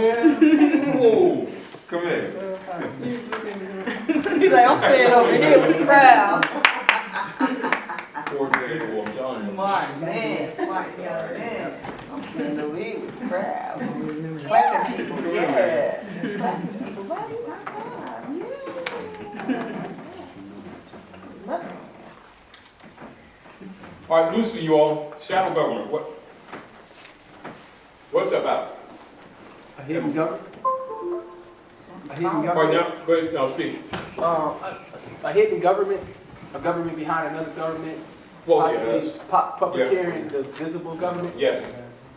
man. Whoa. Come here. He's like, I'm staying over here with the crowd. Poor people, I'm telling you. Smart man, smart young man. I'm staying over here with the crowd. Slapping people, yeah. Slapping people, buddy, my God, yeah. All right, loosely, you all. Shadow government. What's that about? A hidden government. A hidden Right government. now, go ahead, now speak. A hidden government. A government behind another government. Well, Possibly yes. puppeteering the visible government. Yes.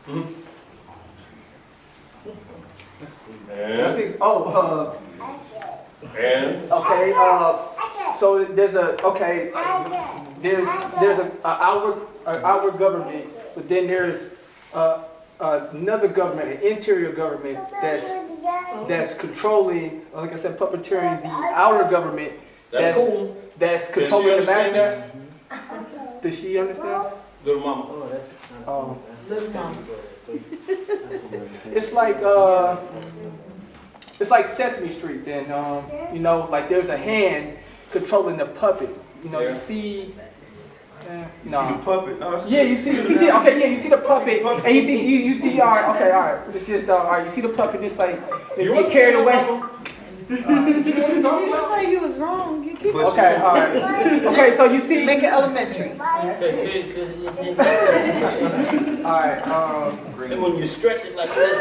I And, think. and, So there's a there's an outward government, but then there's another government, an interior government that's controlling, like I said, puppeteering the outer government. that's cool. That's Does she controlling the understand masses. that? Does she understand? Little mama. Little mama. It's like Sesame Street. Then you know, like there's a hand controlling the puppet. You know, Yeah. you see. You see the puppet? Oh, Yeah, you see, okay, yeah, you see the puppet, and you think, you think, all right, okay, all right, it's just, all right, you see the puppet, it's like, you get carried away. You didn't say you was wrong. You keep Okay, all right. Okay, so you see, Make it elementary. all right, And when you stretch it like this,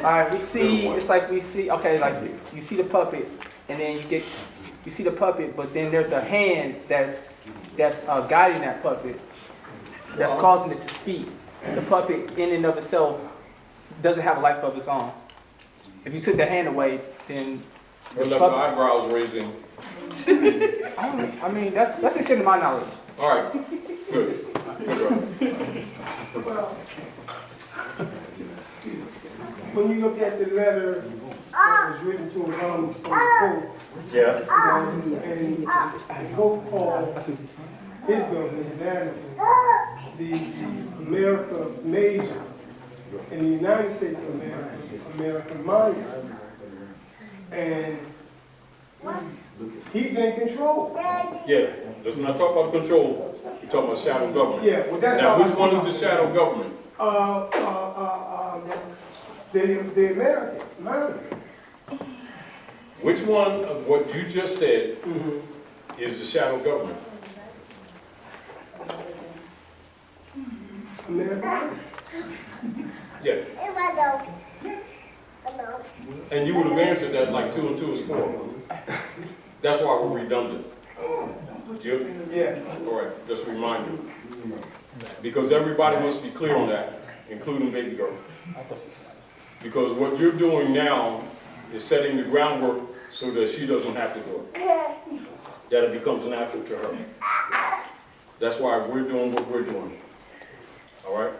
all right, we see, it's like we see, okay, like you see the puppet, and then you see the puppet, but then there's a hand that's guiding that puppet, that's causing it to speak. The puppet, in and of itself, doesn't have a life of its own. If you took the hand away, then We're the left the puppet, eyebrows raising. I mean, that's the extent of my knowledge. All right, good. When you look at the letter that was written to him from the Pope, Yeah. and the Pope called his government, the Vatican, the America major, and the United States of America, America minor. And he's in control. Yeah, let's not talk about control, we're talking about shadow government. Yeah, well, that's Now, all which I one see. is the shadow government? The American minor. Which one of what you just said is the shadow government? America. Yeah. And you would have answered that like 2 and 2 is 4. That's why we're redundant. Yeah. All right, just a reminder. Because everybody must be clear on that, including baby girl. Because what you're doing now is setting the groundwork so that she doesn't have to do it. That it becomes natural to her. That's why we're doing what we're doing. All right?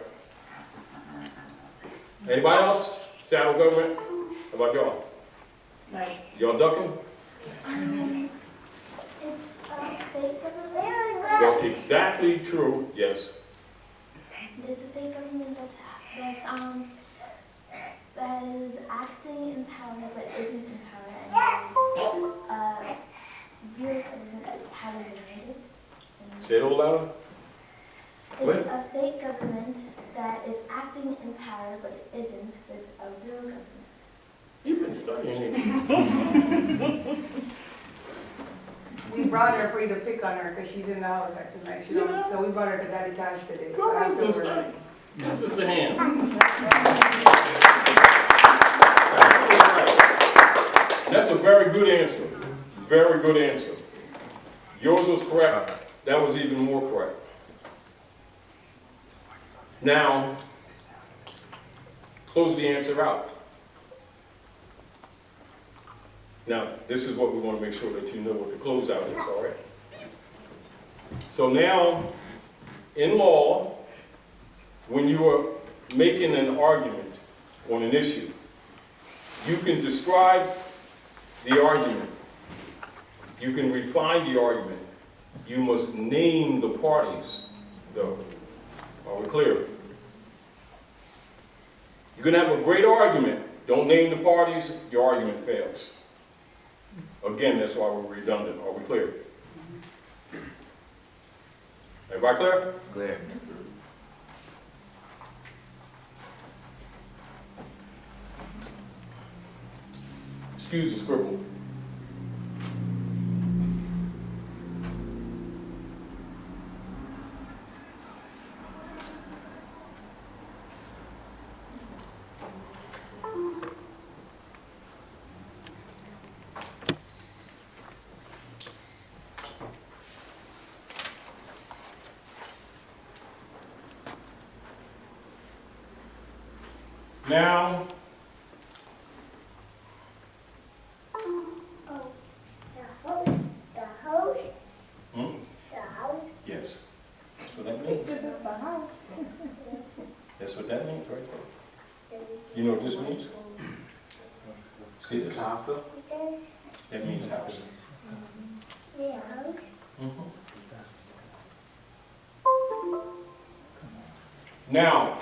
Anybody else? Shadow government? How about y'all? Y'all ducking? It's a fake government. Well, exactly true, yes. It's a fake government that is acting in power but isn't in power, and real government that hasn't been raided. Say it a little louder. It's a fake government that is acting in power but it isn't with a real government. You've been studying it. We brought her for you to pick on her because she's in the house acting like she don't. So we brought her to Daddy Taj today. So This afterwards- is the hand. That's a very good answer. Very good answer. Yours was correct. That was even more correct. Now, close the answer out. Now, this is what we want to make sure that you know what the closeout is, all right? So now, in law, when you are making an argument on an issue, you can describe the argument. You can refine the argument. You must name the parties, though. Are we clear? You can have a great argument, Don't name the parties, your argument fails. Again, that's why we're redundant. Are we clear? Everybody clear? Clear. Excuse the scribble. Now, yes. That's what that means. That's what that means, right there. You know what this means? See this? That means house. Mhm. Now,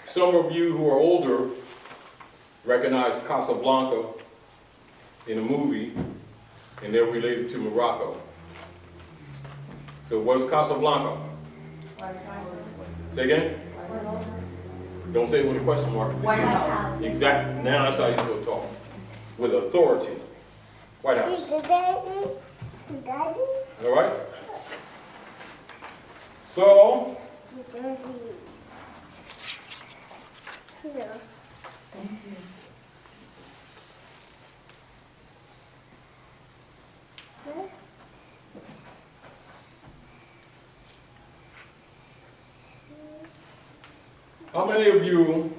some of you who are older recognize Casablanca in a movie, and they're related to Morocco. So what's Casablanca? Say again? Don't say it with a question mark. White House. Exactly. Now that's how you're supposed to talk. With authority. White House. All right? So, how many of you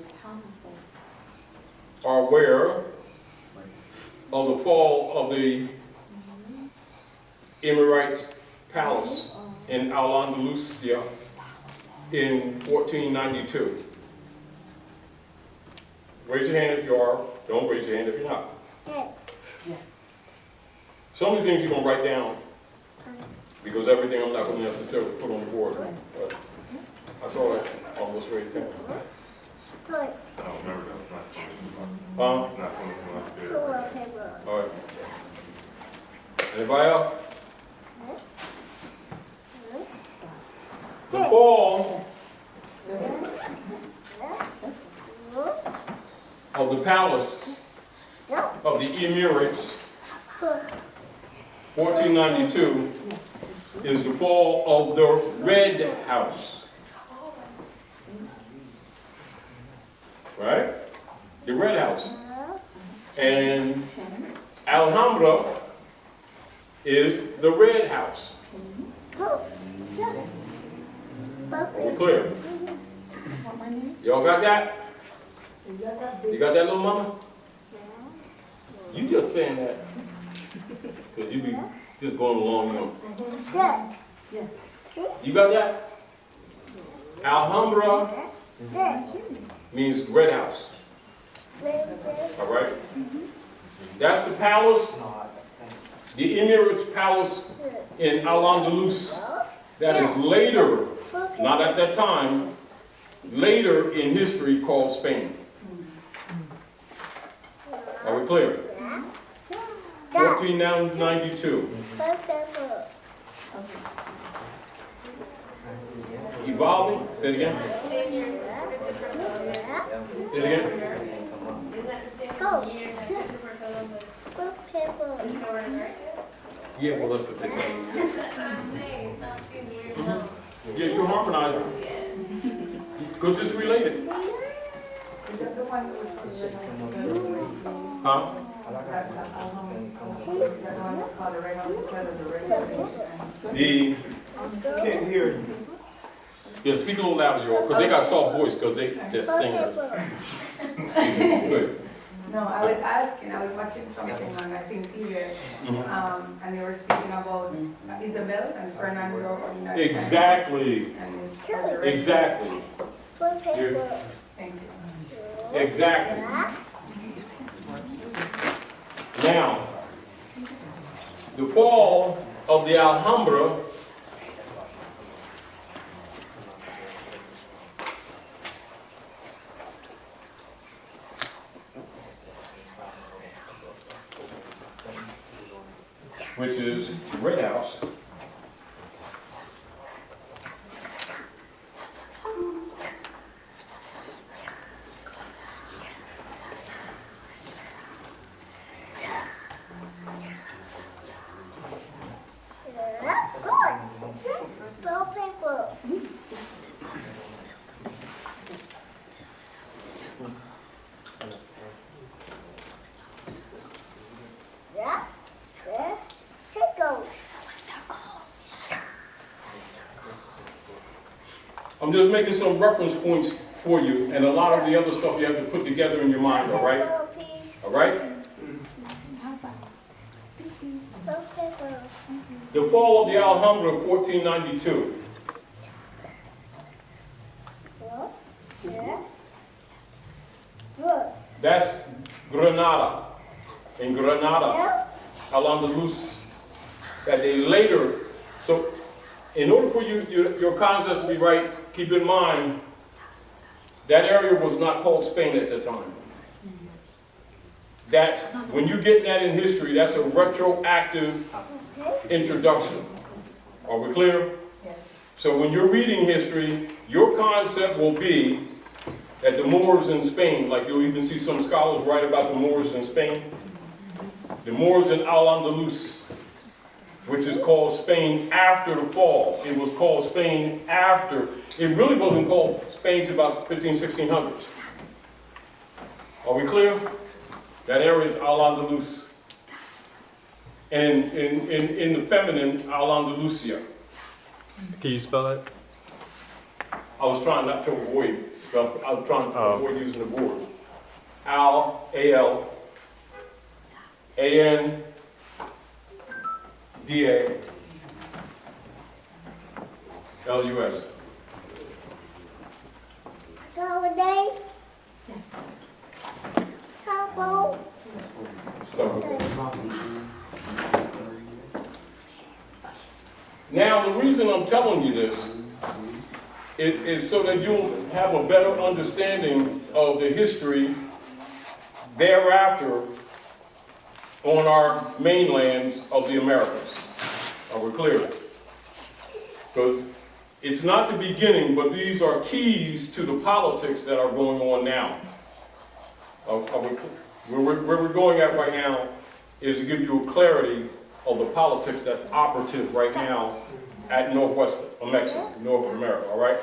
are aware of the fall of the Emirates Palace in Al-Andalusia in 1492? Raise your hand if you are. Don't raise your hand if you're not. Some of the things you're going to write down, because everything I'm not going to necessarily put on the board. But I saw that almost raised hand. I don't remember that. Huh? Not coming from my spirit. All right. Anybody else? The fall of the palace of the Emirates, 1492, is the fall of the Red House. Right? The Red House. And Alhambra is the Red House. Are we clear? Y'all got that? You got that, little mama? You just saying that because you be just going along, you know. You got that? Alhambra means Red House. All right? That's the palace, the Emirates Palace in Al-Andalus. That is later, not at that time, later in history called Spain. Are we clear? 1492. Evolving, say it again. Say it again. Yeah, well, that's a big thing. Yeah, you're harmonizing. Because it's related. Is that the one that was Huh? The, Can't hear you. yeah, speak a little louder, y'all, because they got soft voice, because they're singers. Good. No, I was asking, I was watching something on, I think, PBS, and they were speaking about Isabel and Fernando. And Exactly. and it was a red- Exactly. You're- Thank you. Exactly. Now, the fall of the Alhambra which is the Red House. I'm just making some reference points for you, and a lot of the other stuff you have to put together in your mind, all right? All right? The fall of the Alhambra, 1492. That's Granada. In Granada, Al-Andalus, that they later, so in order for your concepts to be right, keep in mind that area was not called Spain at the time. That, when you get that in history, that's a retroactive introduction. Are we clear? So when you're reading history, your concept will be that the Moors in Spain, like you'll even see some scholars write about the Moors in Spain, the Moors in Al-Andalus, which is called Spain after the fall. It was called Spain after. It really wasn't called Spain until about 1600s. Are we clear? That area is Al-Andalus. And in the feminine, Al-Andalusia. Can you spell that? I was trying not to avoid spell. I was trying to avoid using the word. Al, A-L, A-N, D-A, L-U-S. So, now the reason I'm telling you this is so that you'll have a better understanding of the history thereafter on our mainlands of the Americas. Are we clear? Because it's not the beginning, but these are keys to the politics that are going on now. Where we're going at right now is to give you a clarity of the politics that's operative right now at Northwest of Mexico, North America, all right?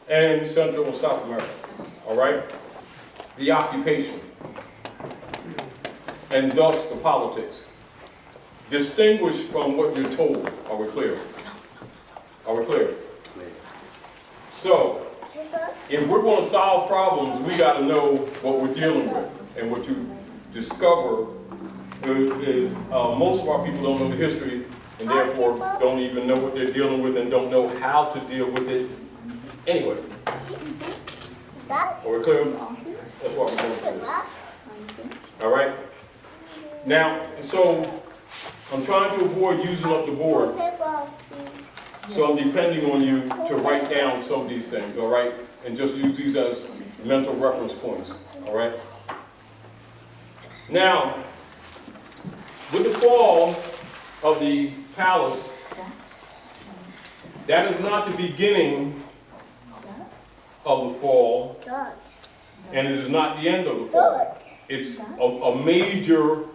And Central and South America, all right? The occupation. And thus the politics. Distinguished from what you're told. Are we clear? Are we clear? So, if we're going to solve problems, we got to know what we're dealing with. And what you discover is most of our people don't know the history and therefore don't even know what they're dealing with and don't know how to deal with it anyway. Are we clear? That's why we're going through this. All right? Now, so I'm trying to avoid using up the board. So I'm depending on you to write down some of these things, all right? And just use these as mental reference points, all right? Now, with the fall of the palace, that is not the beginning of the fall, and it is not the end of the fall. It's a major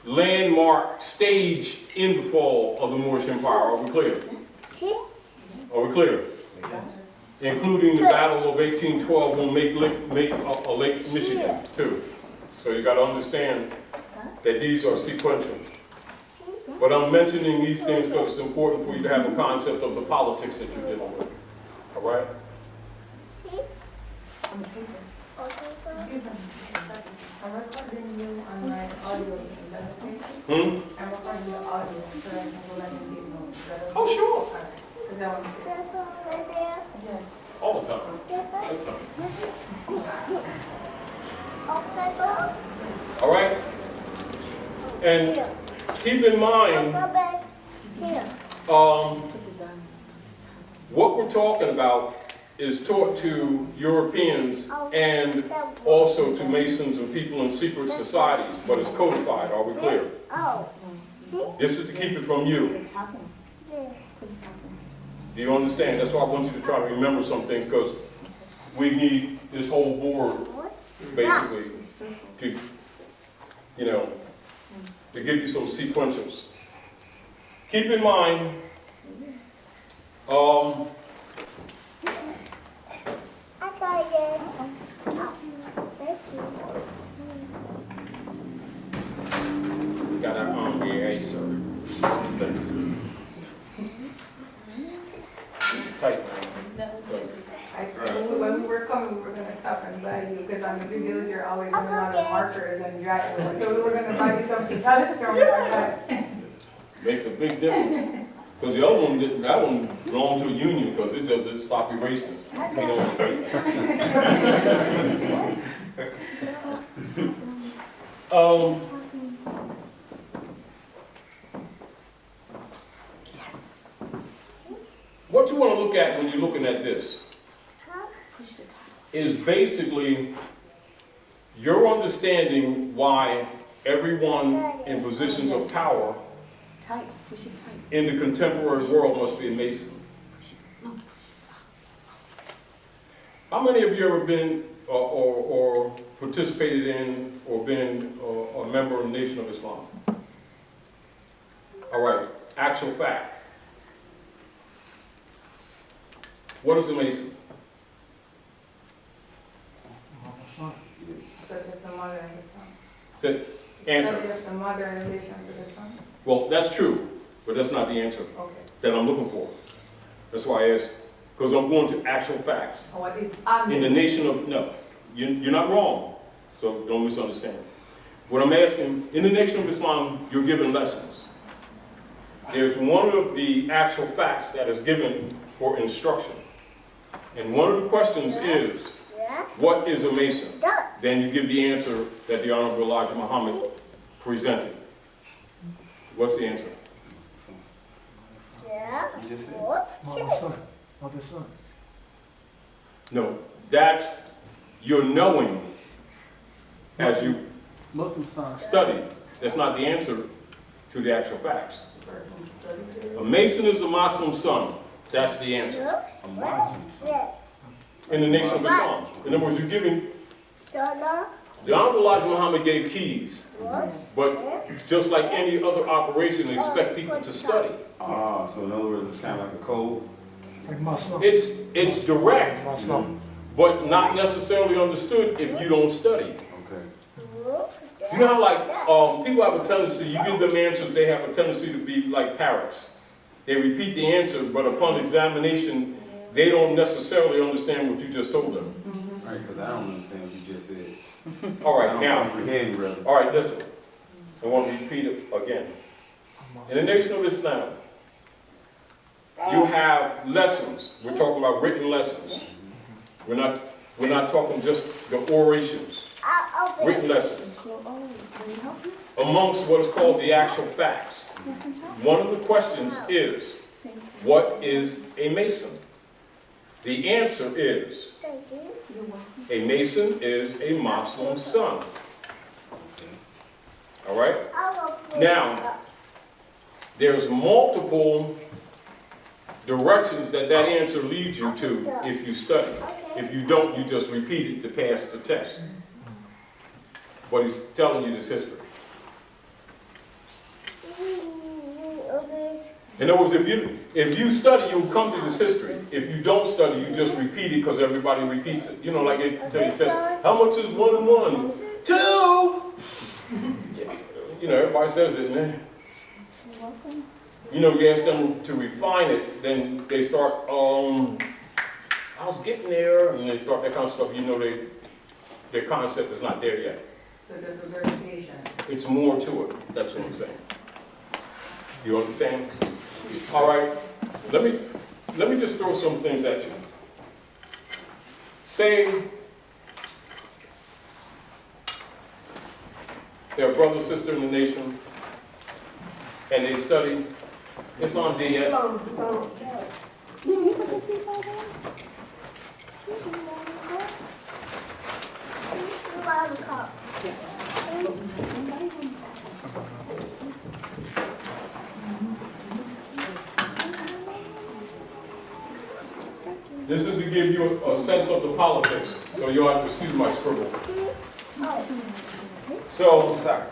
landmark stage in the fall of the Moorish Empire. Are we clear? Are we clear? Including the Battle of 1812 on Lake Michigan, too. So you got to understand that these are sequential. But I'm mentioning these things because it's important for you to have a concept of the politics that you're dealing with. All right? I'm recording you on my audio. Is that okay? I'm recording the audio so that I can go back and take notes. Is that okay? Oh, sure. Is that okay? Yes. All the time. All the time. All right? And keep in mind, what we're talking about is taught to Europeans and also to Masons and people in secret societies, but it's codified. Are we clear? This is to keep it from you. Do you understand? That's why I want you to try to remember some things, because we need this whole board, basically, to, you know, to give you some sequentials. Keep in mind, got our arm here, hey, sir. It's tight, man. Thanks. When we were coming, we were gonna stop and buy you, because on the videos, you're always running out of markers and dry. So we were gonna buy you something else from that. Makes a big difference. Because the other one, that one belonged to a union, because it just didn't stop erasing. You know, what you want to look at when you're looking at this is basically your understanding why everyone in positions of power in the contemporary world must be a Mason. How many of you ever been or participated in or been a member of the Nation of Islam? All right, actual fact. What is a Mason? Study of the mother and the son. Said, answer. Study of the mother in relation to the son. Well, that's true, but that's not the answer Okay. that I'm looking for. That's why I asked, because I'm going to actual facts. So what is In the nation of, no, you're not wrong, so don't misunderstand. What I'm asking, in the Nation of Islam, you're given lessons. There's one of the actual facts that is given for instruction. And one of the questions is, what is a Mason? Then you give the answer that the Honorable Elijah Muhammad presented. What's the answer? You just said, mother, son. No, that's your knowing as you Muslim son. study. That's not the answer to the actual facts. A Mason is a Muslim son. That's the answer. In the Nation of Islam. In other words, you're giving, the Honorable Elijah Muhammad gave keys, but just like any other operation, they expect people to study. Ah, so in other words, it's kind of like a code? Like Muslim. It's direct, but not necessarily understood if you don't study. Okay. You know how like people have a tendency, you give them answers, they have a tendency to be like parrots. They repeat the answer, but upon examination, they don't necessarily understand what you just told them. Right, because I don't understand what you just said. All I right, don't now, comprehend, rather. all right, listen. I want to repeat it again. In the Nation of Islam, you have lessons. We're talking about written lessons. We're not talking just the orations. Written lessons. Amongst what is called the actual facts. One of the questions is, what is a Mason? The answer is, a Mason is a Muslim son. All right? Now, there's multiple directions that answer leads you to if you study. If you don't, you just repeat it to pass the test. But he's telling you this history. In other words, if you study, you'll come to this history. If you don't study, you just repeat it because everybody repeats it. You know, like they tell you test, how much is 1 and 1? 2! Yeah. You know, everybody says it, man. You know, you ask them to refine it, then they start, I was getting there, and they start that kind of stuff. You know, their concept is not there yet. So there's a verification. It's more to it. That's what I'm saying. You understand? All right. Let me just throw some things at you. Say they're a brother, sister in the nation, and they study Islam Diyat. this is to give you a sense of the politics, so you'll have to excuse my scribble. So, Sorry.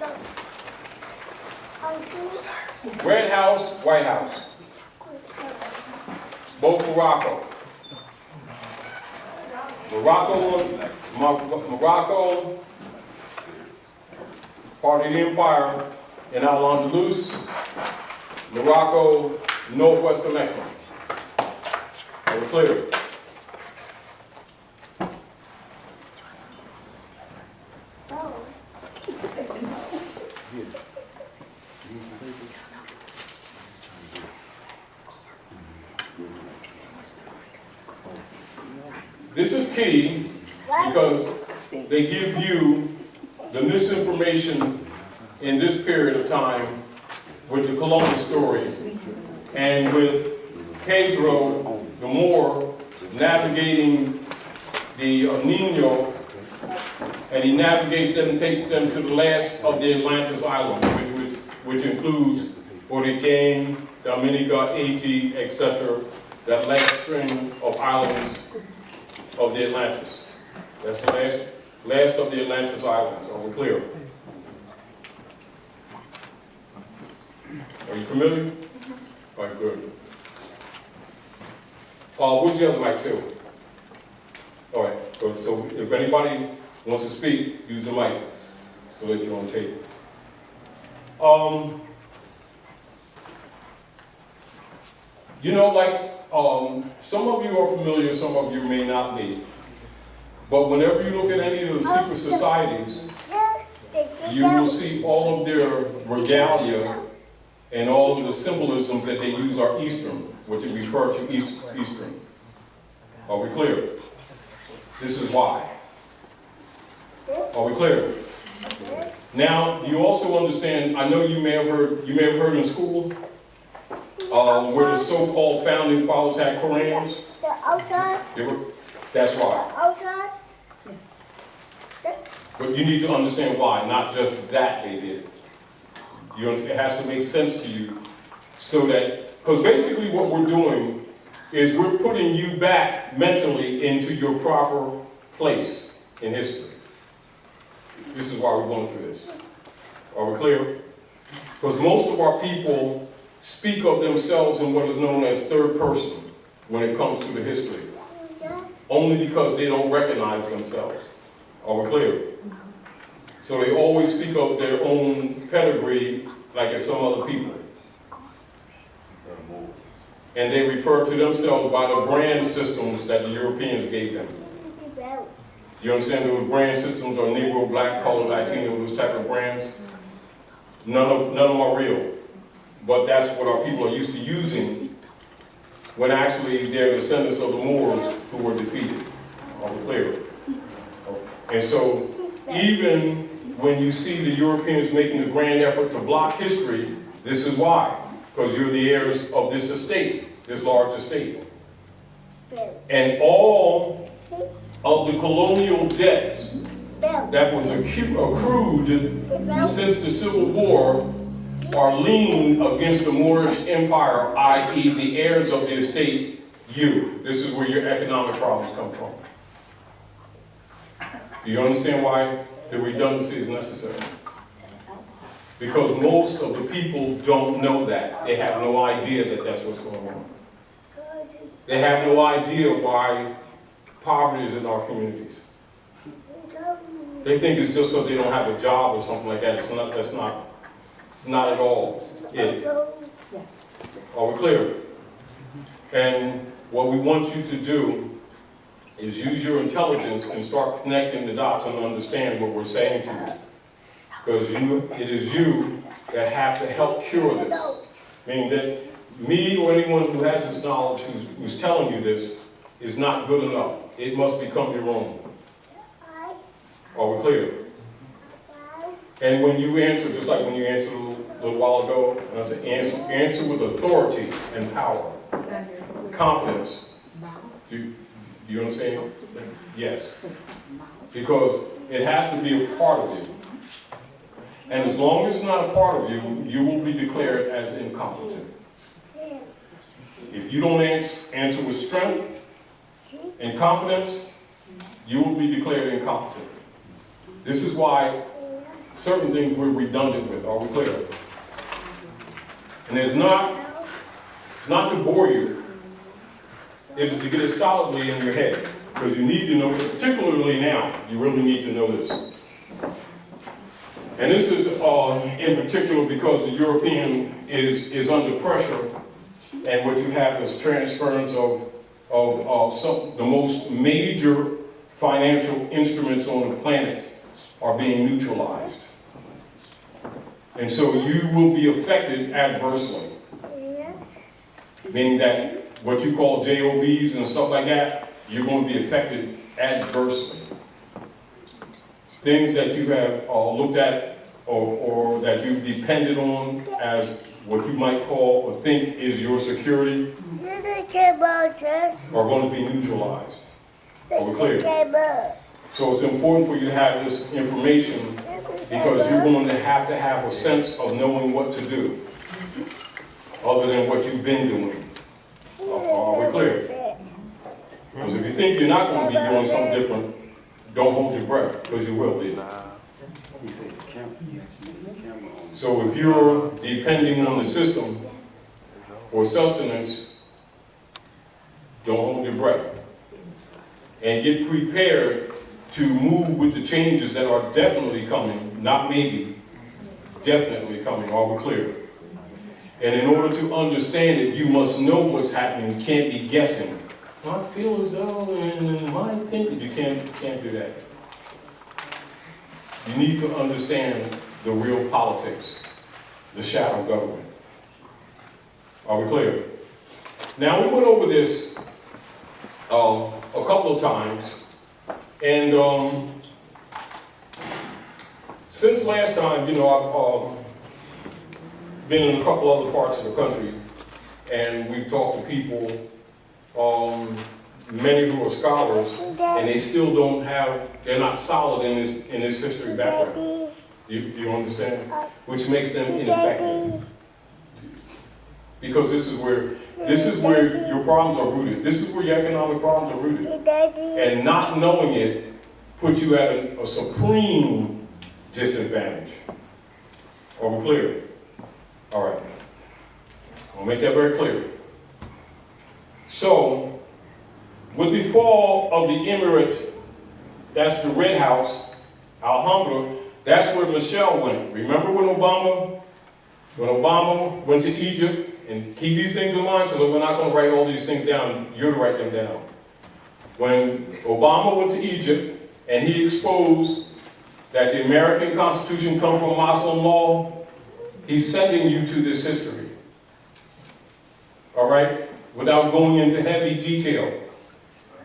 Red House, White House, both Morocco. Morocco, part of the empire in Al-Andalus, Morocco, northwestern Mexico. Are we clear? This is key because they give you the misinformation in this period of time with the Colombian story and with Pedro, the Moor, navigating the Nino, and he navigates them and takes them to the last of the Atlantis Islands, which includes Boriquén, Dominica, Haiti, etc., that last string of islands of the Atlantis. That's the last of the Atlantis Islands. Are we clear? Are you familiar? All right, good. Where's the other mic too? All right, good. So if anybody wants to speak, use the mic so that you're on tape. You know, like, some of you are familiar, some of you may not be. But whenever you look at any of the secret societies, you will see all of their regalia and all of the symbolisms that they use are Eastern, which they refer to Eastern. Are we clear? This is why. Are we clear? Now, you also understand, I know you may have heard in school, where the so-called founding fathers had Korans. That's why. But you need to understand why, not just that they did. You understand? It has to make sense to you, so that, because basically what we're doing is we're putting you back mentally into your proper place in history. This is why we're going through this. Are we clear? Because most of our people speak of themselves in what is known as third person when it comes to the history. Only because they don't recognize themselves. Are we clear? So they always speak of their own pedigree like it's some other people. And they refer to themselves by the brand systems that the Europeans gave them. You understand those brand systems are Negro, Black, Colored, Latino, those type of brands? None of them are real. But that's what our people are used to using when actually they're descendants of the Moors who were defeated. Are we clear? And so even when you see the Europeans making the grand effort to block history, this is why. Because you're the heirs of this estate, this large estate. And all of the colonial debts that was accrued since the Civil War are leaned against the Moorish Empire, i.e. the heirs of the estate, you. This is where your economic problems come from. Do you understand why the redundancy is necessary? Because most of the people don't know that. They have no idea that that's what's going on. They have no idea why poverty is in our communities. They think it's just because they don't have a job or something like that. It's not at all it. Are we clear? And what we want you to do is use your intelligence and start connecting the dots and understand what we're saying to you. Because it is you that have to help cure this. Meaning that me or anyone who has this knowledge who's telling you this is not good enough. It must become your own. Are we clear? And when you answer, just like when you answered a little while ago, and I said answer with authority and power. Confidence. Do you understand? Yes. Because it has to be a part of you. And as long as it's not a part of you, you will be declared as incompetent. If you don't answer with strength, in confidence, you will be declared incompetent. This is why certain things we're redundant with. Are we clear? And it's not to bore you. It is to get it solidly in your head. Because you need to know, particularly now, you really need to know this. And this is in particular because the European is under pressure, and what you have is transference of the most major financial instruments on the planet are being neutralized. And so you will be affected adversely. Meaning that what you call JOBs and stuff like that, you're going to be affected adversely. Things that you have looked at or that you've depended on as what you might call or think is your security are going to be neutralized. Are we clear? So it's important for you to have this information because you're going to have a sense of knowing what to do other than what you've been doing. Are we clear? Because if you think you're not going to be doing something different, don't hold your breath, because you will be. So if you're depending on the system for sustenance, don't hold your breath. And get prepared to move with the changes that are definitely coming, not maybe, definitely coming. Are we clear? And in order to understand it, you must know what's happening. You can't be guessing. I feel as though, in my opinion, you can't do that. You need to understand the real politics, the shadow government. Are we clear? Now, we went over this a couple of times, and since last time, I've been in a couple other parts of the country, and we've talked to people, many who are scholars, and they still they're not solid in this history background. Do you understand? Which makes them ineffective. Because this is where your problems are rooted. This is where your economic problems are rooted. And not knowing it puts you at a supreme disadvantage. Are we clear? All right. I'll make that very clear. So, with the fall of the emirate, that's the Red House, Alhambra, that's where Michelle went. Remember when Obama went to Egypt? And keep these things in mind because we're not going to write all these things down. You're to write them down. When Obama went to Egypt and he exposed that the American Constitution comes from Muslim law, he's sending you to this history. All right? Without going into heavy detail.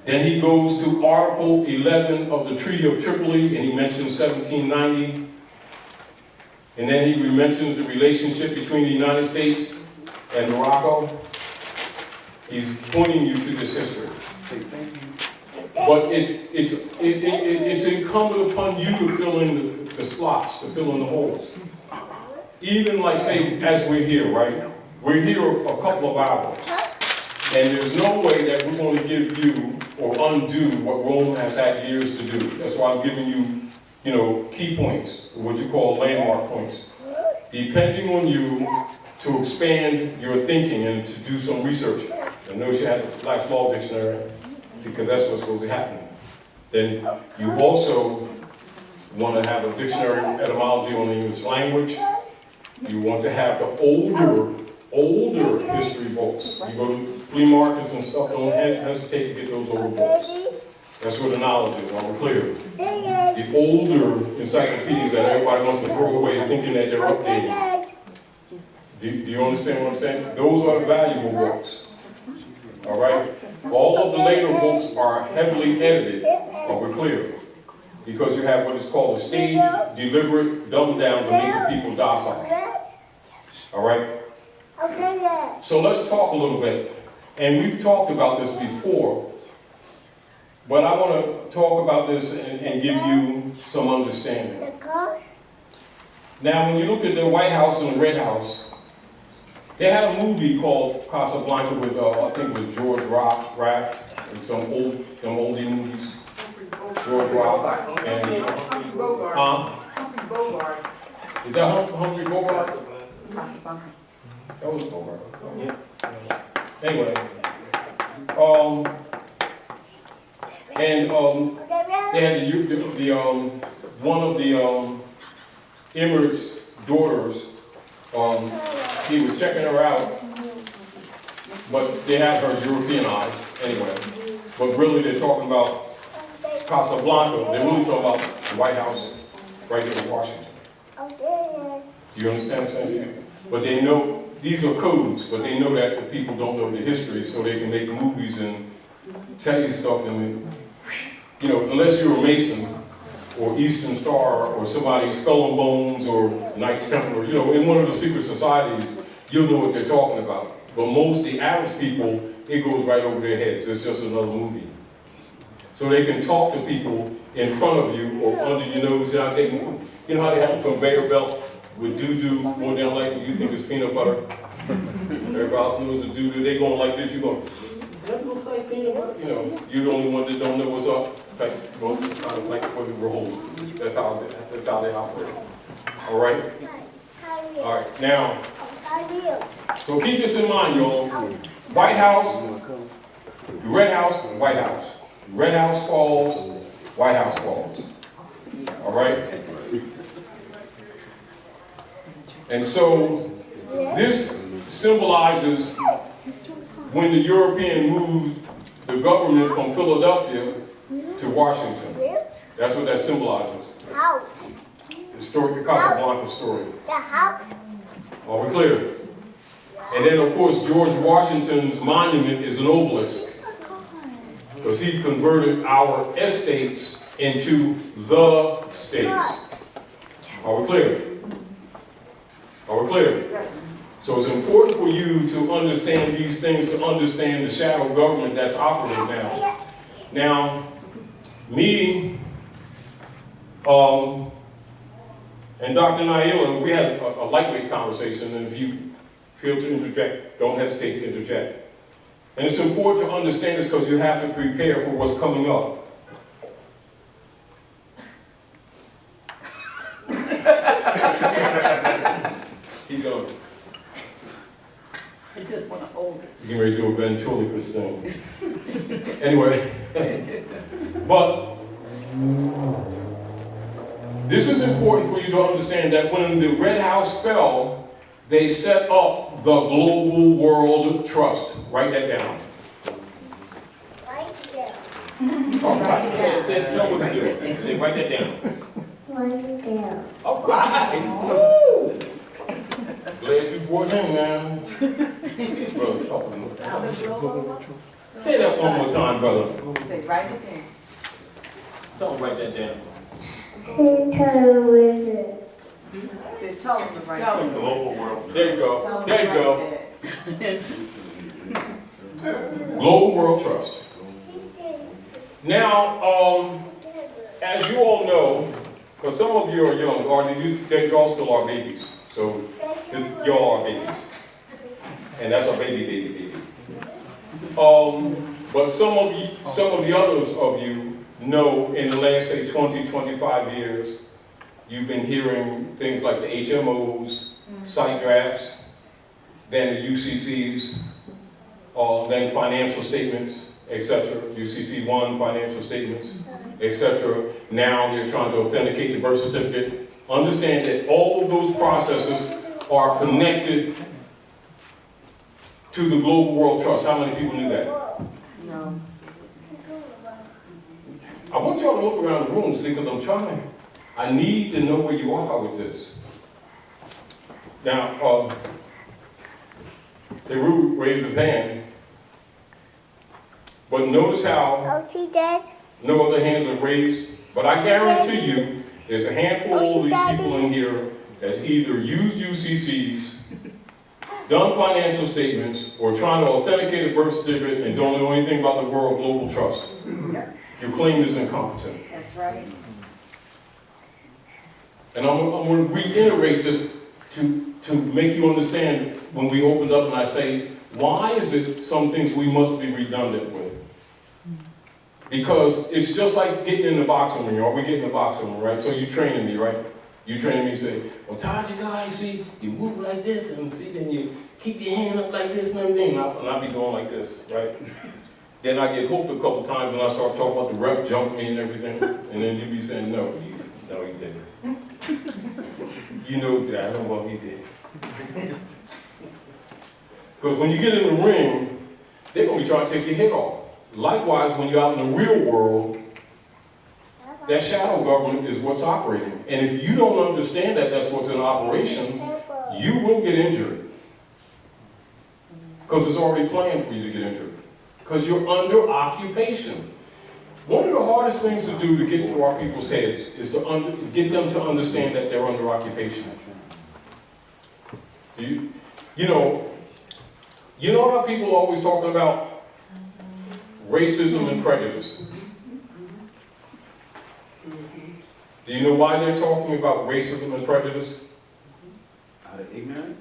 Then he goes to Article 11 of the Treaty of Tripoli and he mentions 1790. And then he mentions the relationship between the United States and Morocco. He's pointing you to this history. But it's incumbent upon you to fill in the slots, to fill in the holes. Even like, say, as we're here, right? We're here a couple of hours. And there's no way that we're going to give you or undo what Rome has had years to do. That's why I'm giving you, key points, what you call landmark points. Depending on you to expand your thinking and to do some research. I know you had the Black's Law Dictionary, because that's what's supposed to happen. Then you also want to have a dictionary etymology on the English language. You want to have the older history books. You go to flea markets and stuff, don't hesitate to get those older books. That's where the knowledge is, are we clear? The older encyclopedias that everybody wants to throw away thinking that they're updated. Do you understand what I'm saying? Those are the valuable books. All right? All of the later books are heavily edited, are we clear? Because you have what is called a staged, deliberate, dumbed down to make the people docile. All right? So let's talk a little bit. And we've talked about this before, but I want to talk about this and give you some understanding. Now, when you look at the White House and the Red House, they had a movie called Casablanca with, I think it was George Raft. in some oldie movies. George Wilder and is that Humphrey Bogart? That was Bogart. Yeah. Anyway, they had the one of the Emmert's daughters. He was checking her out, but they have her European eyes anyway. But really, they're talking about Casablanca. They're really talking about the White House right here in Washington. Do you understand what I'm saying to you? But they know these are codes, but they know that the people don't know the history, so they can make movies and tell you stuff. And you know, unless you're a Mason or Eastern Star or somebody, Skull and Bones or Knights Templar, you know, in one of the secret societies, you'll know what they're talking about. But most the average people, it goes right over their heads. It's just another movie. So they can talk to people in front of you or under your nose. You know how they have a conveyor belt with doo-doo more down like you think it's peanut butter? Everybody else knows the doo-doo. They going like this, you going, is that looks like peanut butter? You know, you're the only one that don't know what's up. Type folks, kind of like what the rules. That's how they operate. All right? All right, now, so keep this in mind, y'all. White House, Red House, White House. Red House falls, White House falls. All right? And so this symbolizes when the European moved the government from Philadelphia to Washington. That's what that symbolizes. The story, the Casablanca story. Are we clear? And then, of course, George Washington's monument is an obelisk, because he converted our estates into the states. Are we clear? Are we clear? So it's important for you to understand these things, to understand the shadow government that's operating now. Now, me and Dr. Naila, we had a lightweight conversation, and if you feel to interject, don't hesitate to interject. And it's important to understand this because you have to prepare for what's coming up. Keep going. I just want to hold it. You're getting ready to do a ventriloquist thing. Anyway, but this is important for you to understand that when the Red House fell, they set up the Global World Trust. Write that down. All right, say, tell what to do. Say, write that down. All right. Woo. Glad you brought him, man. Brother, say that one more time, brother. Say, write it down. Tell him write that down. Say, tell them to write it down. Global world. There you go. There you go. Global World Trust. Now, as you all know, because some of you are young, or y'all still are babies. So y'all are babies. And that's a baby. But some of the others of you know in the last, say, 20, 25 years, you've been hearing things like the HMOs, site drafts, then the UCCs, then financial statements, etc. UCC 1, financial statements, etc. Now they're trying to authenticate the birth certificate. Understand that all of those processes are connected to the Global World Trust. How many people knew that? No. I want y'all to look around the room, see, because I need to know where you are with this. Now, Heru raised his hand, but notice how no other hands are raised. But I guarantee you, there's a handful of these people in here that's either used UCCs, done financial statements, or trying to authenticate a birth certificate and don't know anything about the World Global Trust. Your claim is incompetent. That's right. And I'm going to reiterate this to make you understand when we opened up and I say, why is it some things we must be redundant with? Because it's just like getting in the boxing ring, or we get in the boxing ring, right? So you training me, right? You training me, say, well, Taj, you guys, see, you move like this, and see, then you keep your hand up like this and everything, and I'll be going like this, right? Then I get hooked a couple times, and I start talking about the ref jumped me and everything, and then you be saying, no, he didn't. You know that, I know what he did. Because when you get in the ring, they're going to be trying to take your head off. Likewise, when you're out in the real world, that shadow government is what's operating. And if you don't understand that that's what's in operation, you will get injured. Because it's already planned for you to get injured. Because you're under occupation. One of the hardest things to do to get into our people's heads is to get them to understand that they're under occupation. You know how people are always talking about racism and prejudice? Do you know why they're talking about racism and prejudice? Out of ignorance?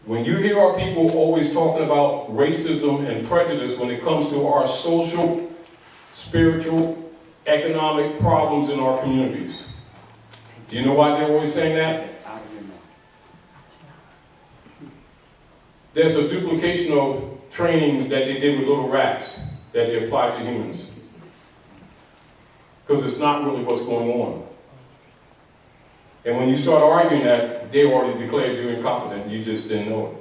When you hear our people always talking about racism and prejudice when it comes to our social, spiritual, economic problems in our communities, do you know why they're always saying that? There's a duplication of trainings that they did with little rats that they applied to humans. Because it's not really what's going on. And when you start arguing that, they already declared you incompetent, you just didn't know it.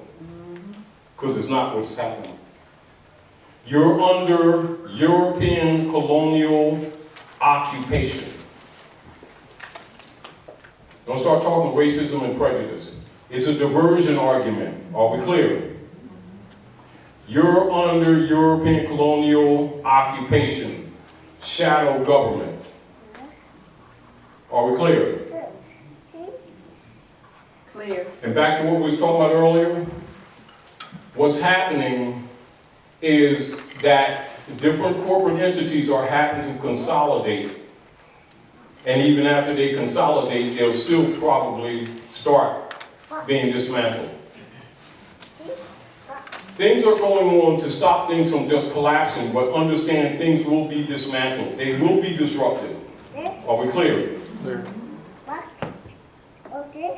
Because it's not what's happening. You're under European colonial occupation. Don't start talking racism and prejudice. It's a diversion argument. Are we clear? You're under European colonial occupation, shadow government. Are we clear? Clear. And back to what we was talking about earlier, what's happening is that different corporate entities are having to consolidate. And even after they consolidate, they'll still probably start being dismantled. Things are going on to stop things from just collapsing, but understand things will be dismantled. They will be disrupted. Are we clear? Clear.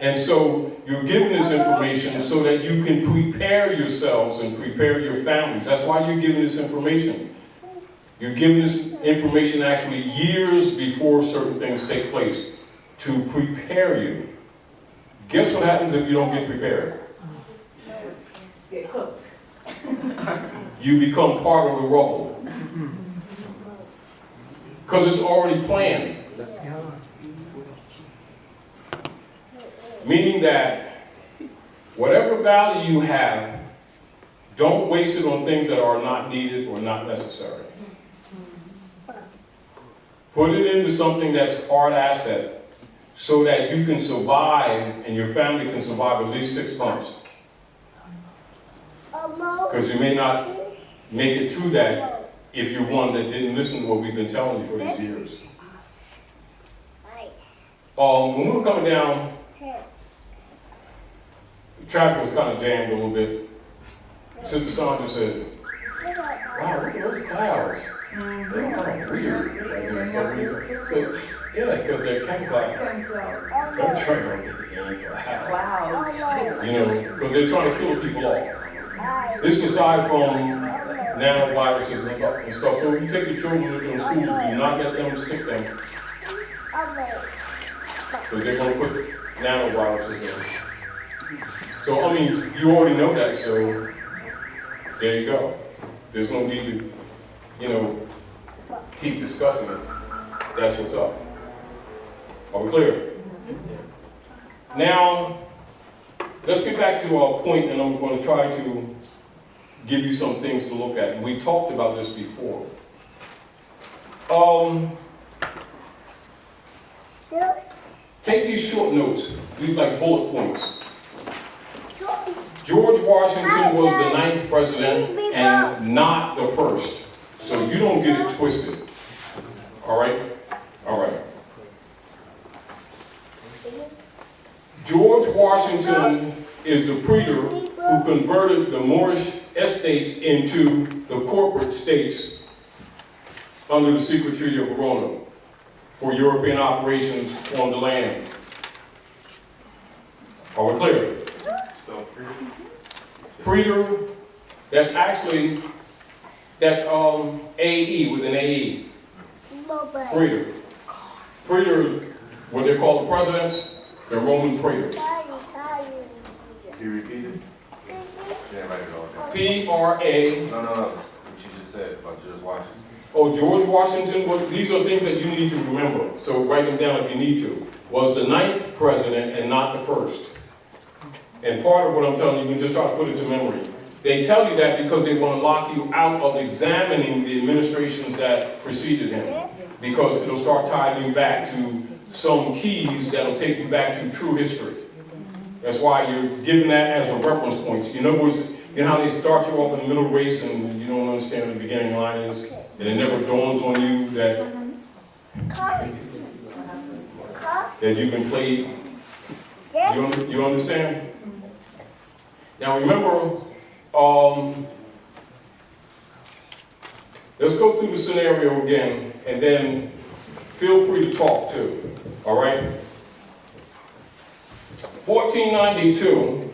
And so you're given this information so that you can prepare yourselves and prepare your families. That's why you're given this information. You're given this information actually years before certain things take place to prepare you. Guess what happens if you don't get prepared? Get hooked. You become part of the rubble. Because it's already planned. Meaning that whatever value you have, don't waste it on things that are not needed or not necessary. Put it into something that's hard asset so that you can survive and your family can survive at least 6 months. Because you may not make it through that if you're one that didn't listen to what we've been telling you for these years. When we were coming down, the traffic was kind of jammed a little bit. Sister Sandra said, wow, look at those clouds. They're kind of weird. Like for some reason. So, yeah, it's because they're chem clouds. Don't try to think clouds. You know, because they're trying to kill people off. This is aside from nanoviruses and stuff. So when you take your children to those schools, do not let them stick them. Because they're going to put nanoviruses in. So, I mean, you already know that, so there you go. There's no need to, you know, keep discussing it. That's what's up. Are we clear? Now, let's get back to our point, and I'm going to try to give you some things to look at. We talked about this before. Take these short notes, these like bullet points. George Washington was the 9th president and not the first. So you don't get it twisted. All right? All right. George Washington is the praetor who converted the Moorish estates into the corporate states under the secret treaty of Verona for European operations on the land. Are we clear? Praetor, that's actually, that's AE with an AE. Praetor. Praetor, what they call the presidents, they're Roman praetors. Can you repeat it? Yeah, write it all down. P-R-A. No, what you just said about George Washington. Oh, George Washington, well, these are things that you need to remember, so write them down if you need to. Was the 9th president and not the 1st. And part of what I'm telling you, you just try to put it to memory. They tell you that because they want to lock you out of examining the administrations that preceded him. Because it'll start tying you back to some keys that'll take you back to true history. That's why you're given that as a reference point. You know how they start you off in the middle race and you don't understand what the beginning line is? And it never dawns on you that you've been played. You understand? Now remember, let's go through the scenario again, and then feel free to talk too, all right? 1492,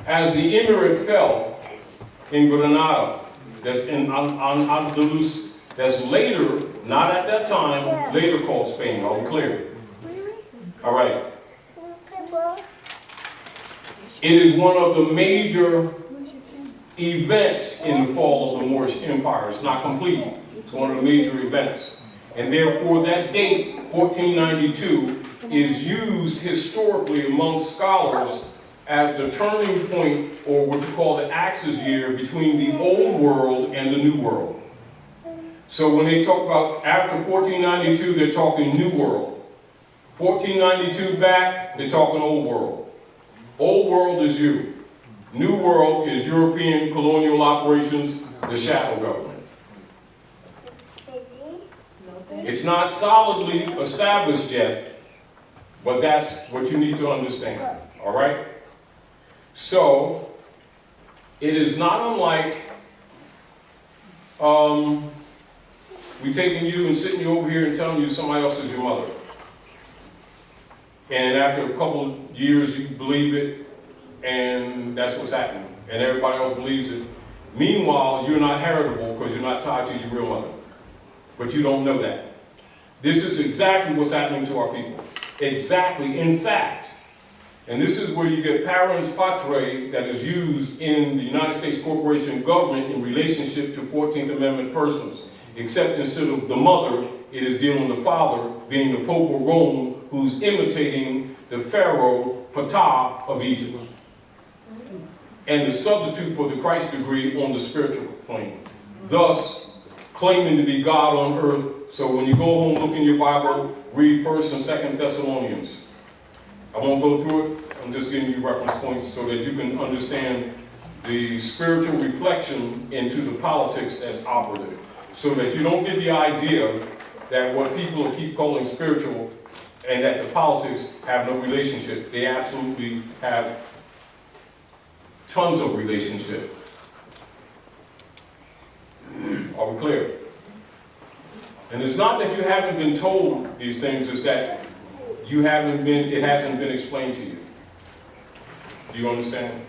as the emirate fell in Granada, that's in Andalus, that's later, not at that time, later called Spain, are we clear? All right. It is one of the major events in the fall of the Moorish Empire. It's not complete. It's one of the major events. And therefore that date, 1492, is used historically among scholars as the turning point, or what you call the axis year, between the old world and the new world. So when they talk about after 1492, they're talking new world. 1492 back, they're talking old world. Old world is you. New world is European colonial operations, the shadow government. It's not solidly established yet, but that's what you need to understand, all right? So, it is not unlike we taking you and sitting you over here and telling you somebody else is your mother. And after a couple of years, you believe it, and that's what's happening. And everybody else believes it. Meanwhile, you're not heritable because you're not tied to your real mother. But you don't know that. This is exactly what's happening to our people. Exactly, in fact. And this is where you get parens patriae that is used in the United States corporation government in relationship to 14th Amendment persons. Except instead of the mother, it is dealing with the father, being the Pope of Rome, who's imitating the Pharaoh Ptah of Egypt. And the substitute for the Christ degree on the spiritual plane. Thus, claiming to be God on earth. So when you go home, look in your Bible, read 1st and 2nd Thessalonians. I won't go through it. I'm just giving you reference points so that you can understand the spiritual reflection into the politics that's operative. So that you don't get the idea that what people keep calling spiritual and that the politics have no relationship. They absolutely have tons of relationship. Are we clear? And it's not that you haven't been told these things, it's that you haven't been, it hasn't been explained to you. Do you understand?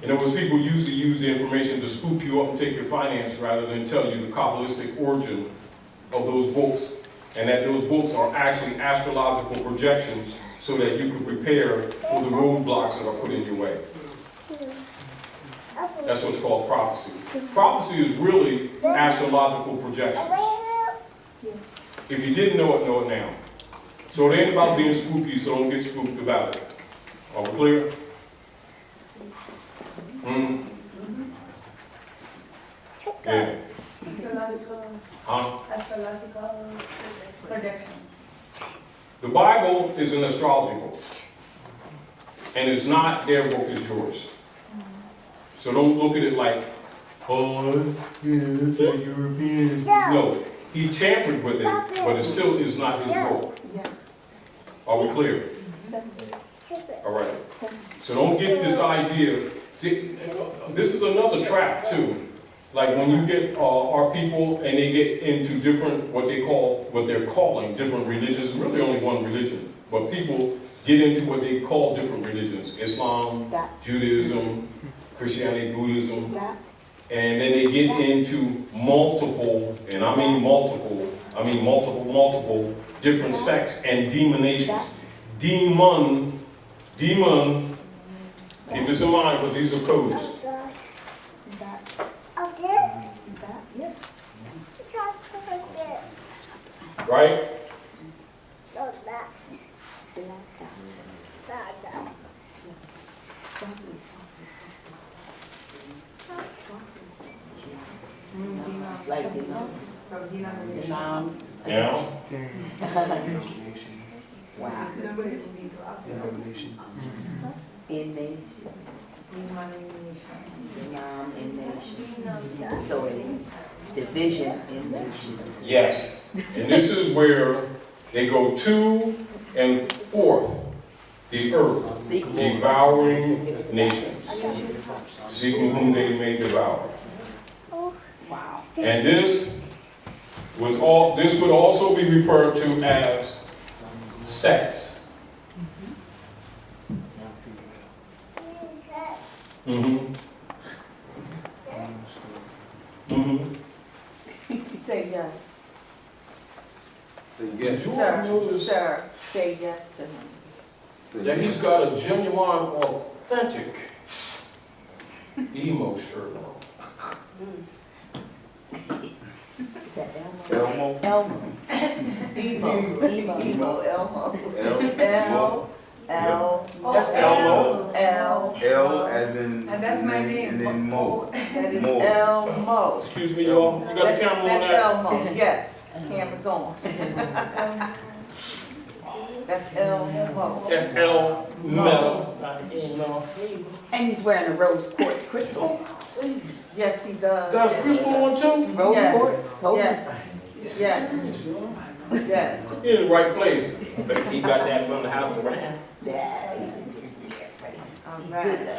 In other words, people usually use the information to spook you up and take your finance rather than tell you the Kabbalistic origin of those books, and that those books are actually astrological projections so that you can prepare for the roadblocks that are put in your way. That's what's called prophecy. Prophecy is really astrological projections. If you didn't know it now. So it ain't about being spooky, so don't get spooked about it. Are we clear? Yeah. Astrological projections. The Bible is an astrology book. And it's not their book, it's yours. So don't look at it like, oh, it's a European. No, he tampered with it, but it still is not his book. Are we clear? All right. So don't get this idea. See, this is another trap too. like when you get our people and they get into different, what they're calling different religions, really only one religion, but people get into what they call different religions, Islam, Judaism, Christianity, Buddhism, and then they get into multiple, and I mean multiple different sects and demonations. Demon, keep this in mind because these are codes. Right? Like this. Unam. Yeah. Wow. In nation. Unam in nation. So it is division in nation. Yes. And this is where they go to and forth. The earth, devouring nations, seeking whom they may devour. Wow. And this would also be referred to as sects. Mm-hmm. Mm-hmm. Say yes. So you Did get you all notice Sir, say yes to him. that he's got a genuine, authentic emo shirt on? Is that Elmo. Elmo. Emo. Elmo. L. L. That's Elmo. L. L as in. And that's my and then- name. And then Mo. That is Mo. Elmo. Excuse me, y'all. You got the camera on That's that? Elmo, yes. Camera's on. That's Elmo. That's Elmo. And he's wearing a rose quartz crystal. Yes, he does. That's Crystal on too? Rose Yes. quartz. Told you. Yes. Yes. Yes. You're in the right place. But he got that from the house of Ram. Yeah. All Good right. though.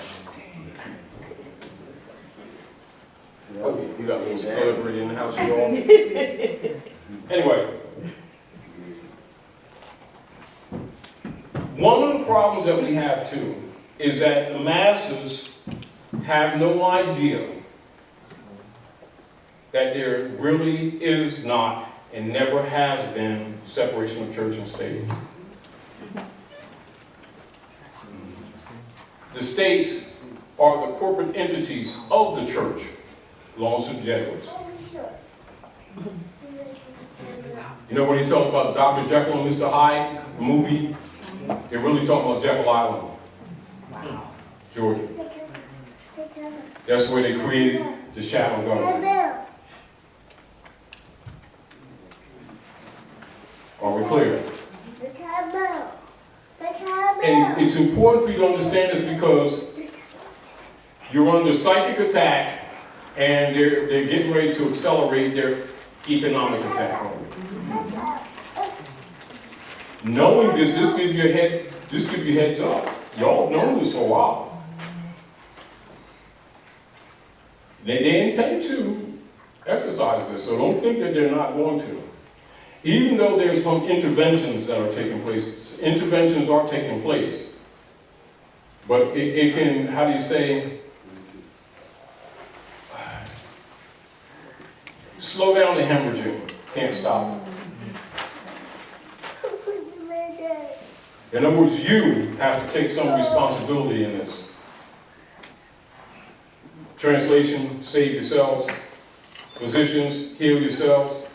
Oh, you got a little celebrity in the house, y'all. Anyway. One of the problems that we have too is that the masses have no idea that there really is not and never has been separation of church and state. The states are the corporate entities of the church, belongs to the Jesuits. You know when they talk about Dr. Jekyll and Mr. Hyde movie? They're really talking about Jekyll Island, Georgia. That's where they created the shadow government. Are we clear? And it's important for you to understand this because you're under psychic attack and they're getting ready to accelerate their economic attack on you. Knowing this gives you heads up. Y'all have known this for a while. They intend to exercise this, so don't think that they're not going to. Even though there's some interventions that are taking place, interventions are taking place, but it can, how do you say, slow down the hemorrhaging, can't stop it. In other words, you have to take some responsibility in this. Translation, save yourselves. Physicians, heal yourselves.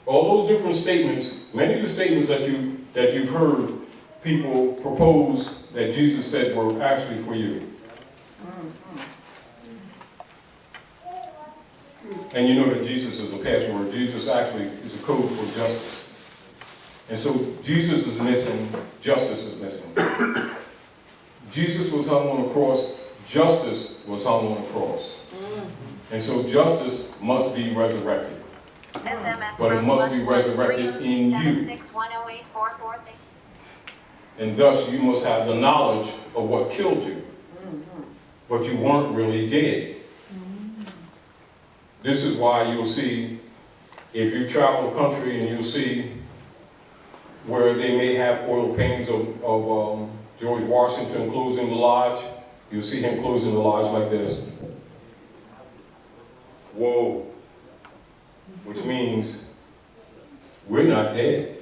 All those different statements, many of the statements that you've heard people propose that Jesus said were actually for you. And you know that Jesus is a password. Jesus actually is a code for justice. And so Jesus is missing, justice is missing. Jesus was hung on the cross, justice was hung on the cross. And so justice must be resurrected. But it must be resurrected in you. And thus you must have the knowledge of what killed you. But you weren't really dead. This is why you'll see, if you travel the country and you'll see where they may have oil paintings of George Washington closing the lodge, you'll see him closing the lodge like this. Whoa. Which means we're not dead.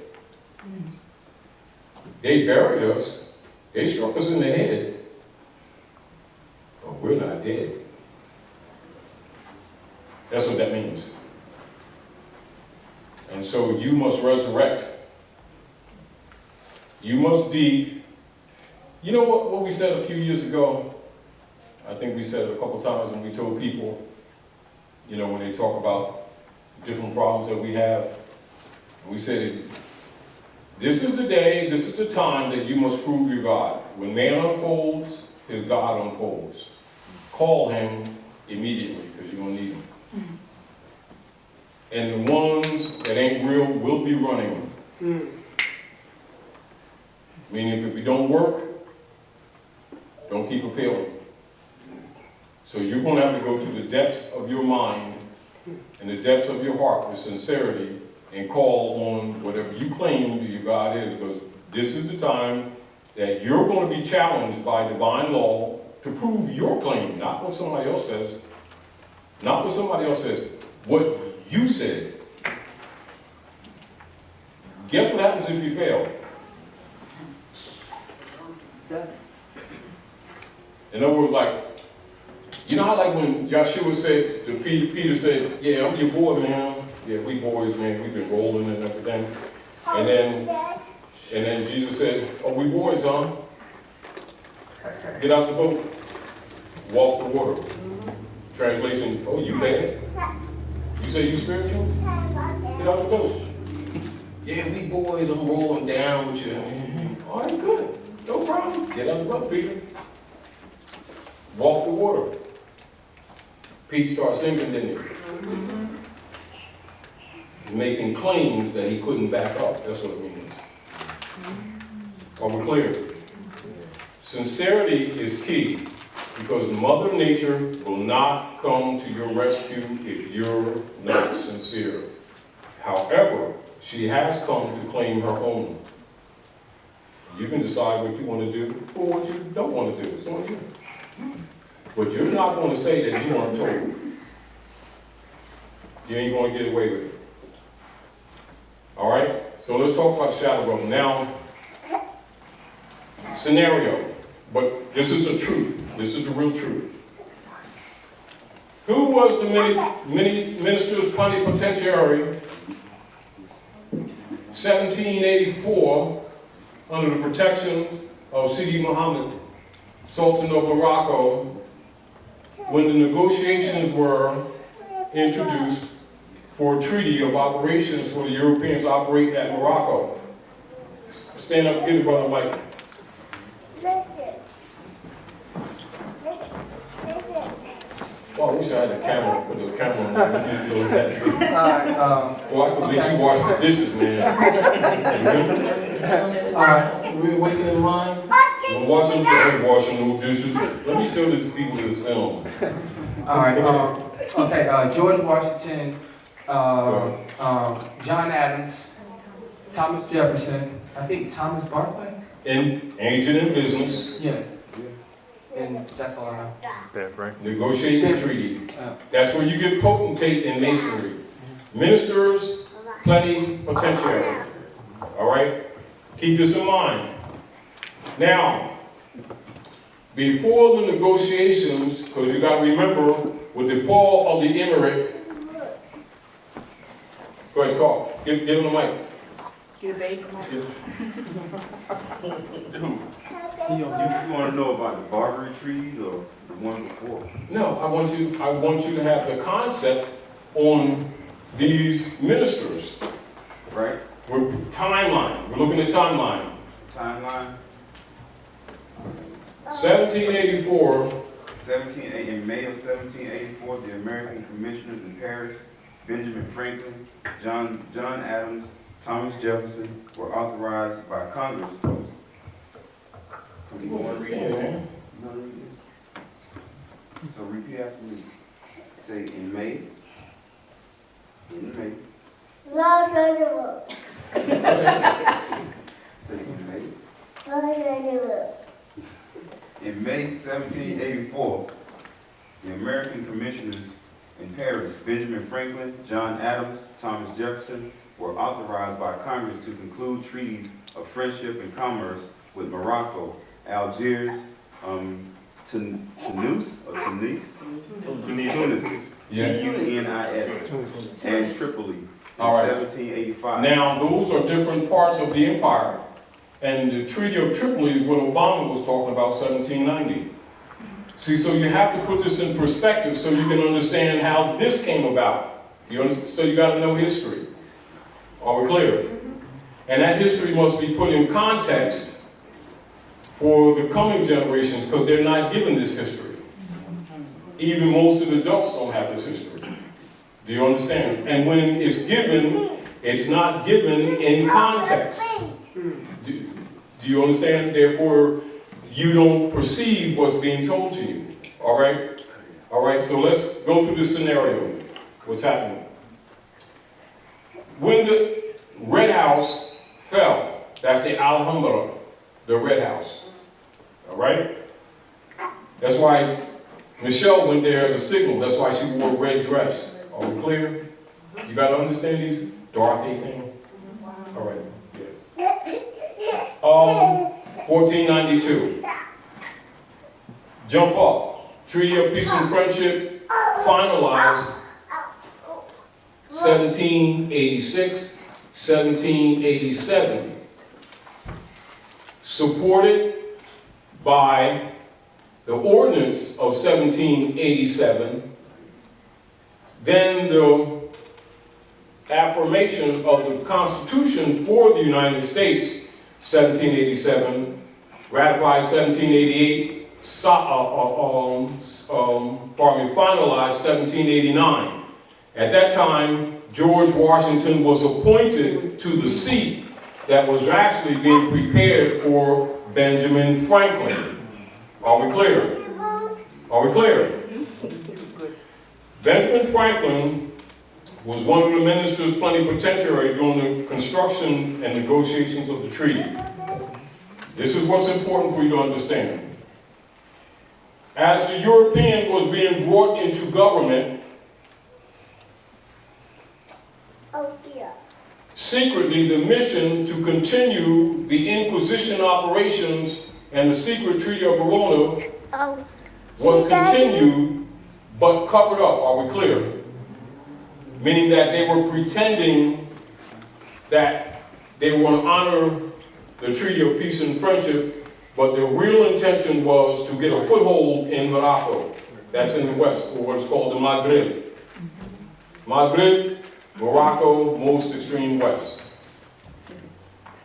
They buried us, they struck us in the head, but we're not dead. That's what that means. And so you must resurrect. You must be, you know what we said a few years ago? I think we said it a couple times when we told people, you know, when they talk about different problems that we have, we said, this is the day, this is the time that you must prove your God. When man unfolds, his God unfolds. Call him immediately, because you're going to need him. And the ones that ain't real will be running. Meaning if we don't work, don't keep appealing. So you're going to have to go to the depths of your mind and the depths of your heart with sincerity and call on whatever you claim your God is, because this is the time that you're going to be challenged by divine law to prove your claim, not what somebody else says. Not what somebody else says, what you said. Guess what happens if you fail? In other words, like, you know how like when Yeshua said to Peter said, yeah, I'm your boy, man. Yeah, we boys, man, we've been rolling and everything. And then Jesus said, oh, we boys, huh? Get out the boat. Walk the water. Translation, oh, you bad? You say you spiritual? Get out the boat. Yeah, we boys, I'm rolling down with you. All right, good. No problem. Get out the boat, Peter. Walk the water. Pete started sinking, didn't he? Making claims that he couldn't back up. That's what it means. Are we clear? Sincerity is key, because Mother Nature will not come to your rescue if you're not sincere. However, she has come to claim her own. You can decide what you want to do or what you don't want to do. It's on you. But you're not going to say that you weren't told. You ain't going to get away with it. All right? So let's talk about shadow realm. Now, scenario. But this is the truth. This is the real truth. Who was the many ministers plenipotentiary 1784 under the protection of Sidi Muhammad, Sultan of Morocco, when the negotiations were introduced for a treaty of operations for the Europeans to operate at Morocco? Stand up and give it, Brother Mike. Oh, I wish I had a camera, put the camera on me. Well, I could make you wash the dishes, man. We're waking in lines. We're washing those dishes. Let me show these people this film. All right. Okay. George Washington, John Adams, Thomas Jefferson. I think Thomas Barclay. In ancient and business. Yeah. And that's all I know. Yeah, right. Negotiating a treaty. That's where you get potentate in masonry. Ministers, plenipotentiary. All right? Keep this in mind. Now, before the negotiations, because you got to remember, with the fall of the emirate, go ahead, talk. Give him the mic. Get a baby. You want to know about the Barbary trees or the one before? No, I want you to have the concept on these ministers. Right? We're timeline. We're looking at timeline. Timeline. 1784. In May of 1784, the American commissioners in Paris, Benjamin Franklin, John Adams, Thomas Jefferson, were authorized by Congress. What's it saying, man? So repeat after me. Say in May in May. No, no, In May 1784, the American commissioners in Paris, Benjamin Franklin, John Adams, Thomas Jefferson, were authorized by Congress to conclude treaties of friendship and commerce with Morocco, Algiers, Tunis, Yeah. Tunis, and Tripoli in All right. 1785. Now, those are different parts of the empire. And the Treaty of Tripoli is what Obama was talking about, 1790. See, so you have to put this in perspective so you can understand how this came about. So you got to know history. Are we clear? And that history must be put in context for the coming generations because they're not given this history. Even most of the adults don't have this history. Do you understand? And when it's given, it's not given in context. Do you understand? Therefore, you don't perceive what's being told to you. All right? All right, so let's go through this scenario. What's happening? When the Red House fell, that's the Alhambra, the Red House. All right? That's why Michelle went there as a signal. That's why she wore a red dress. Are we clear? You got to understand these Dorothy thing? All right. Yeah. 1492. Jump up. Treaty of Peace and Friendship finalized 1786, 1787. Supported by the ordinance of 1787, then the affirmation of the Constitution for the United States, 1787, ratified 1788, finalized 1789. At that time, George Washington was appointed to the seat that was actually being prepared for Benjamin Franklin. Are we clear? Are we clear? Benjamin Franklin was one of the ministers plenipotentiary during the construction and negotiations of the treaty. This is what's important for you to understand. As the European was being brought into government, secretly the mission to continue the Inquisition operations and the secret Treaty of Verona was continued but covered up. Are we clear? Meaning that they were pretending that they were going to honor the Treaty of Peace and Friendship, but their real intention was to get a foothold in Morocco. That's in the west, or what's called the Maghreb. Maghreb, Morocco, most extreme west.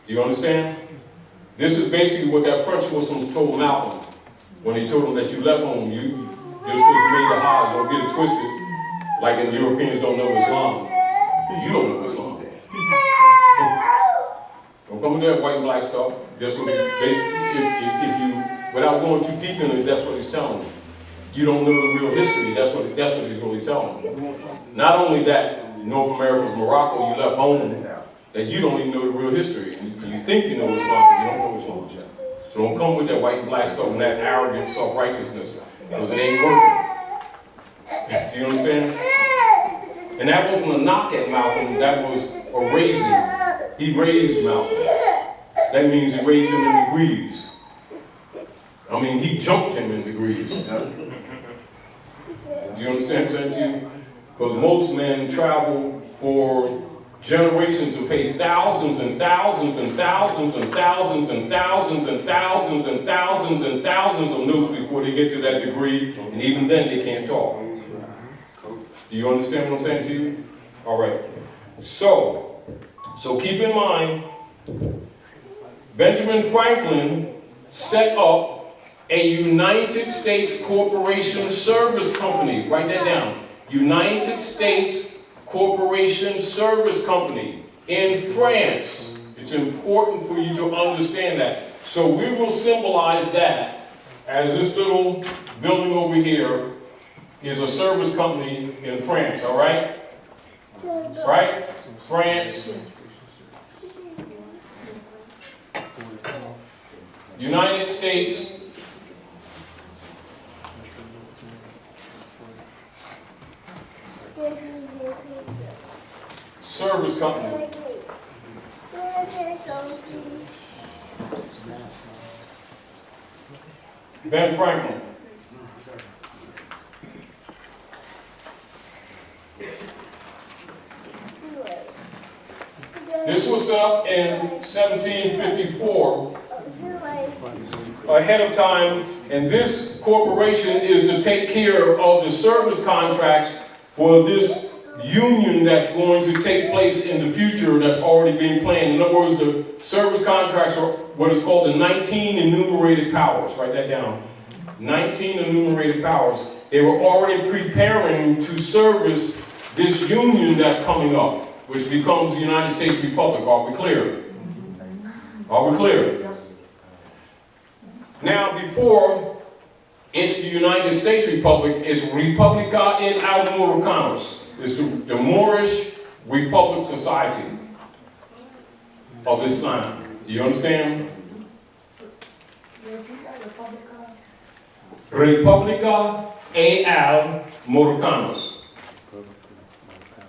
Do you understand? This is basically what that French Muslim told Malcolm when he told him that you left home, just because you made the Hajj, don't get it twisted, like the Europeans don't know Islam. You don't know Islam. Don't come with that white and black stuff. That's what if you, without going too deep in it, that's what he's telling you. You don't know the real history. That's what he's really telling you. Not only that, North America's Morocco, you left home, that you don't even know the real history. You think you know Islam, but you don't know Islam. So don't come with that white and black stuff and that arrogant self-righteousness, because it ain't working. Do you understand? And that wasn't a knock at Malcolm, that was a raising. He raised Malcolm. That means he raised him in degrees. I mean, he jumped him in degrees. Do you understand what I'm saying to you? Because most men travel for generations to pay thousands and thousands and thousands and thousands and thousands and thousands and thousands and thousands of notes before they get to that degree, and even then they can't talk. Do you understand what I'm saying to you? All right. So keep in mind, Benjamin Franklin set up a United States Corporation Service Company. Write that down. United States Corporation Service Company in France. It's important for you to understand that. So we will symbolize that as this little building over here is a service company in France, all right? right? France, United States, service company. Ben Franklin. This was set up in 1754, ahead of time, and this corporation is to take care of the service contracts for this union that's going to take place in the future that's already being planned. In other words, the service contracts are what is called the 19 enumerated powers. Write that down. 19 enumerated powers. They were already preparing to service this union that's coming up, which becomes the United States Republic. Are we clear? Are we clear? Now, before it's the United States Republic, it's Republica in Almoricanos. It's the Moorish Republic Society of Islam. Do you understand? Republica Al Morocanos.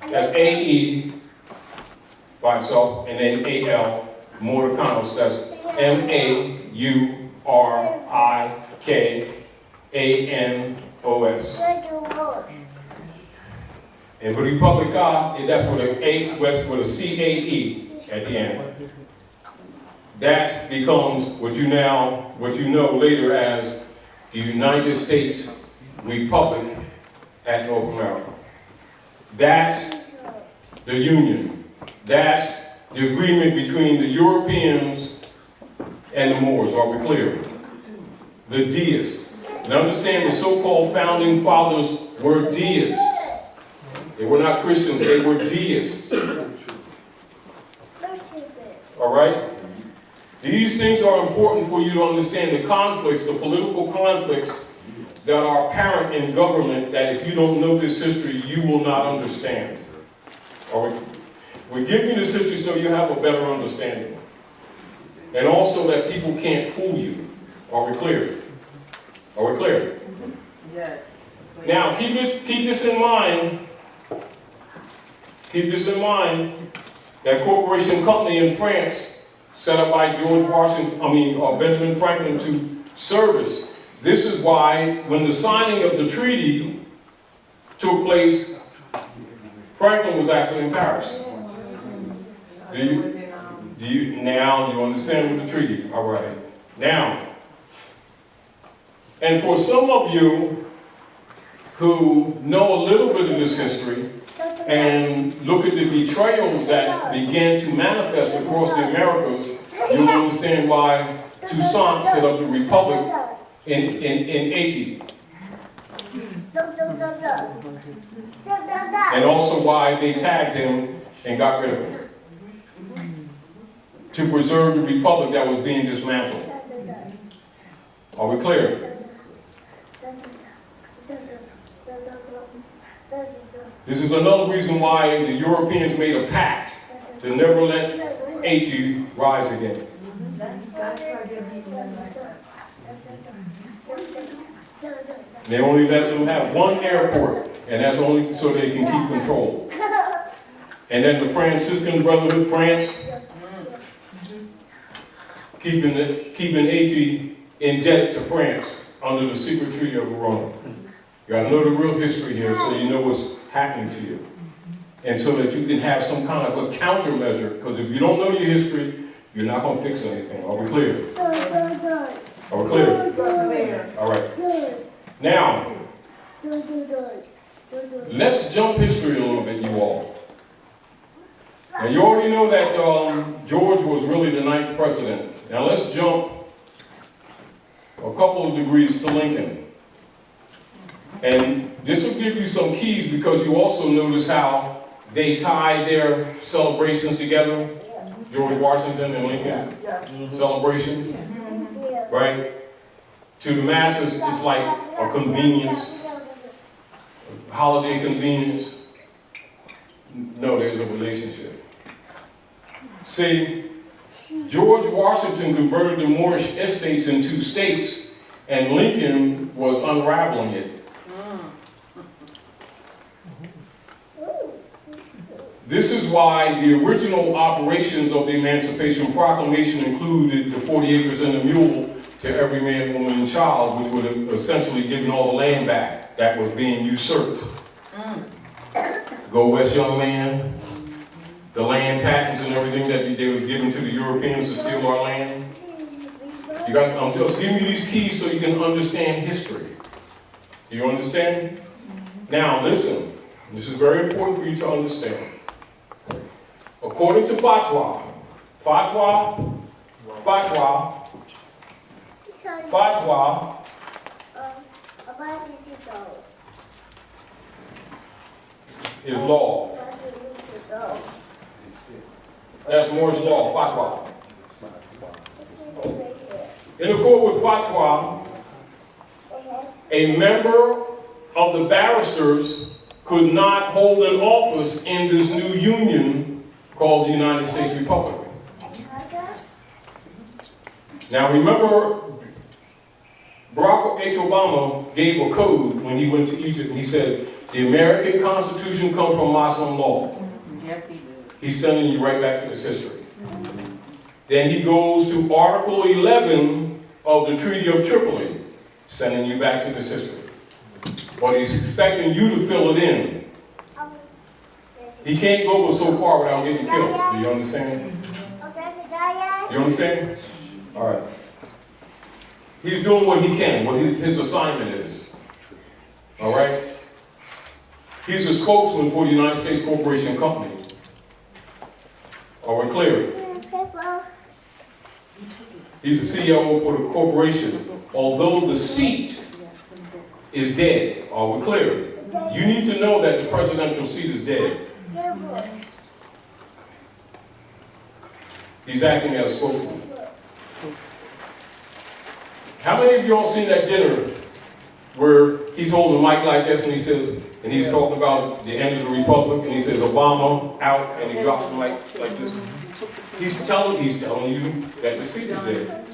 That's A-E by itself, and then A-L, Morocanos. That's M-A-U-R-I-K-A-N-O-S. And Republica, that's with a C-A-E at the end. That becomes what you know later as the United States Republic at North America. That's the Union. That's the agreement between the Europeans and the Moors. Are we clear? The deists. And understand the so-called founding fathers were deists. They were not Christians, they were deists. All right? These things are important for you to understand the conflicts, the political conflicts that are apparent in government, that if you don't know this history, you will not understand. All right? We give you this history so you have a better understanding. And also that people can't fool you. Are we clear? Are we clear? Yeah. Now, keep this in mind. Keep this in mind, that corporation company in France, set up by Benjamin Franklin to service. This is why, when the signing of the treaty took place, Franklin was actually in Paris. Now you understand with the treaty? All right. Now, and for some of you who know a little bit of this history, and look at the betrayals that began to manifest across the Americas, you'll understand why Toussaint set up the Republic in 80. And also why they tagged him and got rid of him. To preserve the Republic that was being dismantled. Are we clear? This is another reason why the Europeans made a pact to never let Haiti rise again. They only let them have one airport, and that's only so they can keep control. And then the Franciscan Brotherhood, France, keeping Haiti indebted to France under the secret treaty of Rome. You gotta know the real history here so you know what's happening to you. And so that you can have some kind of a countermeasure, because if you don't know your history, you're not gonna fix anything. Are we clear? Are we clear? All right. Now, let's jump history a little bit, you all. Now, you already know that George was really the 9th president. Now, let's jump a couple of degrees to Lincoln. And this will give you some keys, because you also notice how they tie their celebrations together. George Washington and Lincoln celebration, right? To the masses, it's like a convenience, a holiday convenience. No, there's a relationship. See, George Washington converted the Moorish estates into states, and Lincoln was unraveling it. This is why the original operations of the Emancipation Proclamation included the 40 acres and a mule to every man, woman, and child, which would have essentially given all the land back that was being usurped. Go West, young man. The land patents and everything that they was given to the Europeans to steal our land. I'm just giving you these keys so you can understand history. Do you understand? Now listen, this is very important for you to understand. According to fatwa, is law. That's Moorish law, fatwa. In accord with fatwa, a member of the barristers could not hold an office in this new union called the United States Republic. Now remember, Barack H. Obama gave a code when he went to Egypt, and he said, the American Constitution comes from Muslim law. Yes, he did. He's sending you right back to this history. Then he goes to Article 11 of the Treaty of Tripoli, sending you back to this history. But he's expecting you to fill it in. He can't go so far without getting killed. Do you understand? You understand? All right. He's doing what he can, what his assignment is. All right? He's a spokesman for the United States Corporation Company. Are we clear? He's the CEO for the corporation. Although the seat is dead. Are we clear? You need to know that the presidential seat is dead. He's acting as a spokesman. How many of y'all seen that dinner where he's holding a mic like this and he says, and he's talking about the end of the republic, and he says Obama out, and he drops the mic like this. He's telling you that the seat is dead.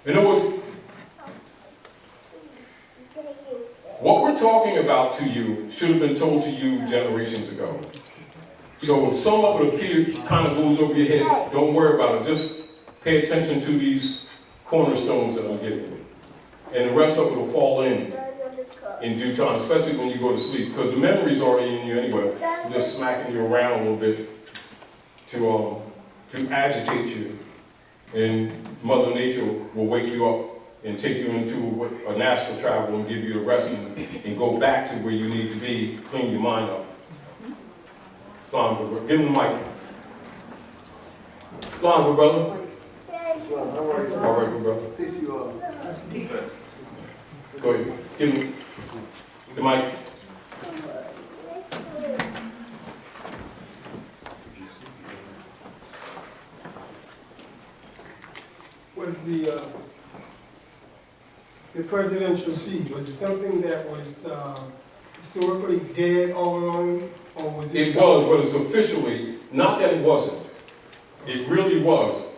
In other words, what we're talking about to you should have been told to you generations ago. So if some of it kind of goes over your head, don't worry about it. Just pay attention to these cornerstones that I'm giving you. And the rest of it will fall in due time, especially when you go to sleep, because the memories are in you anyway. I'm just smacking you around a little bit to agitate you, and Mother Nature will wake you up and take you into a natural travel and give you the rest and go back to where you need to be, clean your mind up. Islam, give him the mic. Islam, brother. All right, good brother. Go ahead. Give him the mic. Was the presidential seat, was it something that was historically dead all along, or was it? It was, but it's officially, not that it wasn't. It really was.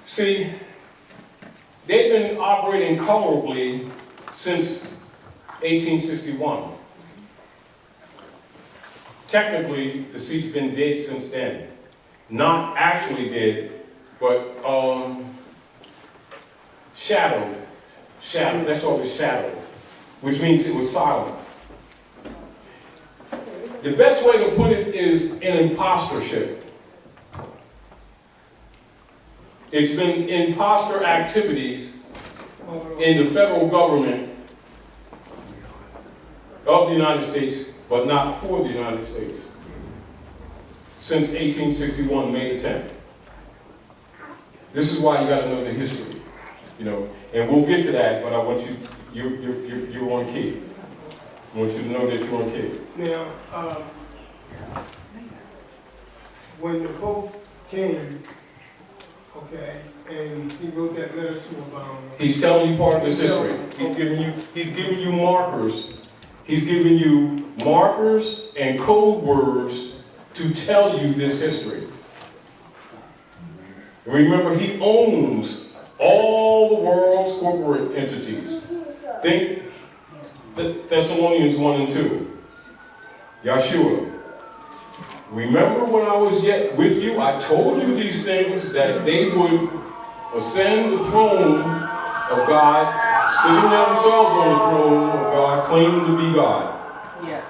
See, they've been operating colorably since 1861. Technically, the seat's been dead since then. Not actually dead, but shadowed. Shadowed, that's what it was, shadowed, which means it was silent. The best way to put it is an impostorship. It's been imposter activities in the federal government of the United States, but not for the United States, since 1861, May the 10th. This is why you got to know the history, you know, and we'll get to that, but I want you're on key. I want you to know that you're on key. Now, when the Pope came, okay, and he wrote that letter to Obama. He's telling you part of this history. He's giving you markers. He's giving you markers and code words to tell you this history. Remember, he owns all the world's corporate entities. Think Thessalonians 1 and 2. Yeshua. Remember when I was yet with you, I told you these things, that they would ascend the throne of God, sitting themselves on the throne of God, claiming to be God. Yes.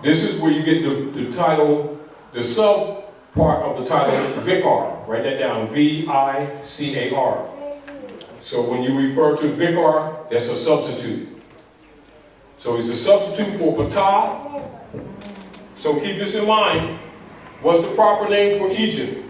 This is where you get the title, the sub part of the title, Vicar. Write that down, V-I-C-A-R. So when you refer to Vicar, that's a substitute. So he's a substitute for Ptah. So keep this in mind. What's the proper name for Egypt?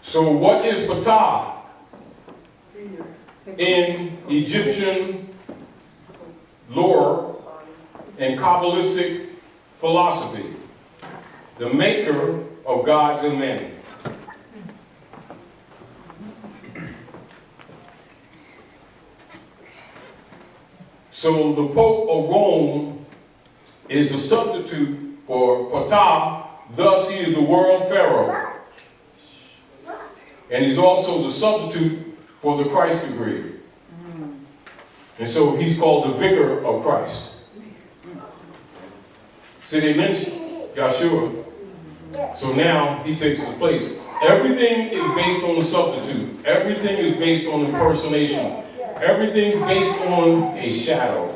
So what is Ptah in Egyptian lore and Kabbalistic philosophy? The maker of gods and men. So the Pope of Rome is a substitute for Ptah, thus he is the world pharaoh. And he's also the substitute for the Christ degree. And so he's called the vicar of Christ. See, they mentioned Yeshua. So now he takes his place. Everything is based on the substitute. Everything is based on impersonation. Everything's based on a shadow.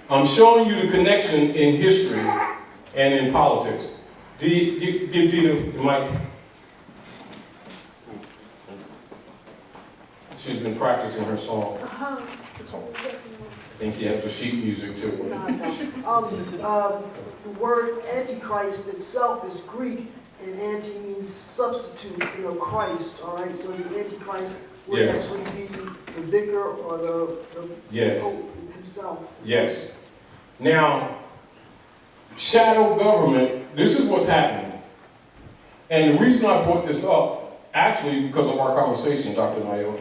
I'm showing you the connection in history and in politics. Give Dita the mic. She's been practicing her song. I think she has the sheet music too. The word Antichrist itself is Greek, and anti means substitute, Christ, all right? So the Antichrist would actually be the vicar or the Pope himself. Yes. Now, shadow government, this is what's happening. And the reason I brought this up, actually because of our conversation, Dr. Nayo,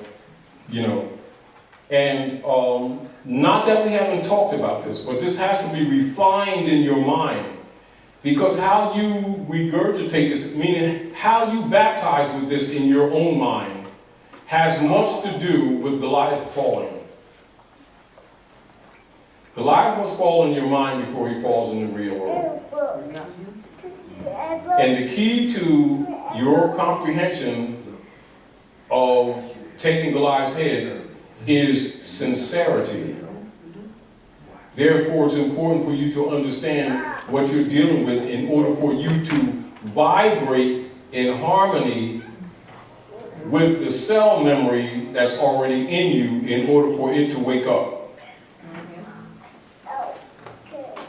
and not that we haven't talked about this, but this has to be refined in your mind. Because how you regurgitate this, meaning how you baptize with this in your own mind, has much to do with Goliath falling. Goliath must fall in your mind before he falls in the real world. And the key to your comprehension of taking Goliath's head is sincerity. Therefore, it's important for you to understand what you're dealing with in order for you to vibrate in harmony with the cell memory that's already in you in order for it to wake up.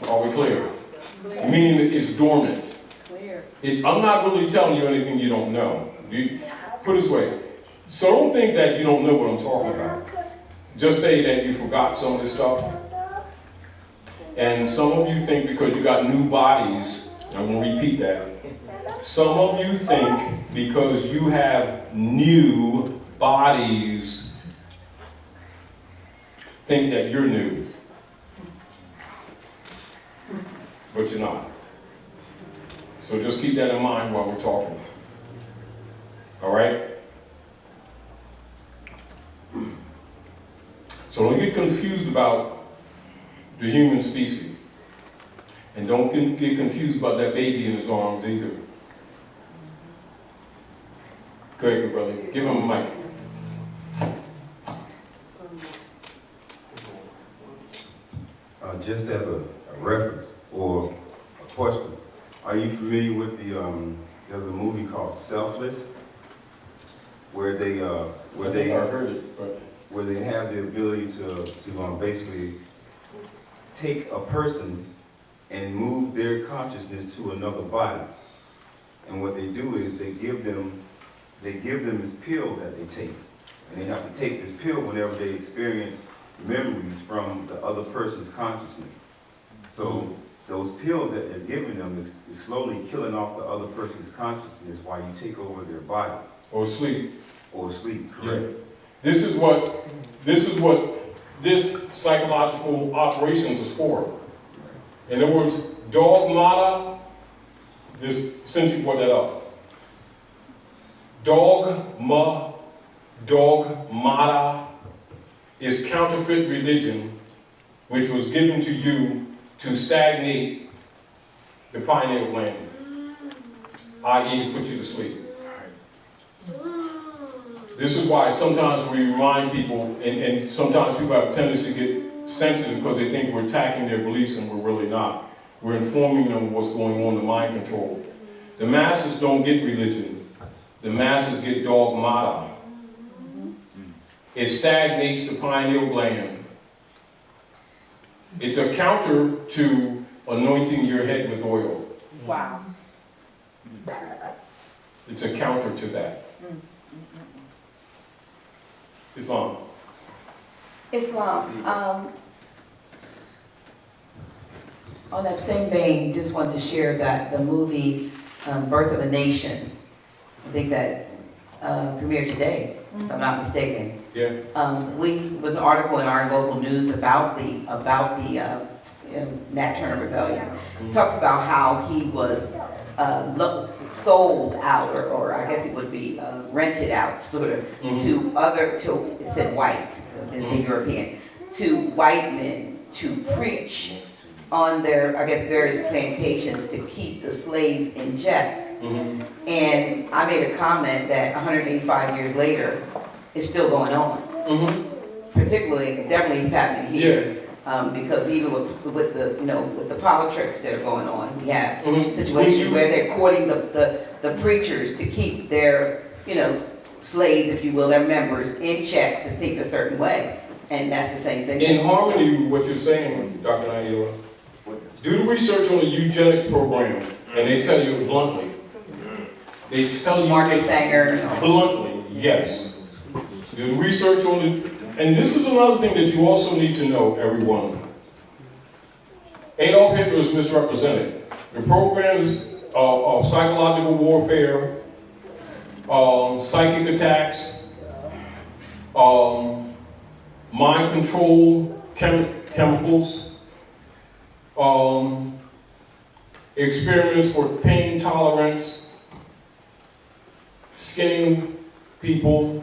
Are we clear? Meaning that it's dormant. I'm not really telling you anything you don't know. Put it this way. So don't think that you don't know what I'm talking about. Just say that you forgot some of this stuff. And some of you think because you got new bodies, I'm going to repeat that. Some of you think because you have new bodies, think that you're new. But you're not. So just keep that in mind while we're talking. All right? So don't get confused about the human species. And don't get confused about that baby in his arms either. Go ahead, brother. Give him a mic. Just as a reference or a question, are you familiar with there's a movie called Selfless, where they have the ability to basically take a person and move their consciousness to another body. And what they do is they give them this pill that they take. and they have to take this pill whenever they experience memories from the other person's consciousness. So those pills that they're giving them is slowly killing off the other person's consciousness while you take over their body. Or sleep. Or sleep, correct. Yeah. This is what this psychological operations is for. In other words, dogmata, this, since you brought that up, dogmata is counterfeit religion, which was given to you to stagnate the pineal gland, i.e. to put you to sleep. This is why sometimes we remind people, and sometimes people have a tendency to get sensitive because they think we're attacking their beliefs and we're really not. We're informing them of what's going on in mind control. The masses don't get religion. The masses get dogmata. It stagnates the pineal gland. It's a counter to anointing your head with oil. Wow. It's a counter to that. Islam. Islam. On that same vein, just wanted to share that the movie Birth of a Nation, I think that premiered today, if I'm not mistaken. Yeah. Was an article in our local news about the Nat Turner Rebellion. Talks about how he was sold out, or I guess it would be rented out, sort of, to it said white, so it didn't say European, to white men to preach on their, I guess, various plantations to keep the slaves in check. And I made a comment that 185 years later, it's still going on. Particularly, definitely it's happening here. Because even with the politics that are going on, we have situations where they're courting the preachers to keep their, slaves, if you will, their members in check to think a certain way. And that's the same thing. In harmony with what you're saying, Dr. Naila, do the research on the eugenics program, and they tell you bluntly. They tell you Marcus Sanger. Bluntly, yes. Do the research on it. And this is another thing that you also need to know, everyone. Adolf Hitler is misrepresented. The programs of psychological warfare, psychic attacks, mind control chemicals, experiments for pain tolerance, skinning people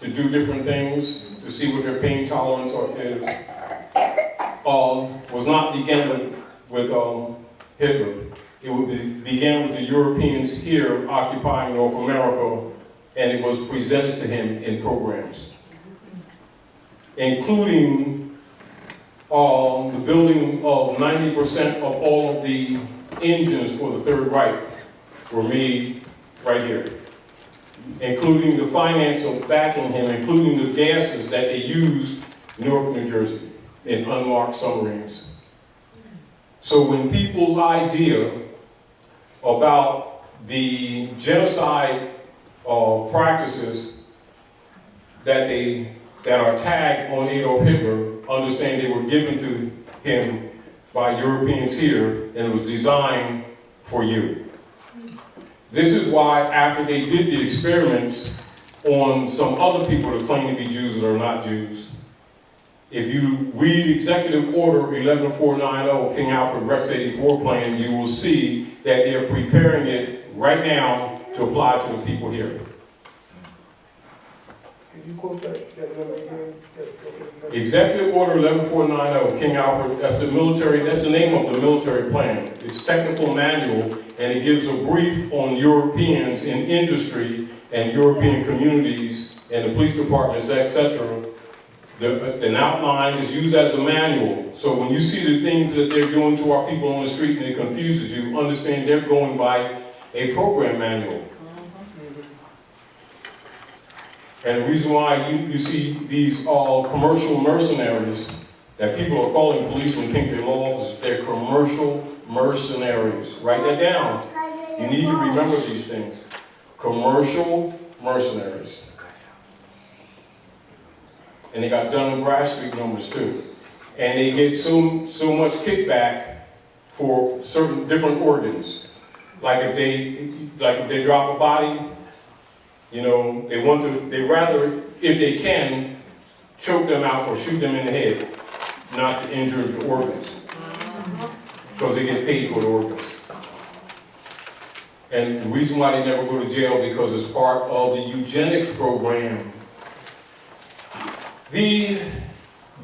to do different things, to see what their pain tolerance is, was not began with Hitler. It began with the Europeans here occupying North America, and it was presented to him in programs, including the building of 90% of all of the engines for the Third Reich were made right here, including the finance of backing him, including the gases that they used in Newark, New Jersey, in unmarked submarines. So when people's idea about the genocide practices that are tagged on Adolf Hitler, understand they were given to him by Europeans here, and it was designed for you. This is why after they did the experiments on some other people that claim to be Jews that are not Jews, if you read Executive Order 11490, King Alfred Rex 84 plan, you will see that they're preparing it right now to apply to the people here. Can you quote that number again? Executive Order 11490, King Alfred, that's the name of the military plan. It's technical manual, and it gives a brief on Europeans in industry and European communities and the police departments, etc. An outline is used as a manual. So when you see the things that they're doing to our people on the street and it confuses you, understand they're going by a program manual. And the reason why you see these commercial mercenaries that people are calling policemen think they're law officers, they're commercial mercenaries. Write that down. You need to remember these things. Commercial mercenaries. and they got Dun and Bradstreet numbers too. And they get so much kickback for certain different organs. Like if they drop a body, you know, they rather, if they can, choke them out or shoot them in the head, not to injure the organs. Because they get paid for the organs. And the reason why they never go to jail, because it's part of the eugenics program. The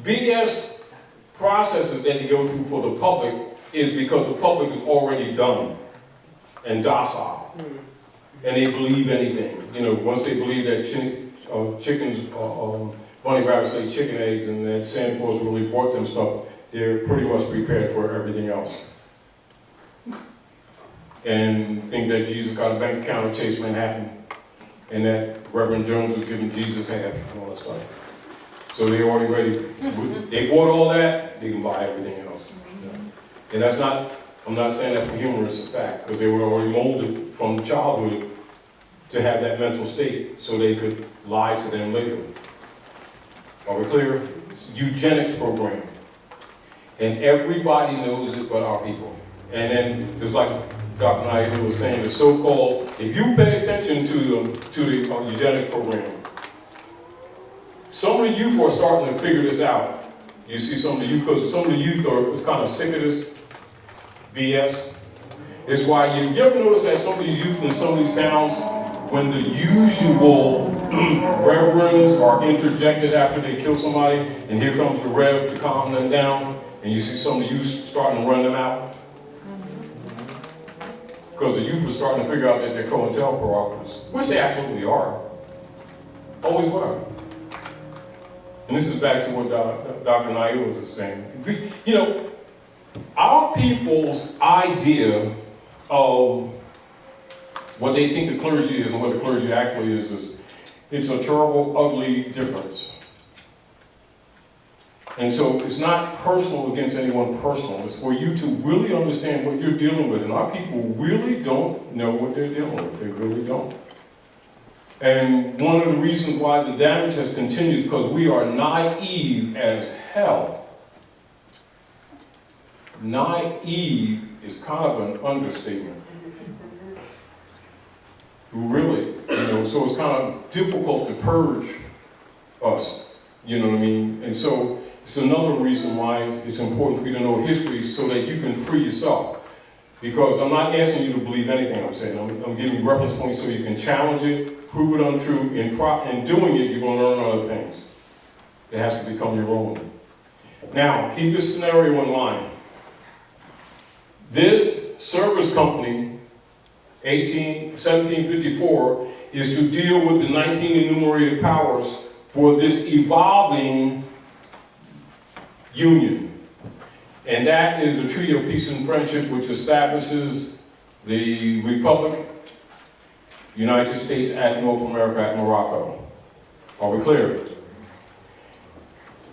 BS processes that they go through for the public is because the public is already dumb and docile. And they believe anything. You know, once they believe that chickens, bunny rabbits lay chicken eggs and that Santa Claus really bought them stuff, they're pretty much prepared for everything else. And think that Jesus got a bank account at Chase Manhattan and that Reverend Jones was giving Jesus half and all that stuff. So they're already ready. They bought all that, they can buy everything else. And that's not, I'm not saying that for humorous fact, because they were already molded from childhood to have that mental state so they could lie to them later. Are we clear? It's a eugenics program. And everybody knows it but our people. And then, just like Dr. Naila was saying, the so-called, if you pay attention to the eugenics program, some of the youth are starting to figure this out. You see some of the youth, because some of the youth are kind of sick of this BS. It's why you ever notice that some of these youth in some of these towns, when the usual reverends are interjected after they kill somebody, and here comes the rev to calm them down, and you see some of the youth starting to run them out. Because the youth are starting to figure out that they're COINTELPRO, which they absolutely are. Always were. And this is back to what Dr. Naila was saying. You know, our people's idea of what they think the clergy is and what the clergy actually is it's a terrible, ugly difference. And so it's not personal against anyone personal. It's for you to really understand what you're dealing with. And our people really don't know what they're dealing with. They really don't. And one of the reasons why the damage has continued is because we are naive as hell. Naive is kind of an understatement. Really, you know, so it's kind of difficult to purge us, you know what I mean? And so it's another reason why it's important for you to know history so that you can free yourself. Because I'm not asking you to believe anything I'm saying. I'm giving you reference points so you can challenge it, prove it untrue. In doing it, you're going to learn other things. It has to become your own. Now, keep this scenario in mind. This service company, 1754, is to deal with the 19 enumerated powers for this evolving union. And that is the Treaty of Peace and Friendship, which establishes the Republic, United States at North America at Morocco. Are we clear?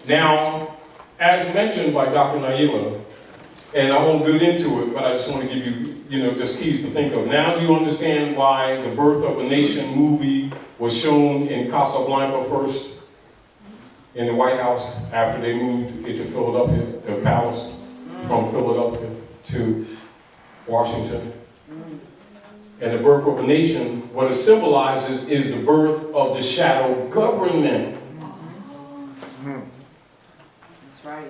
Now, as mentioned by Dr. Naila, and I won't get into it, but I just want to give you, just keys to think of. Now you understand why the Birth of a Nation movie was shown in Casablanca first, in the White House, after they moved it to Philadelphia, the palace, from Philadelphia to Washington. And the birth of a nation, what it symbolizes is the birth of the shadow government.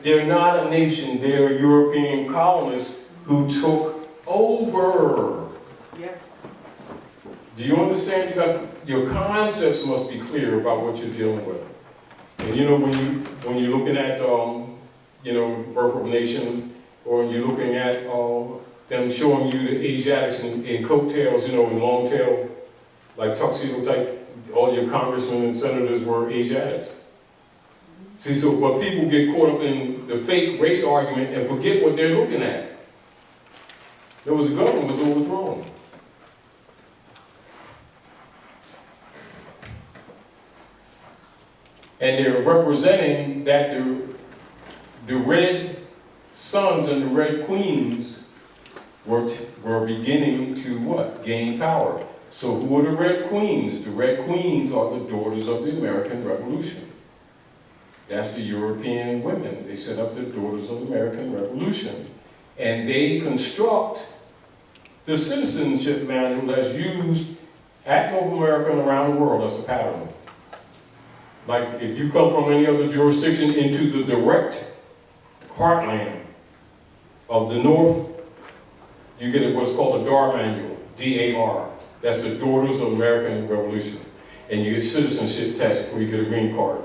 They're not a nation, they're European colonists who took over. Yes. Do you understand? Your concepts must be clear about what you're dealing with. And when you're looking at birth of a nation, or you're looking at them showing you the Asiatics in coattails, in long tail, like tuxedo type, all your congressmen and senators were Asiatics. See, but people get caught up in the fake race argument and forget what they're looking at. There was a government was overthrown. And they're representing that the red sons and the red queens were beginning to what? Gain power. So who are the red queens? The red queens are the daughters of the American Revolution. That's the European women. They set up the Daughters of the American Revolution. And they construct the citizenship manual that's used at North America and around the world as a pattern. Like if you come from any other jurisdiction into the direct heartland of the North, you get what's called a DAR manual, D-A-R. That's the Daughters of the American Revolution. And you get citizenship tests where you get a green card.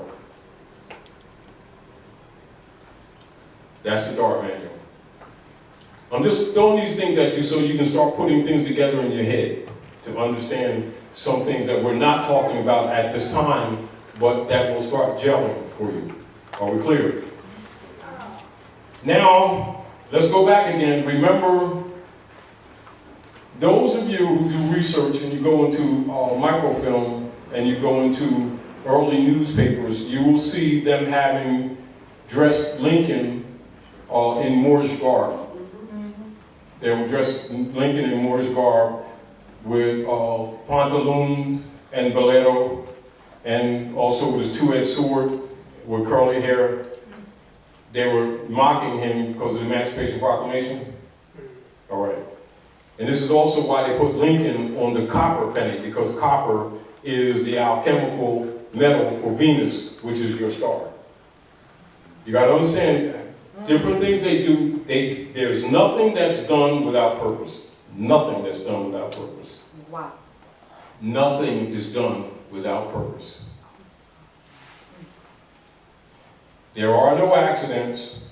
That's the DAR manual. I'm just throwing these things at you so you can start putting things together in your head to understand some things that we're not talking about at this time, but that will start gelling for you. Are we clear? Now, let's go back again. Remember, those of you who do research and you go into microfilm and you go into early newspapers, you will see them having dressed Lincoln in Moorish garb. They will dress Lincoln in Moorish garb with pantaloons and bolero, and also with his two-edged sword with curly hair. They were mocking him because of the Emancipation Proclamation. All right. And this is also why they put Lincoln on the copper penny, because copper is the alchemical metal for Venus, which is your star. You got to understand, different things they do, there's nothing that's done without purpose. Nothing that's done without purpose. Wow. Nothing is done without purpose. There are no accidents.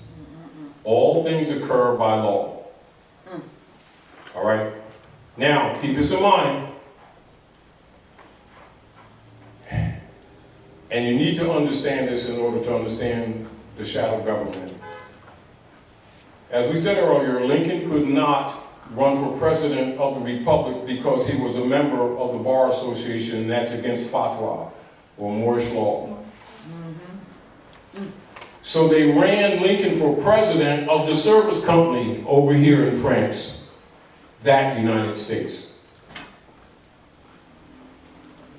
All things occur by law. All right? Now, keep this in mind. And you need to understand this in order to understand the shadow government. As we said earlier, Lincoln could not run for president of the Republic because he was a member of the Bar Association, and that's against fatwa, or Moorish law. So they ran Lincoln for president of the service company over here in France, that United States.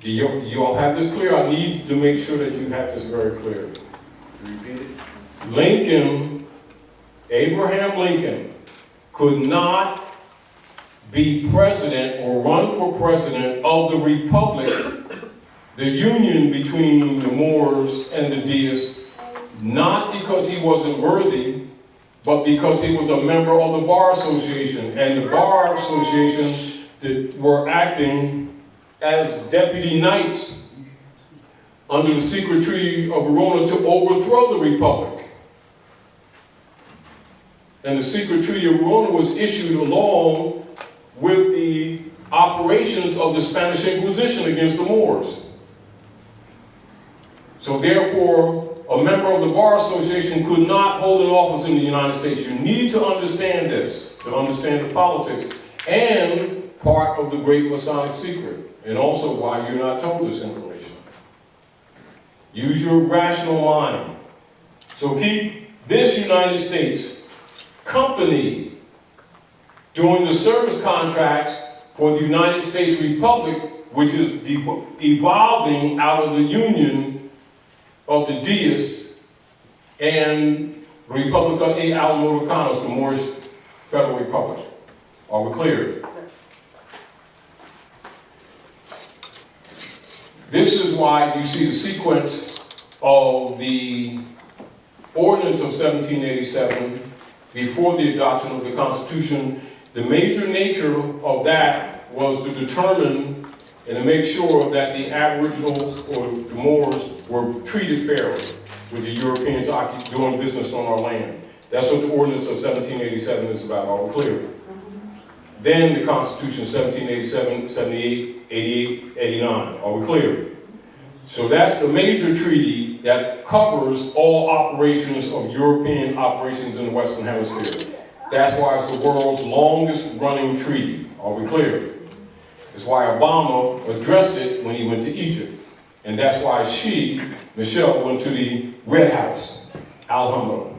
Do you all have this clear? I need to make sure that you have this very clear. Repeat it. Lincoln, Abraham Lincoln, could not be president or run for president of the Republic, the union between the Moors and the deists, not because he wasn't worthy, but because he was a member of the Bar Association. And the Bar Association that were acting as deputy knights under the secret treaty of Verona to overthrow the Republic. And the secret treaty of Verona was issued along with the operations of the Spanish Inquisition against the Moors. So therefore, a member of the Bar Association could not hold an office in the United States. You need to understand this, to understand the politics, and part of the Great Masonic Secret, and also why you're not told this information. Use your rational mind. So keep this United States company doing the service contracts for the United States Republic, which is evolving out of the union of the deists and Republica e Almoricanos, the Moorish Federal Republic. Are we clear? This is why you see the sequence of the Ordinance of 1787 before the adoption of the Constitution. The major nature of that was to determine and to make sure that the Aboriginals or the Moors were treated fairly with the Europeans doing business on our land. That's what the Ordinance of 1787 is about. Are we clear? Then the Constitution, 1787, 78, 88, 89. Are we clear? So that's the major treaty that covers all operations of European operations in the Western Hemisphere. That's why it's the world's longest running treaty. Are we clear? It's why Obama addressed it when he went to Egypt. And that's why she, Michelle, went to the Red House, Alhambra.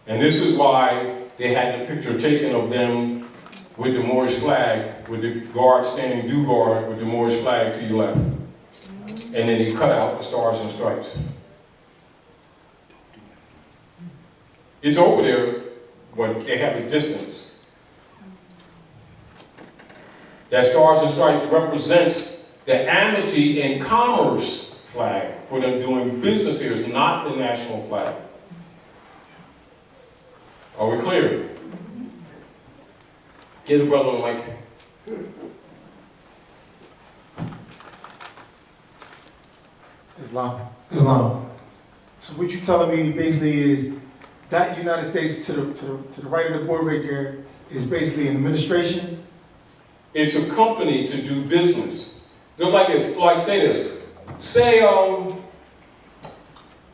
And this is why they had the picture taken of them with the Moorish flag, with the guard standing due guard with the Moorish flag to your left. And then he cut out the stars and stripes. It's over there, but they have a distance. That Stars and Stripes represents the amity and commerce flag for them doing business here. It's not the national flag. Are we clear? Get a brother on the mic. Islam. So what you're telling me basically is that United States to the right of the board right there is basically an administration? It's a company to do business. Just like this, like say this. Say Dr.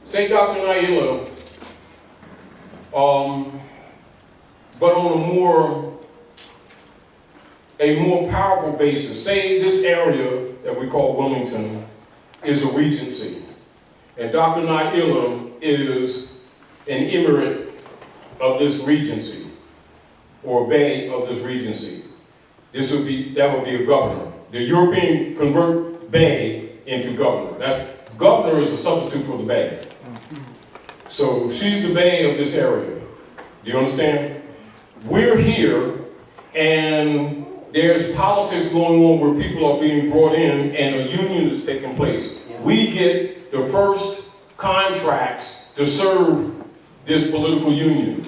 Naila, but on a more powerful basis. Say this area that we call Wilmington is a regency, and Dr. Naila is an emirate of this regency, or bey of this regency. That would be a governor. The European convert bey into governor. Governor is a substitute for the bey. So she's the bey of this area. Do you understand? We're here, and there's politics going on where people are being brought in and a union is taking place. We get the first contracts to serve this political union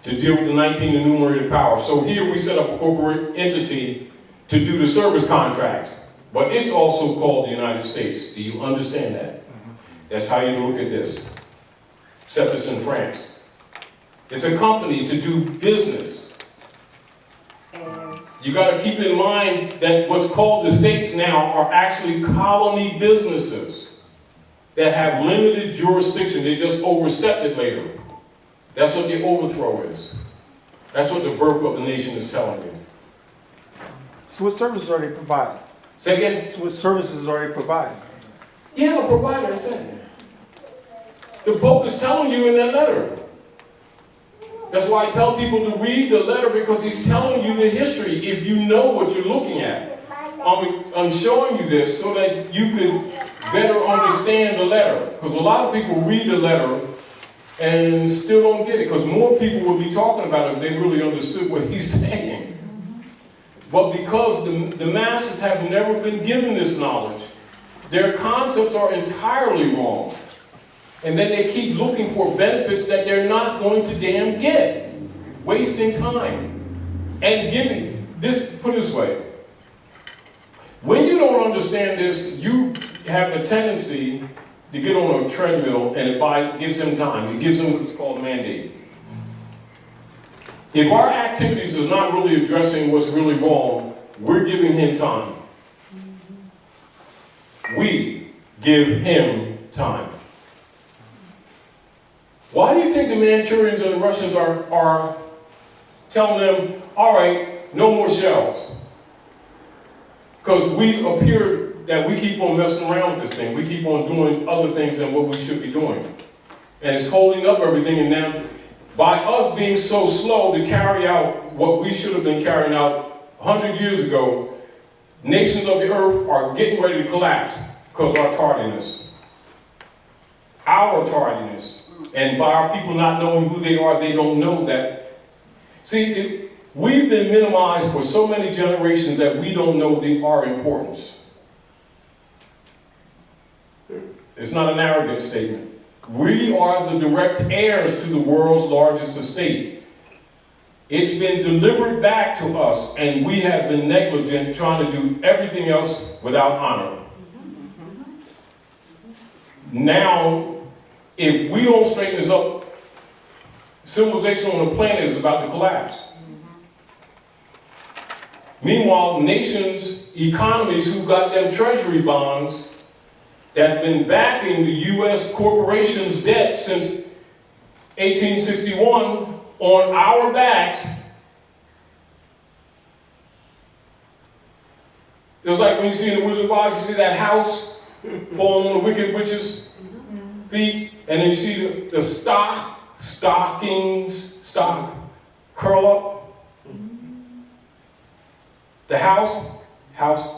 to deal with the 19 enumerated powers. So here we set up a corporate entity to do the service contracts, but it's also called the United States. Do you understand that? That's how you look at this. Except it's in France. It's a company to do business. You got to keep in mind that what's called the states now are actually colony businesses that have limited jurisdiction. They just overstepped it later. That's what the overthrow is. That's what the birth of the nation is telling you. So what services are they providing? Say again? So what services are they providing? Yeah, a provider, I said. The Pope is telling you in that letter. That's why I tell people to read the letter, because he's telling you the history if you know what you're looking at. I'm showing you this so that you could better understand the letter. Because a lot of people read the letter and still don't get it, because more people would be talking about it if they really understood what he's saying. But because the masses have never been given this knowledge, their concepts are entirely wrong. And then they keep looking for benefits that they're not going to damn get. Wasting time. And giving, put it this way. When you don't understand this, you have a tendency to get on a treadmill, and it gives him time. It gives him what's called a mandate. If our activities are not really addressing what's really wrong, we're giving him time. We give him time. Why do you think the Manchurians and the Russians are telling them, all right, no more shells? Because we appear that we keep on messing around with this thing. We keep on doing other things than what we should be doing. And it's holding up everything. And now, by us being so slow to carry out what we should have been carrying out 100 years ago, nations of the earth are getting ready to collapse because of our tardiness. Our tardiness. And by our people not knowing who they are, they don't know that. See, we've been minimized for so many generations that we don't know our importance. It's not an arrogant statement. We are the direct heirs to the world's largest estate. It's been delivered back to us, and we have been negligent trying to do everything else without honor. Now, if we don't straighten this up, civilization on the planet is about to collapse. Meanwhile, nations, economies who got them treasury bonds that's been backing the U.S. corporations' debt since 1861 on our backs. It's like when you see in the Wizard of Oz, you see that house falling on the wicked witch's feet, and then you see the stock curl up. The house,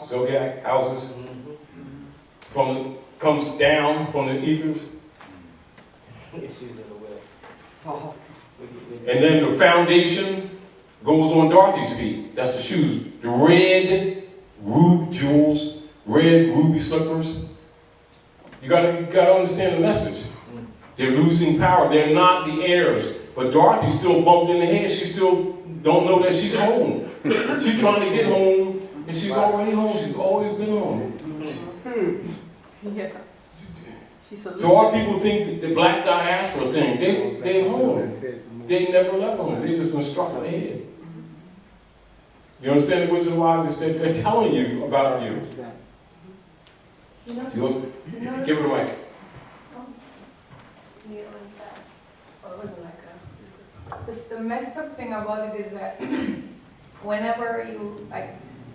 zodiac, houses, comes down from the ethers. And then the foundation goes on Dorothy's feet. That's the shoes. The red ruby jewels, red ruby slippers. You gotta understand the message. They're losing power. They're not the heirs. But Dorothy's still bumped in the head. She still don't know that she's home. She's trying to get home, and she's already home. She's always been home. Yeah. So our people think that the black diaspora thing, they're home. They never left home. They just been struck in the head. You understand the Wizard of Oz? They're telling you about you. Give it a mic. The messed up thing about it is that whenever you, like,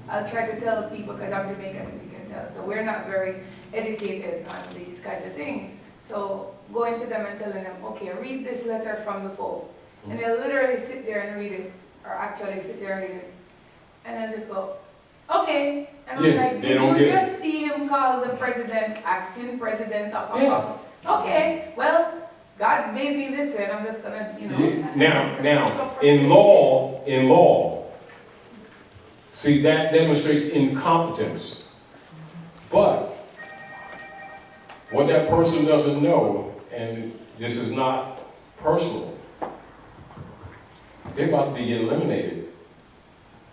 I'll try to tell people, because I'm Jamaican, as you can tell, so we're not very educated on these kind of things. So going to them and telling them, okay, read this letter from the Pope. And they'll literally sit there and read it, or actually sit there and read it. And then just go, okay. And I'm like, did you just see him call the president, acting president of Hong Kong? Okay, well, God made me this way, and I'm just gonna, you know. Now, in law, see, that demonstrates incompetence. But what that person doesn't know, and this is not personal, they're about to be eliminated.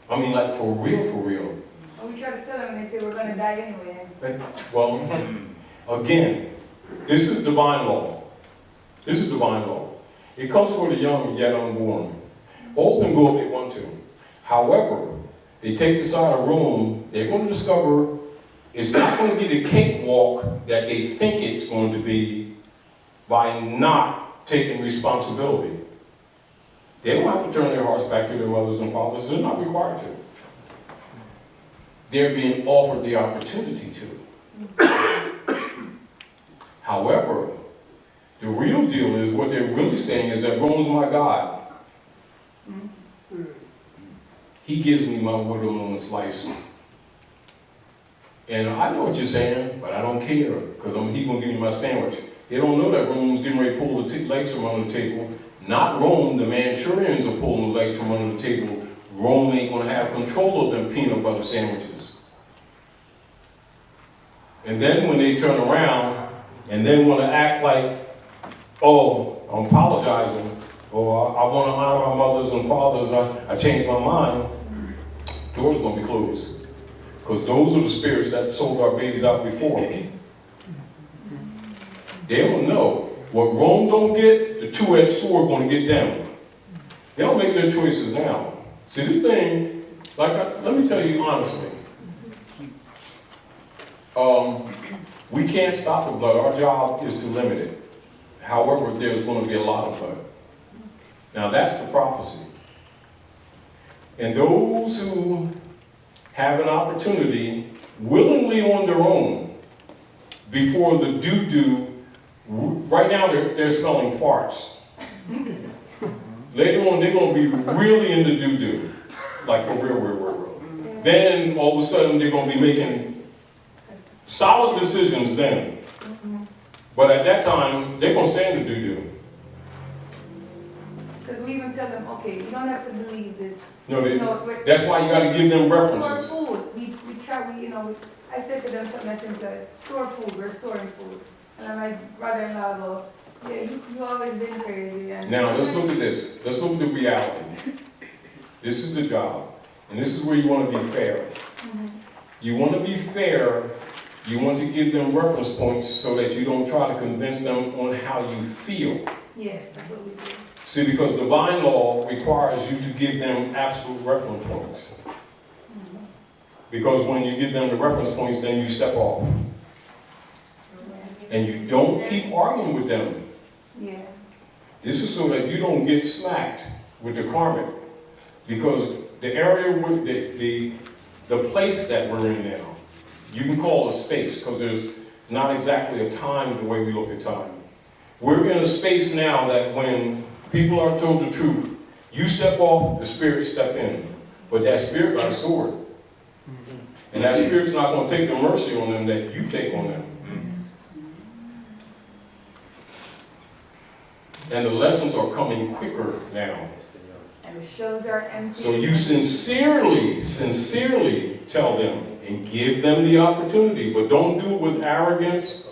I mean, like, for real, for real. And we try to tell them, and they say we're gonna die anyway. Well, again, this is divine law. This is divine law. It comes for the young yet unborn. All can go if they want to. However, they take this out of Rome, they're going to discover it's not going to be the cakewalk that they think it's going to be by not taking responsibility. They don't have to turn their hearts back to their mothers and fathers. They're not required to. They're being offered the opportunity to. However, the real deal is what they're really saying is that Rome's my God. He gives me my watermelon slice. And I know what you're saying, but I don't care, because he's going to give me my sandwich. They don't know that Rome's getting ready to pull the legs from under the table. Not Rome, the Manchurians are pulling the legs from under the table. Rome ain't going to have control of them peanut butter sandwiches. And then when they turn around and then want to act like, oh, I'm apologizing, or I want to honor my mothers and fathers, I changed my mind, doors going to be closed. Because those are the spirits that sold our babies out before. They don't know. What Rome don't get, the two-edged sword going to get them. They don't make their choices now. See, this thing, let me tell you honestly, we can't stop the blood. Our job is to limit it. However, there's going to be a lot of blood. Now, that's the prophecy. And those who have an opportunity, willingly on their own, before the doo-doo, right now they're smelling farts. Later on, they're going to be really into doo-doo, like for real. Then, all of a sudden, they're going to be making solid decisions then. But at that time, they're going to stand the doo-doo. Because we even tell them, okay, you don't have to believe this. No, that's why you got to give them references. Store food. We try, I said to them something as simple as, store food, we're storing food. And my brother-in-law go, yeah, you always been crazy. And now, let's look at this. Let's look at the reality. This is the job. And this is where you want to be fair. You want to be fair. You want to give them reference points so that you don't try to convince them on how you feel. Yes, that's what we do. See, because divine law requires you to give them absolute reference points. Because when you give them the reference points, then you step off. And you don't keep arguing with them. Yeah. This is so that you don't get smacked with the karmic. Because the area with the place that we're in now, you can call it space, because there's not exactly a time the way we look at time. We're in a space now that when people are told the truth, you step off, the spirit step in. But that spirit got a sword. And that spirit's not going to take the mercy on them that you take on them. and the lessons are coming quicker now. And the shelves are empty. So you sincerely tell them and give them the opportunity, but don't do it with arrogance,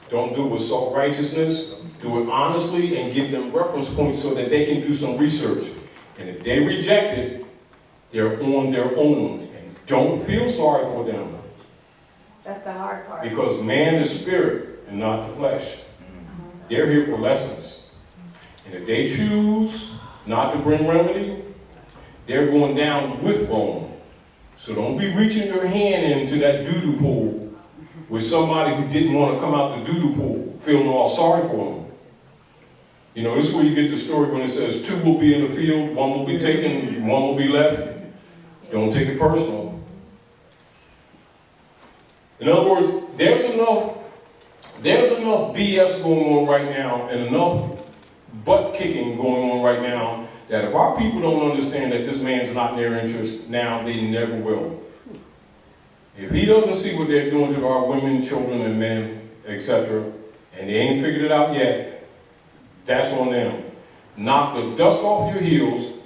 don't do it with self-righteousness, do it honestly and give them reference points so that they can do some research. And if they reject it, they're on their own. And don't feel sorry for them. That's the hard part. Because man is spirit and not the flesh. They're here for lessons. And if they choose not to bring remedy, they're going down with Rome. So don't be reaching your hand into that doo-doo pool with somebody who didn't want to come out the doo-doo pool, feeling all sorry for them. You know, this is where you get the story when it says 2 will be in the field, 1 will be taken, 1 will be left. Don't take it personal. In other words, there's enough BS going on right now and enough butt kicking going on right now that if our people don't understand that this man's not in their interest now, they never will. If he doesn't see what they're doing to our women, children, and men, etc., and they ain't figured it out yet, that's on them. Knock the dust off your heels,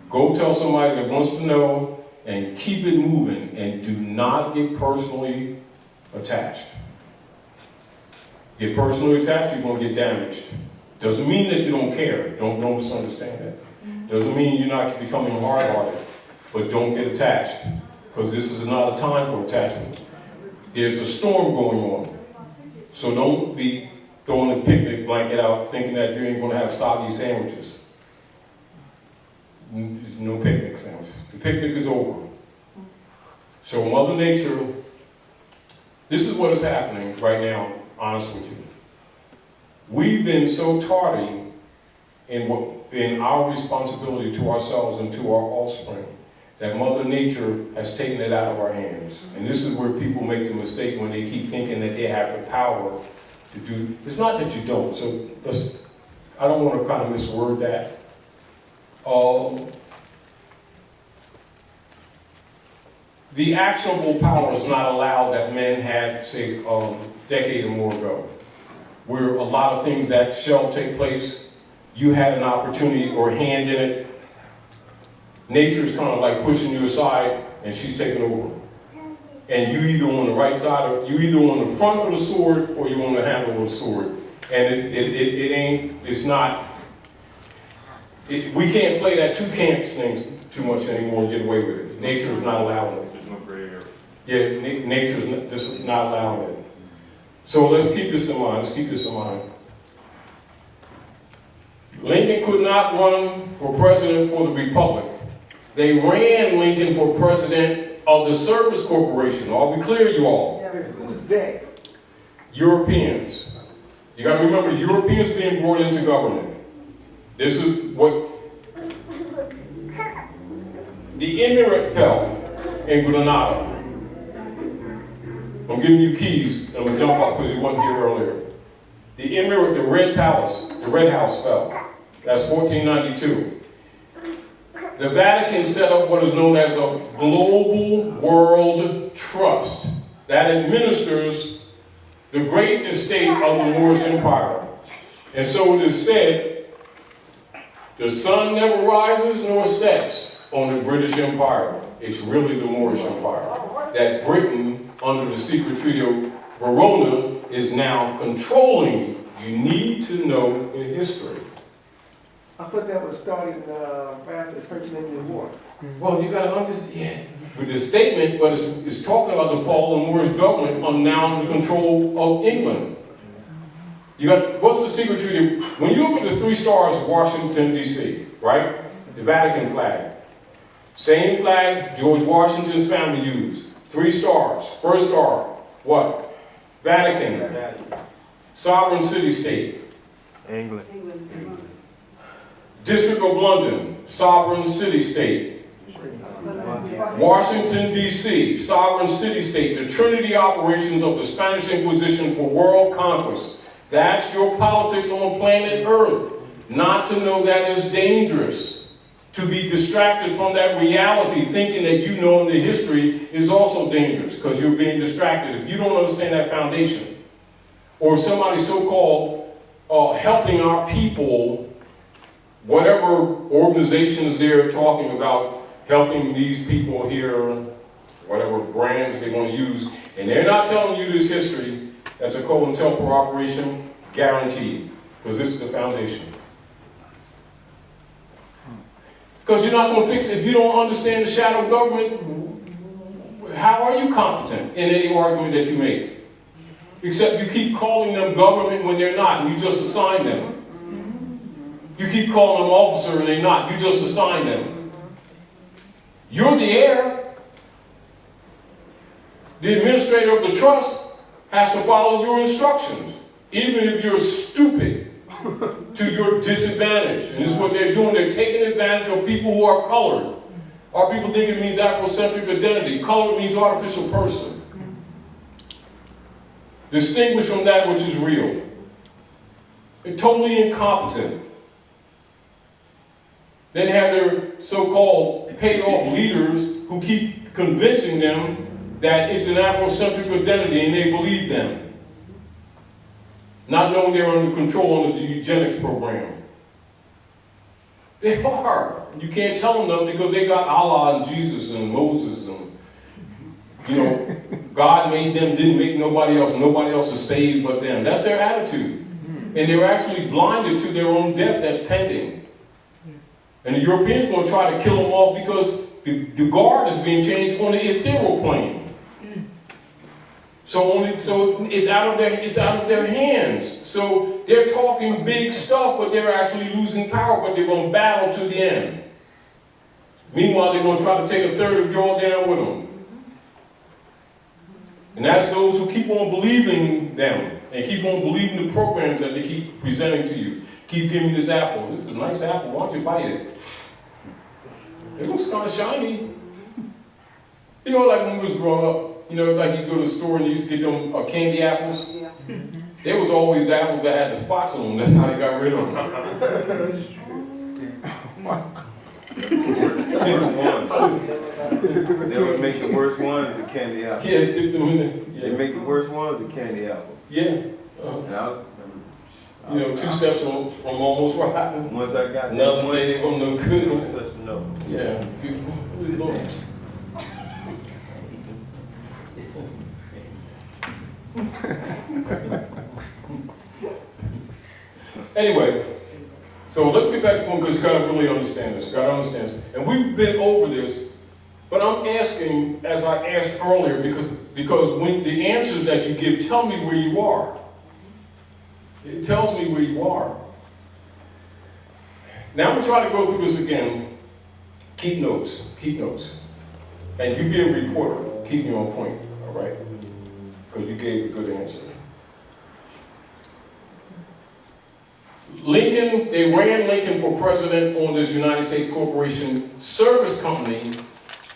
go tell somebody that wants to know, and keep it moving, and do not get personally attached. Get personally attached, you're going to get damaged. Doesn't mean that you don't care. Don't misunderstand that. Doesn't mean you're not becoming hard-hearted, but don't get attached, because this is not a time for attachment. There's a storm going on, so don't be throwing the picnic blanket out thinking that you ain't going to have soggy sandwiches. There's no picnic sandwiches. The picnic is over. So Mother Nature, this is what is happening right now, honest with you. We've been so tardy in our responsibility to ourselves and to our offspring that Mother Nature has taken it out of our hands. And this is where people make the mistake when they keep thinking that they have the power to do. It's not that you don't. So I don't want to kind of misword that. The actionable power is not allowed that men had, say, a decade or more ago, where a lot of things that shall take place, you had an opportunity or hand in it. Nature's kind of like pushing you aside, and she's taking over. And you either on the right side, or you either on the front of the sword, or you're on the handle of the sword. And we can't play that 2 camps things too much anymore and get away with it. Nature is not allowing it. There's no gray area. Yeah, nature is not allowing it. So let's keep this in mind. Lincoln could not run for president for the Republic. They ran Lincoln for president of the Service Corporation. Are we clear, you all? Yeah, who's that? Europeans. You got to remember, Europeans being brought into government. This is what the emirate fell in Granada. I'm giving you keys, and I'm going to jump up because you weren't here earlier. The emirate, the Red House fell. That's 1492. The Vatican set up what is known as a Global World Trust that administers the great estate of the Moorish Empire. And so it is said, the sun never rises nor sets on the British Empire. It's really the Moorish Empire. That Britain, under the secret treaty of Verona, is now controlling. You need to know the history. I thought that was starting after the French and Indian War. Well, you got to understand, yeah. With this statement, but it's talking about the fall of the Moorish government now under control of England. You got, what's the secret treaty? When you look at the 3 stars of Washington, D.C., right? The Vatican flag. Same flag George Washington's family used. 3 stars. First star, what? Vatican. Sovereign city-state. England. District of London, sovereign city-state. Washington, D.C., sovereign city-state. The Trinity operations of the Spanish Inquisition for world conquest. That's your politics on planet Earth. Not to know that is dangerous. To be distracted from that reality, thinking that you know the history, is also dangerous because you're being distracted. If you don't understand that foundation, or somebody so-called helping our people whatever organizations they're talking about helping these people here, whatever brands they want to use, and they're not telling you this history, that's a COINTELPRO operation, guaranteed, because this is the foundation. Because you're not going to fix it if you don't understand the shadow government. How are you competent in any argument that you make? Except you keep calling them government when they're not, and you just assign them. You keep calling them officer and they're not, you just assign them. You're the heir. The administrator of the trust has to follow your instructions, even if you're stupid to your disadvantage. And this is what they're doing. They're taking advantage of people who are colored. Our people think it means Afrocentric identity. Colored means artificial person. Distinguished from that which is real. They're totally incompetent. Then have their so-called paid-off leaders who keep convincing them that it's an Afrocentric identity and they believe them. Not knowing they're under control under the eugenics program. They are. You can't tell them nothing because they got Allah and Jesus and Moses and, God made them, didn't make nobody else. Nobody else is saved but them. That's their attitude. And they're actually blinded to their own death that's pending. And the Europeans are going to try to kill them all because the guard is being changed on the ethereal plane. So it's out of their hands. So they're talking big stuff, but they're actually losing power, but they're going to battle to the end. Meanwhile, they're going to try to take a third of y'all down with them. And that's those who keep on believing them and keep on believing the programs that they keep presenting to you. Keep giving me this apple. This is a nice apple. Why don't you bite it? It looks kind of shiny. Like when we was growing up, like you go to the store and you used to get them candy apples. Yeah. There was always the apples that had the spots on them. That's how they got rid of them. They would make the worst ones the candy apples. Yeah, They make the worst ones the candy apples. Yeah. And I was, 2 steps from almost rotten. once I got Another day from no good. such a no. Yeah. Anyway, so let's get back to the point because you gotta really understand this. You gotta understand this. And we've been over this, but I'm asking, as I asked earlier, because when the answers that you give tell me where you are. It tells me where you are. Now I'm gonna try to go through this again. Keep notes. And you be a reporter. Keep me on point, all right? Because you gave a good answer. Lincoln, they ran Lincoln for president on this United States Corporation service company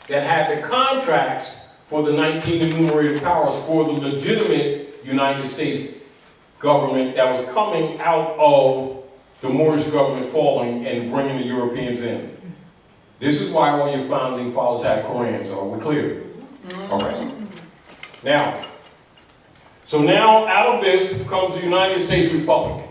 that had the contracts for the 19 enumerated powers for the legitimate United States government that was coming out of the Moorish government falling and bringing the Europeans in. This is why all your founding fathers had Korans. Are we clear? All right. Now, so now out of this comes the United States Republic.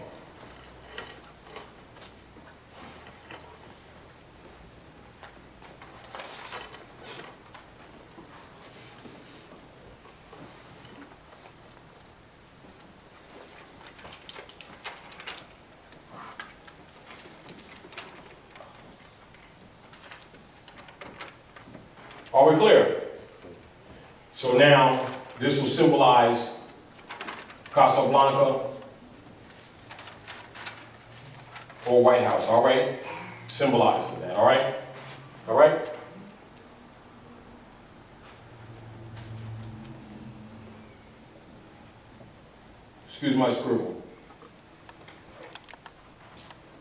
Are we clear? So now, this will symbolize Casablanca or White House, all right? Symbolizing that, all right? All right? Excuse my scribble.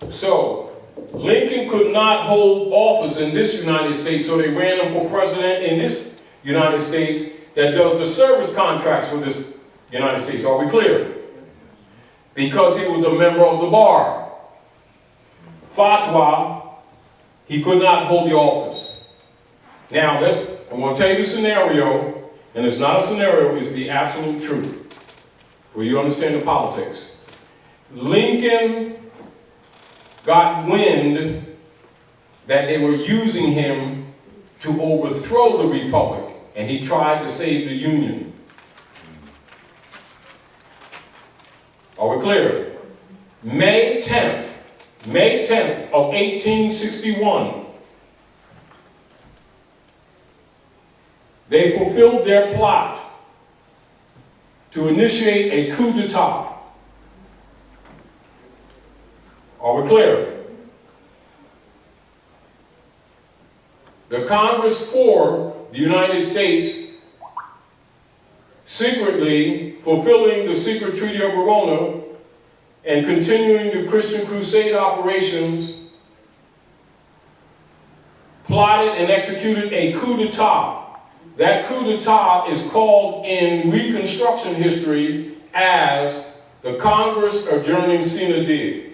So, Lincoln could not hold office in this United States, so they ran him for president in this United States that does the service contracts for this United States. Are we clear? Because he was a member of the bar. Fatwa, he could not hold the office. Now, I'm going to tell you the scenario, and it's not a scenario, it's the absolute truth. For you to understand the politics. Lincoln got wind that they were using him to overthrow the republic, and he tried to save the Union. Are we clear? May 10th of 1861, they fulfilled their plot to initiate a coup d'etat. Are we clear? The Congress for the United States, secretly fulfilling the secret Treaty of Verona and continuing the Christian Crusade operations, plotted and executed a coup d'etat. That coup d'etat is called in Reconstruction history as the Congress adjourning sine die.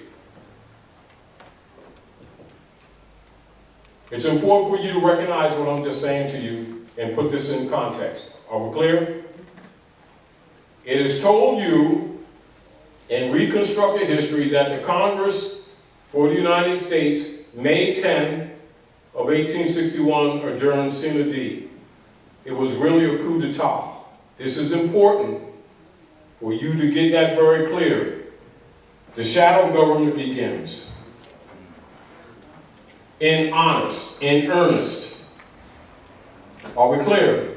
It's important for you to recognize what I'm just saying to you and put this in context. Are we clear? It is told you in Reconstructed history that the Congress for the United States, May 10 of 1861, adjourned sine die. It was really a coup d'etat. This is important for you to get that very clear. The shadow government begins. In honest, in earnest. Are we clear?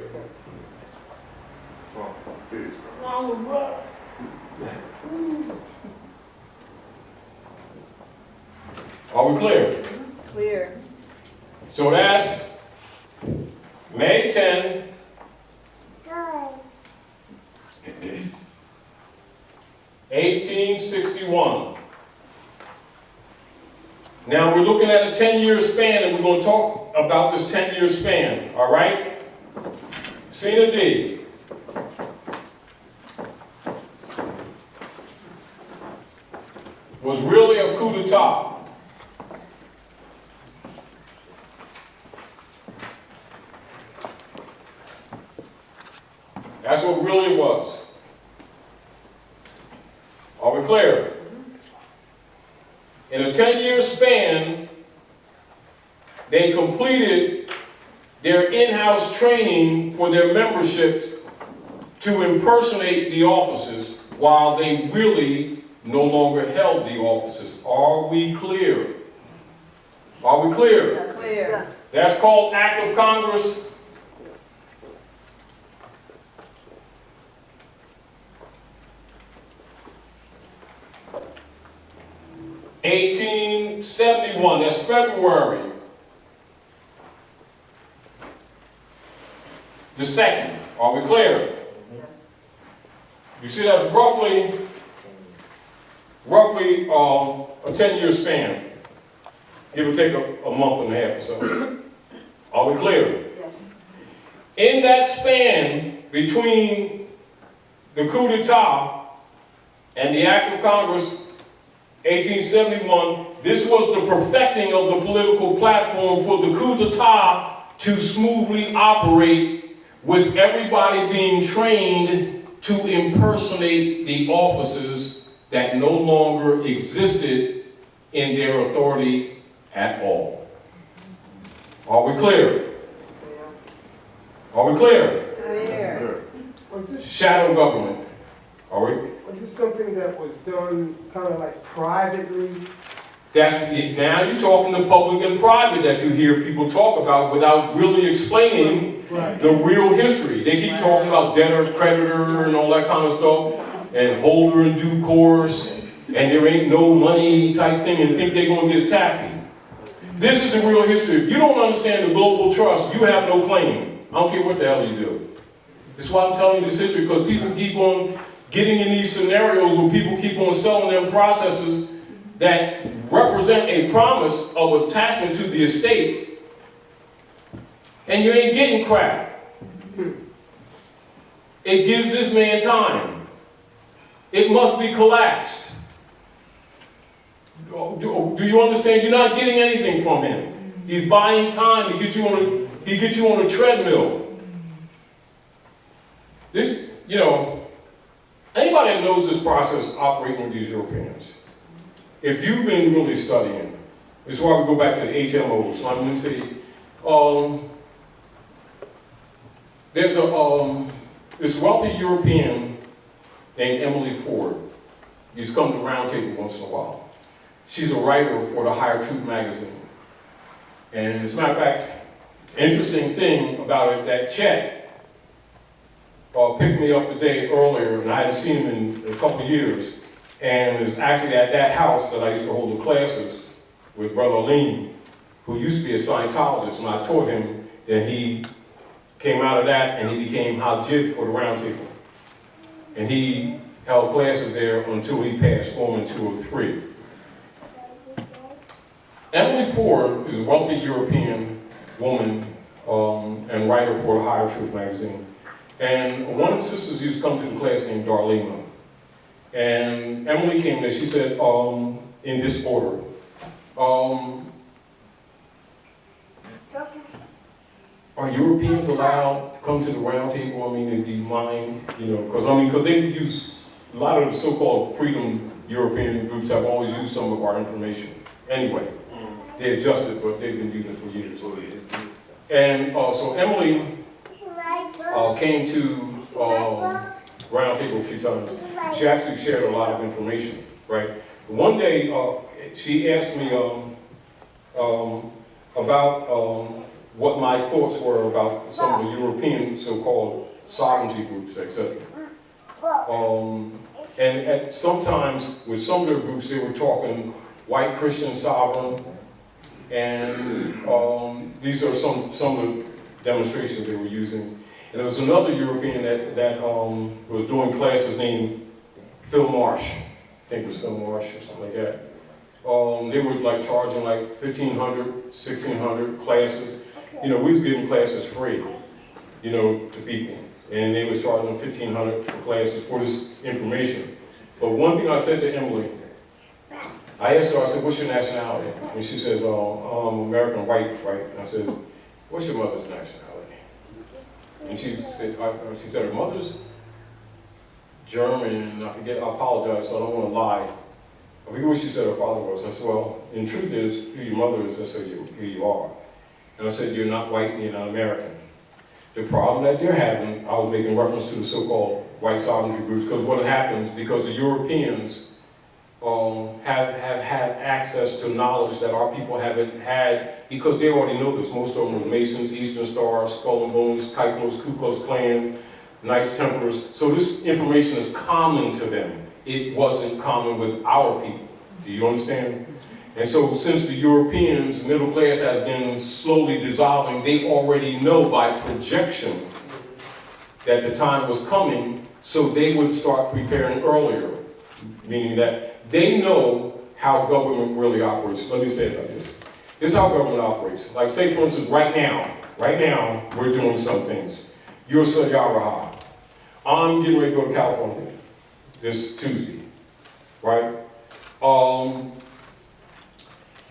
Are we clear? Clear. So that's May 10, 1861. Now we're looking at a 10-year span, and we're going to talk about this 10-year span, all right? Sine die. Was really a coup d'etat. That's what really it was. Are we clear? In a 10-year span, they completed their in-house training for their memberships to impersonate the offices while they really no longer held the offices. Are we clear? Are we clear? Clear. That's called Act of Congress. (1871), that's February the 2nd. Are we clear? You see, that's roughly a 10-year span, give or take a month and a half or so. Are we clear? Yes. In that span between the coup d'etat and the Act of Congress, 1871, this was the perfecting of the political platform for the coup d'etat to smoothly operate, with everybody being trained to impersonate the offices that no longer existed in their authority at all. Are we clear? Are we clear? Clear. Was this, Shadow government. Are we? was this something that was done kind of like privately? That's, now you're talking to public and private that you hear people talk about without really explaining the real history. They keep talking about debtor, creditor, and all that kind of stuff, and holder in due course, and there ain't no money type thing, and think they're going to get a taffy. This is the real history. If you don't understand the global trust, you have no claim. I don't care what the hell you do. That's why I'm telling you this history, because people keep on getting in these scenarios where people keep on selling them processes that represent a promise of attachment to the estate, and you ain't getting crap. It gives this man time. It must be collapsed. Do you understand? You're not getting anything from him. He's buying time to get you on a treadmill. This, you know, anybody that knows this process operating with these Europeans, if you've been really studying, this is why we go back to the HMOs. So I'm going to say, there's this wealthy European named Emily Ford. Used to come to Roundtable once in a while. She's a writer for the Higher Truth magazine. And as a matter of fact, interesting thing about it, that Chet picked me up the day earlier, and I hadn't seen him in a couple of years, and is actually at that house that I used to hold the classes with Brother Lean, who used to be a Scientologist, and I taught him, then he came out of that and he became Hajib for the Roundtable. And he held classes there until he passed Foreman 203. Emily Ford is a wealthy European woman and writer for the Higher Truth magazine. And one of the sisters used to come to the class named Darlene. And Emily came there, she said, in this order, are Europeans allowed to come to the Roundtable? I mean, do you mind, because they use, a lot of the so-called freedom European groups have always used some of our information. Anyway, they adjusted, but they've been using it for years. And so Emily came to Roundtable a few times. She actually shared a lot of information, right? One day, she asked me about what my thoughts were about some of the European so-called sovereignty groups, etc. And sometimes with some of their groups, they were talking white Christian sovereign, and these are some of the demonstrations they were using. And there was another European that was doing classes named Phil Marsh. I think it was Phil Marsh or something like that. They were like charging like $1,500, $1,600 classes. We was giving classes free, to people. And they was charging $1,500 for classes for this information. But one thing I said to Emily, I asked her, I said, what's your nationality? And she said, I'm American white, right? And I said, what's your mother's nationality? And she said her mother's German, and I apologize, so I don't want to lie. I forget what she said her father was. I said, well, in truth is, who your mother is, that's who you are. And I said, you're not white and you're not American. The problem that they're having, I was making reference to the so-called white sovereignty groups, because what happens, because the Europeans have had access to knowledge that our people haven't had, because they already know this. Most of them were Masons, Eastern Stars, Skull and Bones, Kyplos, Ku Klux Klan, Knights Templars. So this information is common to them. It wasn't common with our people. Do you understand? And so since the Europeans, middle class, has been slowly dissolving, they already know by projection that the time was coming, so they would start preparing earlier. Meaning that they know how government really operates. Let me say it like this. This is how government operates. Like say for instance, right now, we're doing some things. You're Sayaraha. I'm getting ready to go to California this Tuesday, right?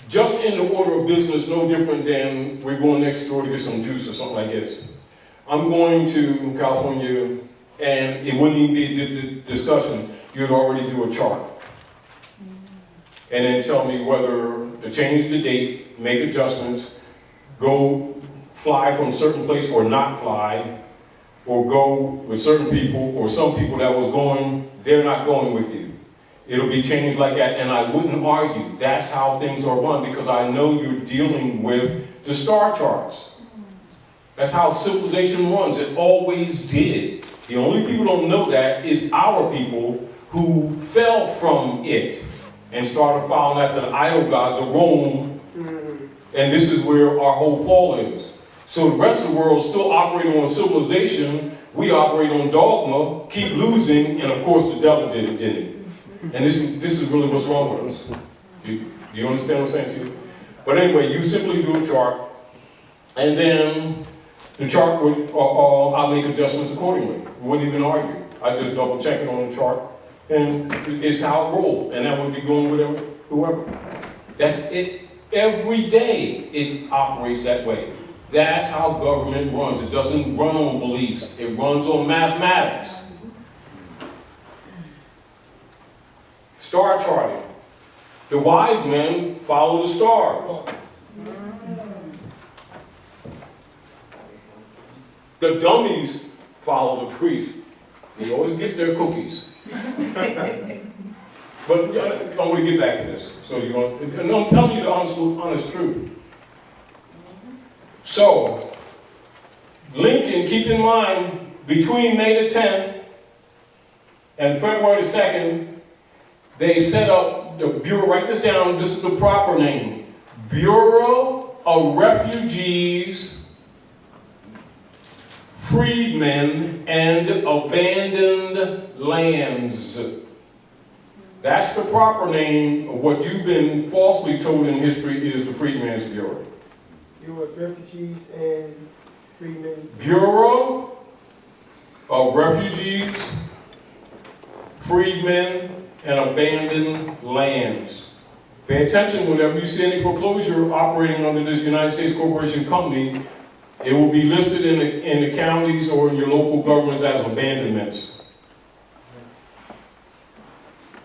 Just in the order of business, no different than we're going next door to get some juice or something like this. I'm going to California, and it wouldn't even be a discussion. You'd already do a chart. And then tell me whether to change the date, make adjustments, go fly from a certain place or not fly, or go with certain people, or some people that was going, they're not going with you. It'll be changed like that, and I wouldn't argue. That's how things are run, because I know you're dealing with the star charts. That's how civilization runs. It always did. The only people who don't know that is our people who fell from it and started following after the idol gods of Rome. And this is where our whole fall is. So the rest of the world is still operating on civilization. We operate on dogma, keep losing, and of course the devil did it, didn't it? And this is really what's wrong with us. Do you understand what I'm saying to you? But anyway, you simply do a chart, and then the chart would, I'll make adjustments accordingly. We wouldn't even argue. I just double check it on the chart, and it's how it rolls, and that would be going with whoever. That's it. Every day it operates that way. That's how government runs. It doesn't run on beliefs. It runs on mathematics. Star charting. The wise men follow the stars. The dummies follow the priests. He always gets their cookies. But I'm going to get back to this. So you want? And I'm telling you the honest truth. So Lincoln, keep in mind, between May the 10th and February the 2nd, they set up the Bureau. Write this down. This is the proper name: Bureau of Refugees, Freedmen, and Abandoned Lands. That's the proper name of what you've been falsely told in history is the Freedmen's Bureau. Bureau of Refugees and Freedmen's. Bureau of Refugees, Freedmen, and Abandoned Lands. Pay attention whenever you see any foreclosure operating under this United States Corporation company, it will be listed in the counties or in your local governments as abandonments.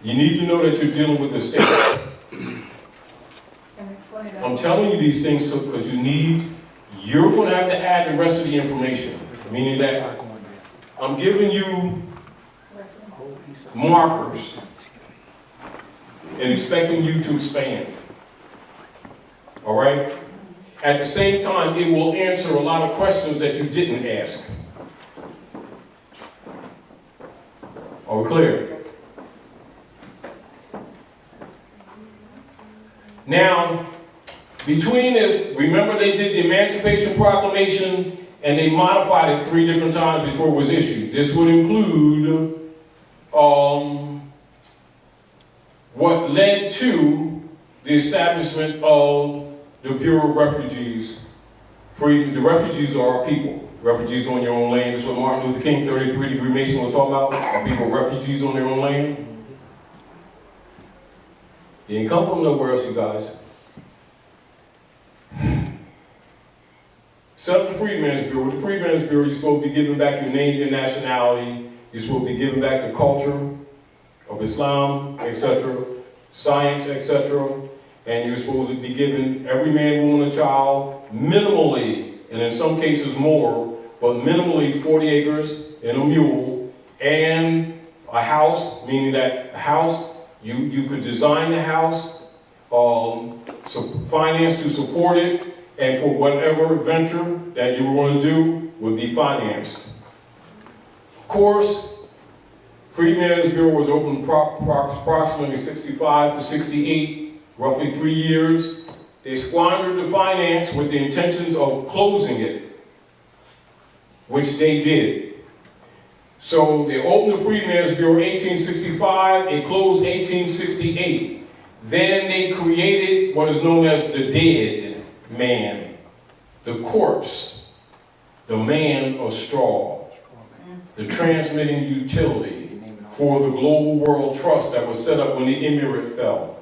You need to know that you're dealing with the state. I'm telling you these things because you're going to have to add the rest of the information. Meaning that I'm giving you markers and expecting you to expand. All right? At the same time, it will answer a lot of questions that you didn't ask. Are we clear? Now, between this, remember they did the Emancipation Proclamation and they modified it 3 different times before it was issued. This would include what led to the establishment of the Bureau of Refugees. The refugees are our people. Refugees on your own land. That's what Martin Luther King, 33-degree Mason was talking about. Are people refugees on their own land? You didn't come from nowhere else, you guys. Set up the Freedmen's Bureau. With the Freedmen's Bureau, you're supposed to be giving back your name, your nationality. You're supposed to be giving back the culture of Islam, etc., science, etc., and you're supposed to be giving every man, woman, and child minimally, and in some cases more, but minimally 40 acres and a mule, and a house, meaning that a house, you could design the house, finance to support it, and for whatever venture that you were going to do would be financed. Of course, Freedmen's Bureau was open approximately 65 to 68, roughly 3 years. They squandered the finance with the intentions of closing it, which they did. So they opened the Freedmen's Bureau in 1865, it closed 1868. Then they created what is known as the dead man, the corpse, the man of straw, the transmitting utility for the Global World Trust that was set up when the Emirate fell.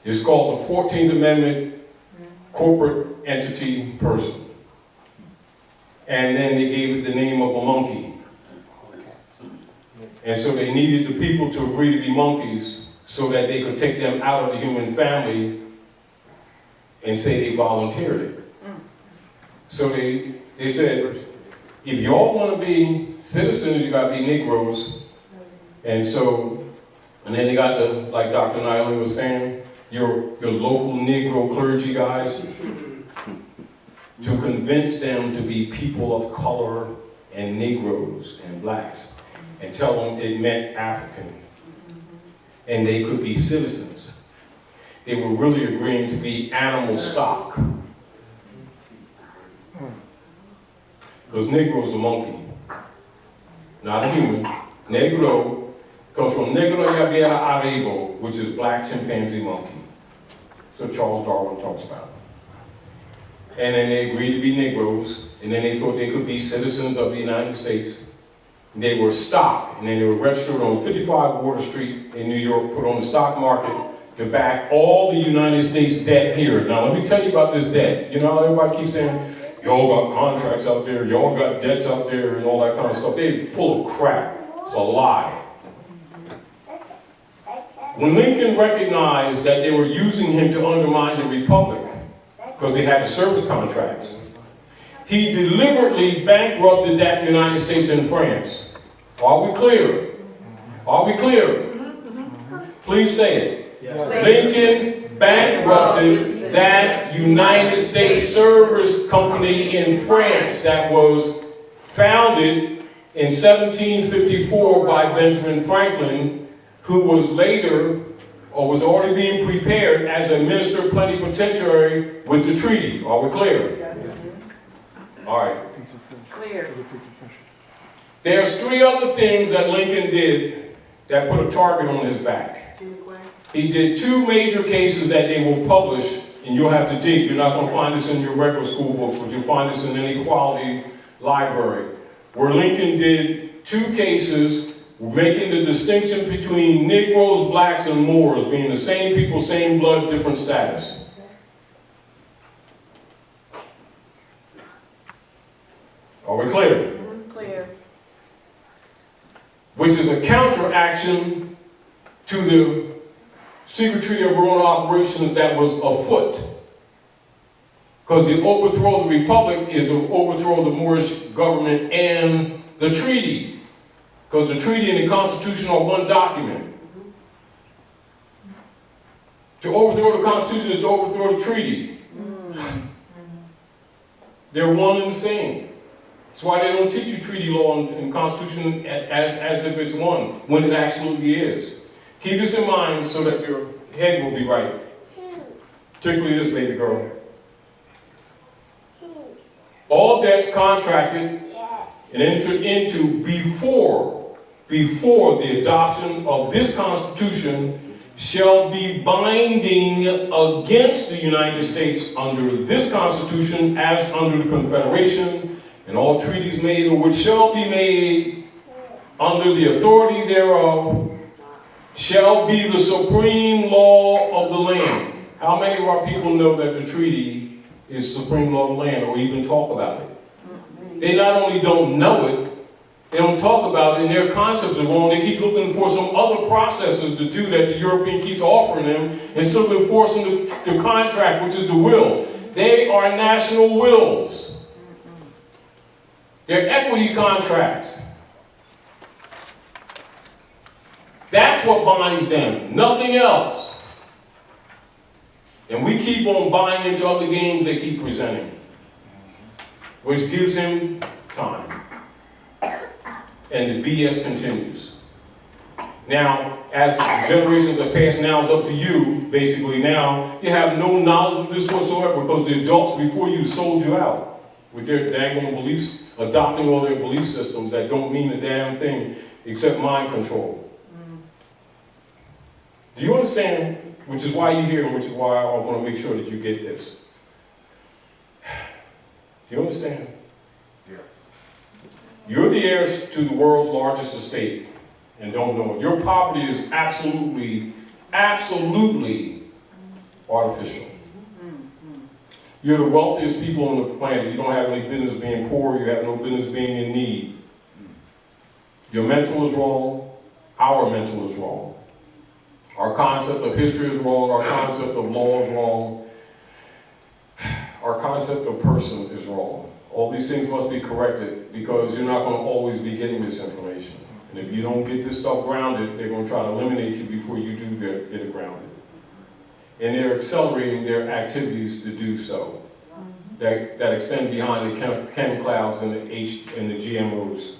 It's called the 14th Amendment Corporate Entity Person. And then they gave it the name of a monkey. And so they needed the people to agree to be monkeys so that they could take them out of the human family and say they volunteered it. So they said, if y'all want to be citizens, you got to be Negroes. And then they got the, like Dr. Niley was saying, your local Negro clergy guys, to convince them to be people of color and Negroes and blacks, and tell them it meant African, and they could be citizens. They were really agreeing to be animal stock. Because Negro is a monkey, not a human. Negro comes from Negro Yabera Arebo, which is black chimpanzee monkey. So Charles Darwin talks about. And then they agreed to be Negroes, and then they thought they could be citizens of the United States. They were stock, and then they were registered on 55 Water Street in New York, put on the stock market to back all the United States debt here. Now let me tell you about this debt. You know how everybody keeps saying, y'all got contracts out there, y'all got debts out there, and all that kind of stuff. They're full of crap. It's a lie. When Lincoln recognized that they were using him to undermine the Republic, because they had the service contracts, he deliberately bankrupted that United States and France. Are we clear? Are we clear? Please say it. Yes. Lincoln bankrupted that United States service company in France that was founded in 1754 by Benjamin Franklin, who was later, or was already being prepared as a minister plenipotentiary with the treaty. Are we clear? Yes. All right. Clear. There's 3 other things that Lincoln did that put a target on his back. He did 2 major cases that they will publish, and you'll have to dig. You're not going to find this in your regular school books, but you'll find this in any quality library, where Lincoln did 2 cases making the distinction between Negroes, blacks, and Moors, being the same people, same blood, different status. Are we clear? Clear. Which is a counteraction to the secret treaty of Verona operations that was afoot. Because the overthrow of the Republic is the overthrow of the Moorish government and the treaty. Because the treaty and the Constitution are one document. To overthrow the Constitution is to overthrow the treaty. They're one and the same. That's why they don't teach you treaty law and Constitution as if it's one, when it absolutely is. Keep this in mind so that your head will be right. Particularly this baby girl. All debts contracted and entered into before the adoption of this Constitution shall be binding against the United States under this Constitution as under the Confederation, and all treaties made or which shall be made under the authority thereof shall be the supreme law of the land. How many of our people know that the treaty is supreme law of the land, or even talk about it? They not only don't know it, they don't talk about it, and their concepts are wrong. They keep looking for some other processes to do that the European keeps offering them, instead of enforcing the contract, which is the will. They are national wills. They're equity contracts. That's what binds them, nothing else. And we keep on buying into other games they keep presenting, which gives him time. And the BS continues. Now, as the generations have passed, now it's up to you. Basically now, you have no knowledge of this whatsoever, because the adults before you sold you out with their daggone beliefs, adopting all their belief systems that don't mean a damn thing except mind control. Do you understand? Which is why you're here, and which is why I want to make sure that you get this. Do you understand? Yeah. You're the heirs to the world's largest estate and don't know it. Your poverty is absolutely, absolutely artificial. You're the wealthiest people on the planet. You don't have any business being poor. You have no business being in need. Your mental is wrong. Our mental is wrong. Our concept of history is wrong. Our concept of law is wrong. Our concept of person is wrong. All these things must be corrected, because you're not going to always be getting this information. And if you don't get this stuff grounded, they're going to try to eliminate you before you do get it grounded. And they're accelerating their activities to do so, that extend behind the chem clouds and the GMOs.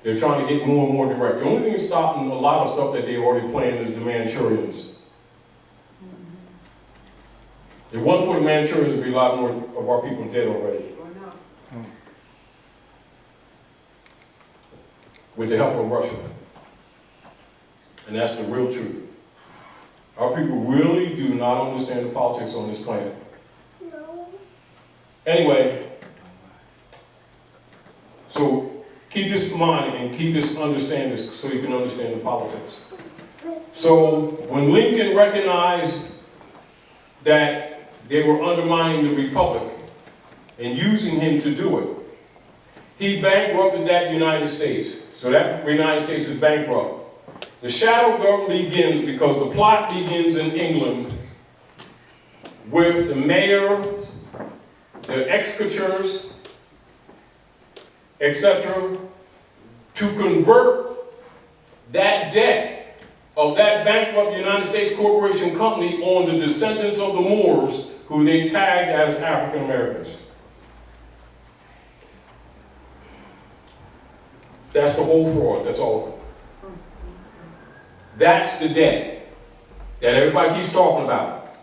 They're trying to get more and more direct. The only thing that's stopping a lot of stuff that they're already planning is the Manchurians. If it wasn't for the Manchurians, there'd be a lot more of our people dead already. With the help of Russia. And that's the real truth. Our people really do not understand the politics on this planet. Anyway, so keep this in mind and understand this so you can understand the politics. So when Lincoln recognized that they were undermining the Republic and using him to do it, he bankrupted that United States. So that United States is bankrupt. The shadow government begins because the plot begins in England with the mayor, the executors, etc., to convert that debt of that bankrupt United States corporation company on the descendants of the Moors, who they tagged as African Americans. That's the whole fraud, that's all. That's the debt that everybody keeps talking about.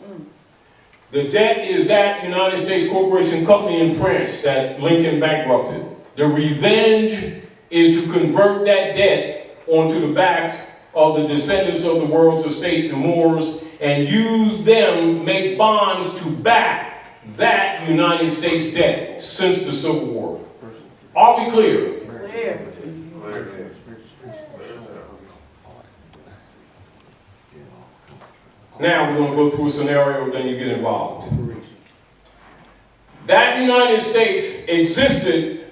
The debt is that United States corporation company in France that Lincoln bankrupted. The revenge is to convert that debt onto the backs of the descendants of the world's estate, the Moors, and use them, make bonds to back that United States debt since the Civil War. Are we clear? Clear. Now we're going to go through a scenario, then you get involved. That United States existed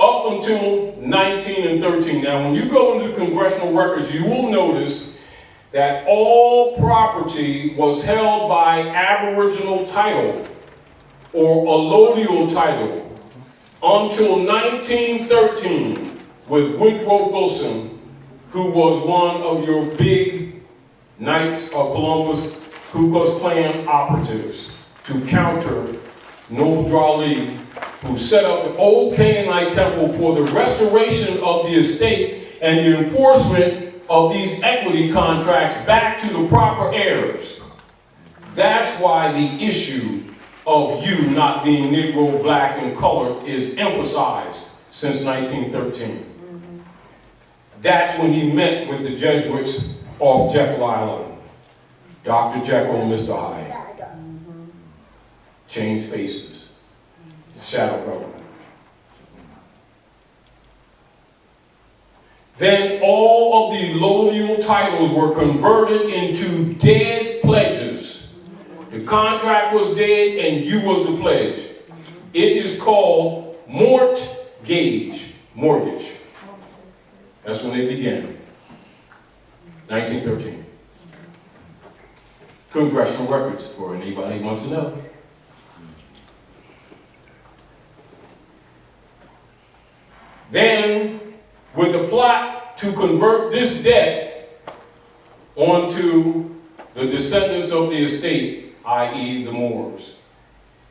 up until 1913. Now when you go into the congressional records, you will notice that all property was held by aboriginal title or allodial title until 1913 with Woodrow Wilson, who was one of your big Knights of Columbus Ku Klux Klan operatives to counter Noble Drew Ali, who set up the old Canaanite temple for the restoration of the estate and the enforcement of these equity contracts back to the proper heirs. That's why the issue of you not being Negro, black, and colored is emphasized since 1913. That's when he met with the Jesuits off Jekyll Island. Dr. Jekyll and Mr. Hyde. Changed faces. Shadow government. Then all of the allodial titles were converted into dead pledges. The contract was dead and you was the pledge. It is called mortgage. Mortgage. That's when they began. 1913. Congressional records for anybody who wants to know. Then, with the plot to convert this debt onto the descendants of the estate, i.e. the Moors.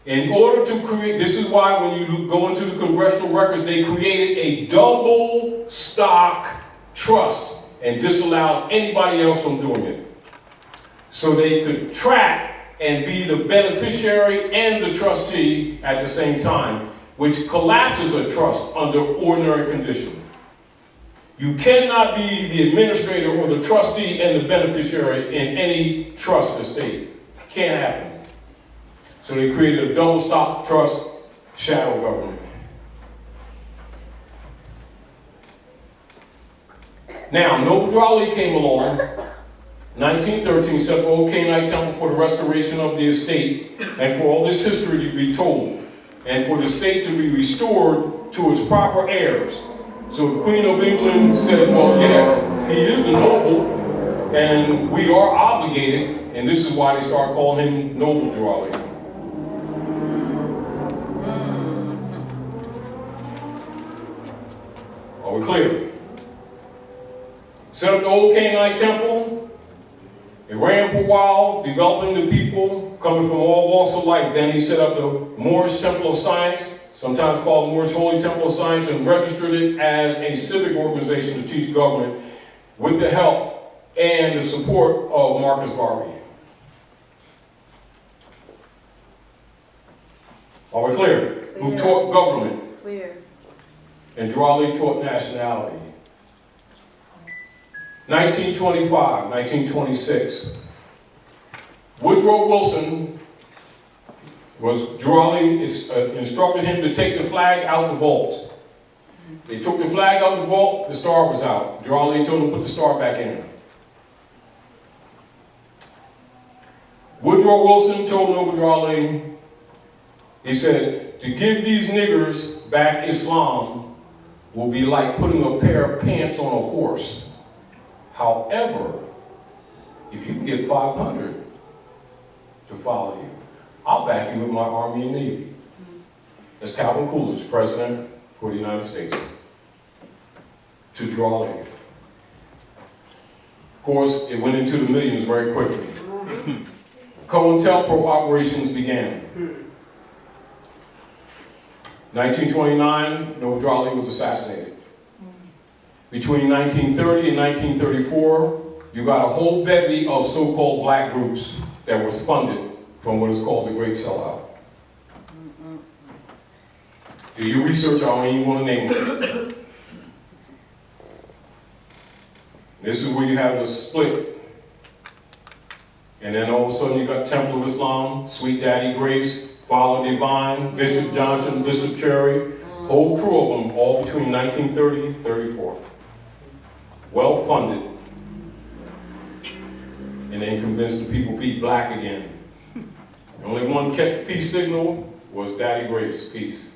In order to create, this is why when you go into the congressional records, they created a double stock trust and disallowed anybody else from doing it. So they could track and be the beneficiary and the trustee at the same time, which collapses a trust under ordinary conditions. You cannot be the administrator or the trustee and the beneficiary in any trust estate. Can't happen. So they created a double stock trust, shadow government. Now, Noble Drew Ali came along, 1913, set up the old Canaanite temple for the restoration of the estate and for all this history to be told and for the state to be restored to its proper heirs. So the Queen of England said, well, yeah, he is the noble and we are obligated, and this is why they started calling him Noble Drew Ali. Are we clear? Set up the old Canaanite temple. It ran for a while, developing the people, coming from all walks of life. Then he set up the Moorish Temple of Science, sometimes called Moorish Holy Temple of Science, and registered it as a civic organization to teach government with the help and the support of Marcus Garvey. Are we clear? Who taught government? Clear. And Drew Ali taught nationality. 1925, 1926. Woodrow Wilson Drew Ali instructed him to take the flag out of the vault. They took the flag out of the vault, the star was out. Drew Ali told him to put the star back in. Woodrow Wilson told Noble Drew Ali, he said, to give these niggers back Islam will be like putting a pair of pants on a horse. However, if you can get 500 to follow you, I'll back you with my Army and Navy. That's Calvin Coolidge, President for the United States, to draw leave. Of course, it went into the millions very quickly. COINTELPRO operations began. 1929, Noah Drawley was assassinated. Between 1930 and 1934, you got a whole bevy of so-called black groups that was funded from what is called the Great Sellout. Do your research, I don't even want to name them. This is where you have the split. And then all of a sudden you got Temple of Islam, Sweet Daddy Grace, Father Divine, Bishop Johnson, Bishop Cherry, whole crew of them, all between 1930 and 34. Well funded. And then convinced the people be black again. The only one kept the peace signal was Daddy Grace, peace.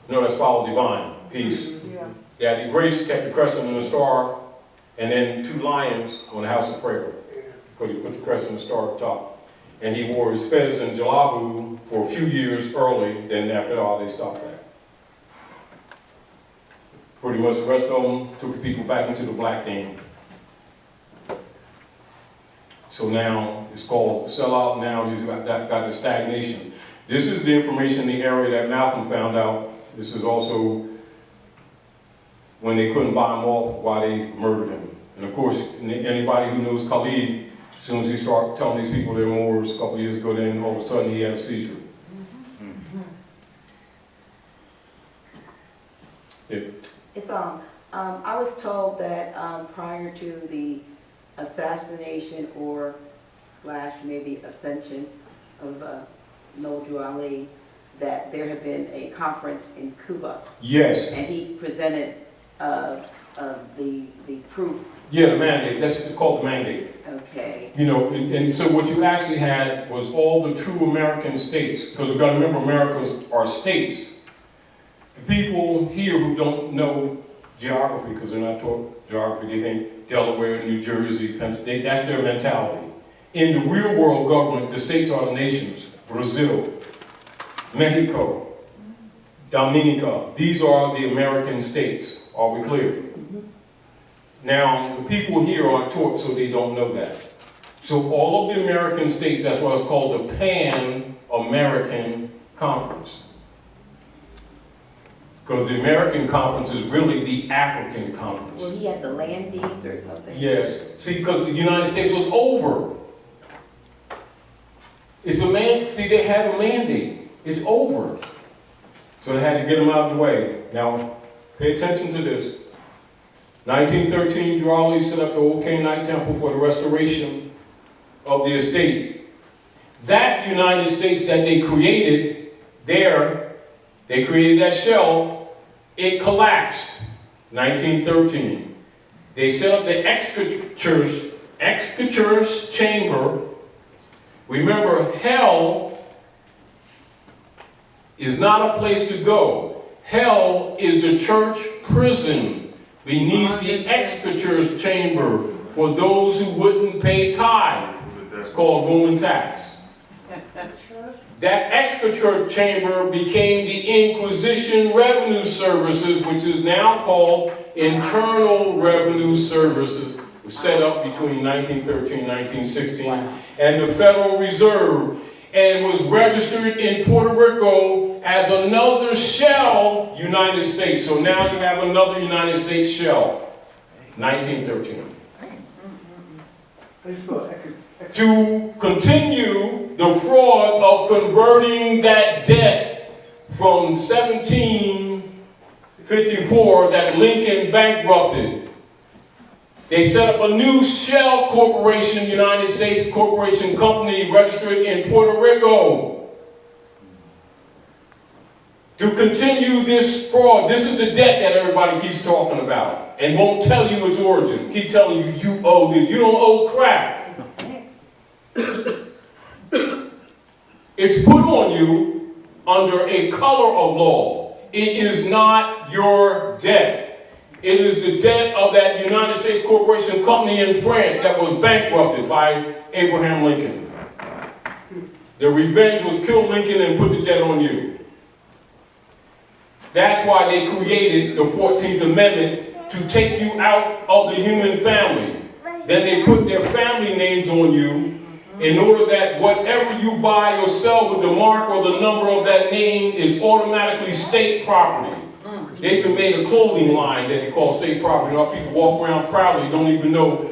No, that's Father Divine, peace. Daddy Grace kept the crescent and the star, and then 2 lions on the house of prayer. Put the crescent and the star up top. And he wore his fez and jalabu for a few years early, then after all they stopped that. Pretty much the rest of them took the people back into the black game. So now it's called sellout. Now you've got the stagnation. This is the information in the area that Malcolm found out. This is also when they couldn't buy him off, why they murdered him. And of course, anybody who knows Khalid, as soon as he started telling these people they're Moors a couple of years ago, then all of a sudden he had a seizure. Yeah. It's I was told that prior to the assassination or / maybe ascension of Noah Ali, that there had been a conference in Cuba. Yes. And he presented the proof. Yeah, the mandate. It's called the mandate. Okay. You know, and so what you actually had was all the true American states, because we've got to remember Americas are states. The people here who don't know geography, because they're not taught geography, they think Delaware, New Jersey, Pennsylvania, that's their mentality. In the real world government, the states are the nations. Brazil, Mexico, Dominica, these are the American states. Are we clear? Now, the people here aren't taught, so they don't know that. So all of the American states, that's why it's called the Pan-American Conference. Because the American Conference is really the African Conference. Well, he had the land deeds or something? Yes. See, because the United States was over. See, they had a mandate. It's over. So they had to get them out of the way. Now, pay attention to this. 1913, Drawley set up the old Canaanite temple for the restoration of the estate. That United States that they created there, they created that shell, it collapsed. 1913. They set up the executor's chamber. Remember, hell is not a place to go. Hell is the church prison beneath the executor's chamber for those who wouldn't pay tithe. It's called Roman tax. That executor chamber became the Inquisition Revenue Services, which is now called Internal Revenue Services. It was set up between 1913 and 1916, and the Federal Reserve, and was registered in Puerto Rico as another shell United States. So now you have another United States shell, 1913. To continue the fraud of converting that debt from 1754 that Lincoln bankrupted. They set up a new shell corporation, United States Corporation Company, registered in Puerto Rico. To continue this fraud, this is the debt that everybody keeps talking about and won't tell you its origin. Keep telling you, you owe this. You don't owe crap. It's put on you under a color of law. It is not your debt. It is the debt of that United States corporation company in France that was bankrupted by Abraham Lincoln. The revenge was kill Lincoln and put the debt on you. That's why they created the 14th Amendment, to take you out of the human family. Then they put their family names on you in order that whatever you buy or sell with the mark or the number of that name is automatically state property. They even made a clothing line that they call state property. Our people walk around proudly, don't even know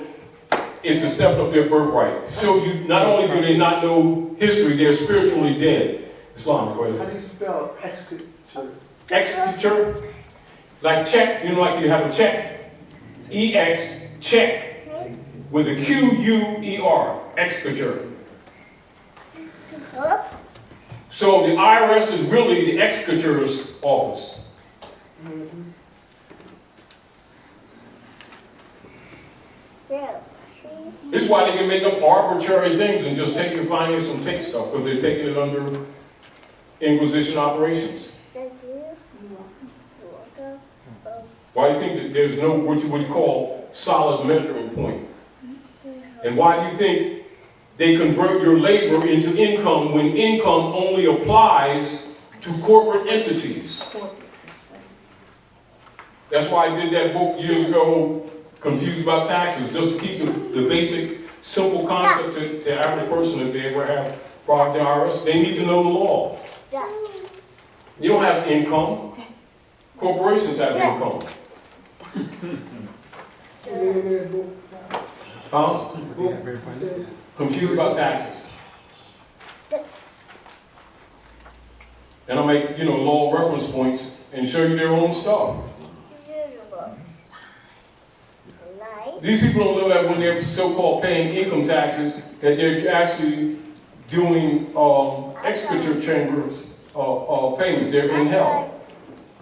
it's a step of their birthright. Shows you not only do they not know history, they're spiritually dead. Islam, go ahead. How do you spell executure? Executure, like check, you know, like you have a check. E-X, check, with a Q-U-E-R, executure. So the IRS is really the executor's office. This is why they can make up arbitrary things and just take your finance and take stuff, because they're taking it under Inquisition operations. Why do you think that there's no what you would call solid measuring point? And why do you think they convert your labor into income when income only applies to corporate entities? That's why I did that book years ago, Confused About Taxes, just to keep the basic, simple concept to the average person if they ever have fraud the IRS. They need to know the law. You don't have income. Corporations have income. Huh? Confused about taxes. And I'll make, law of reference points and show you their own stuff. These people don't know that when they're so-called paying income taxes, that they're actually doing executive chambers payments. They're in hell.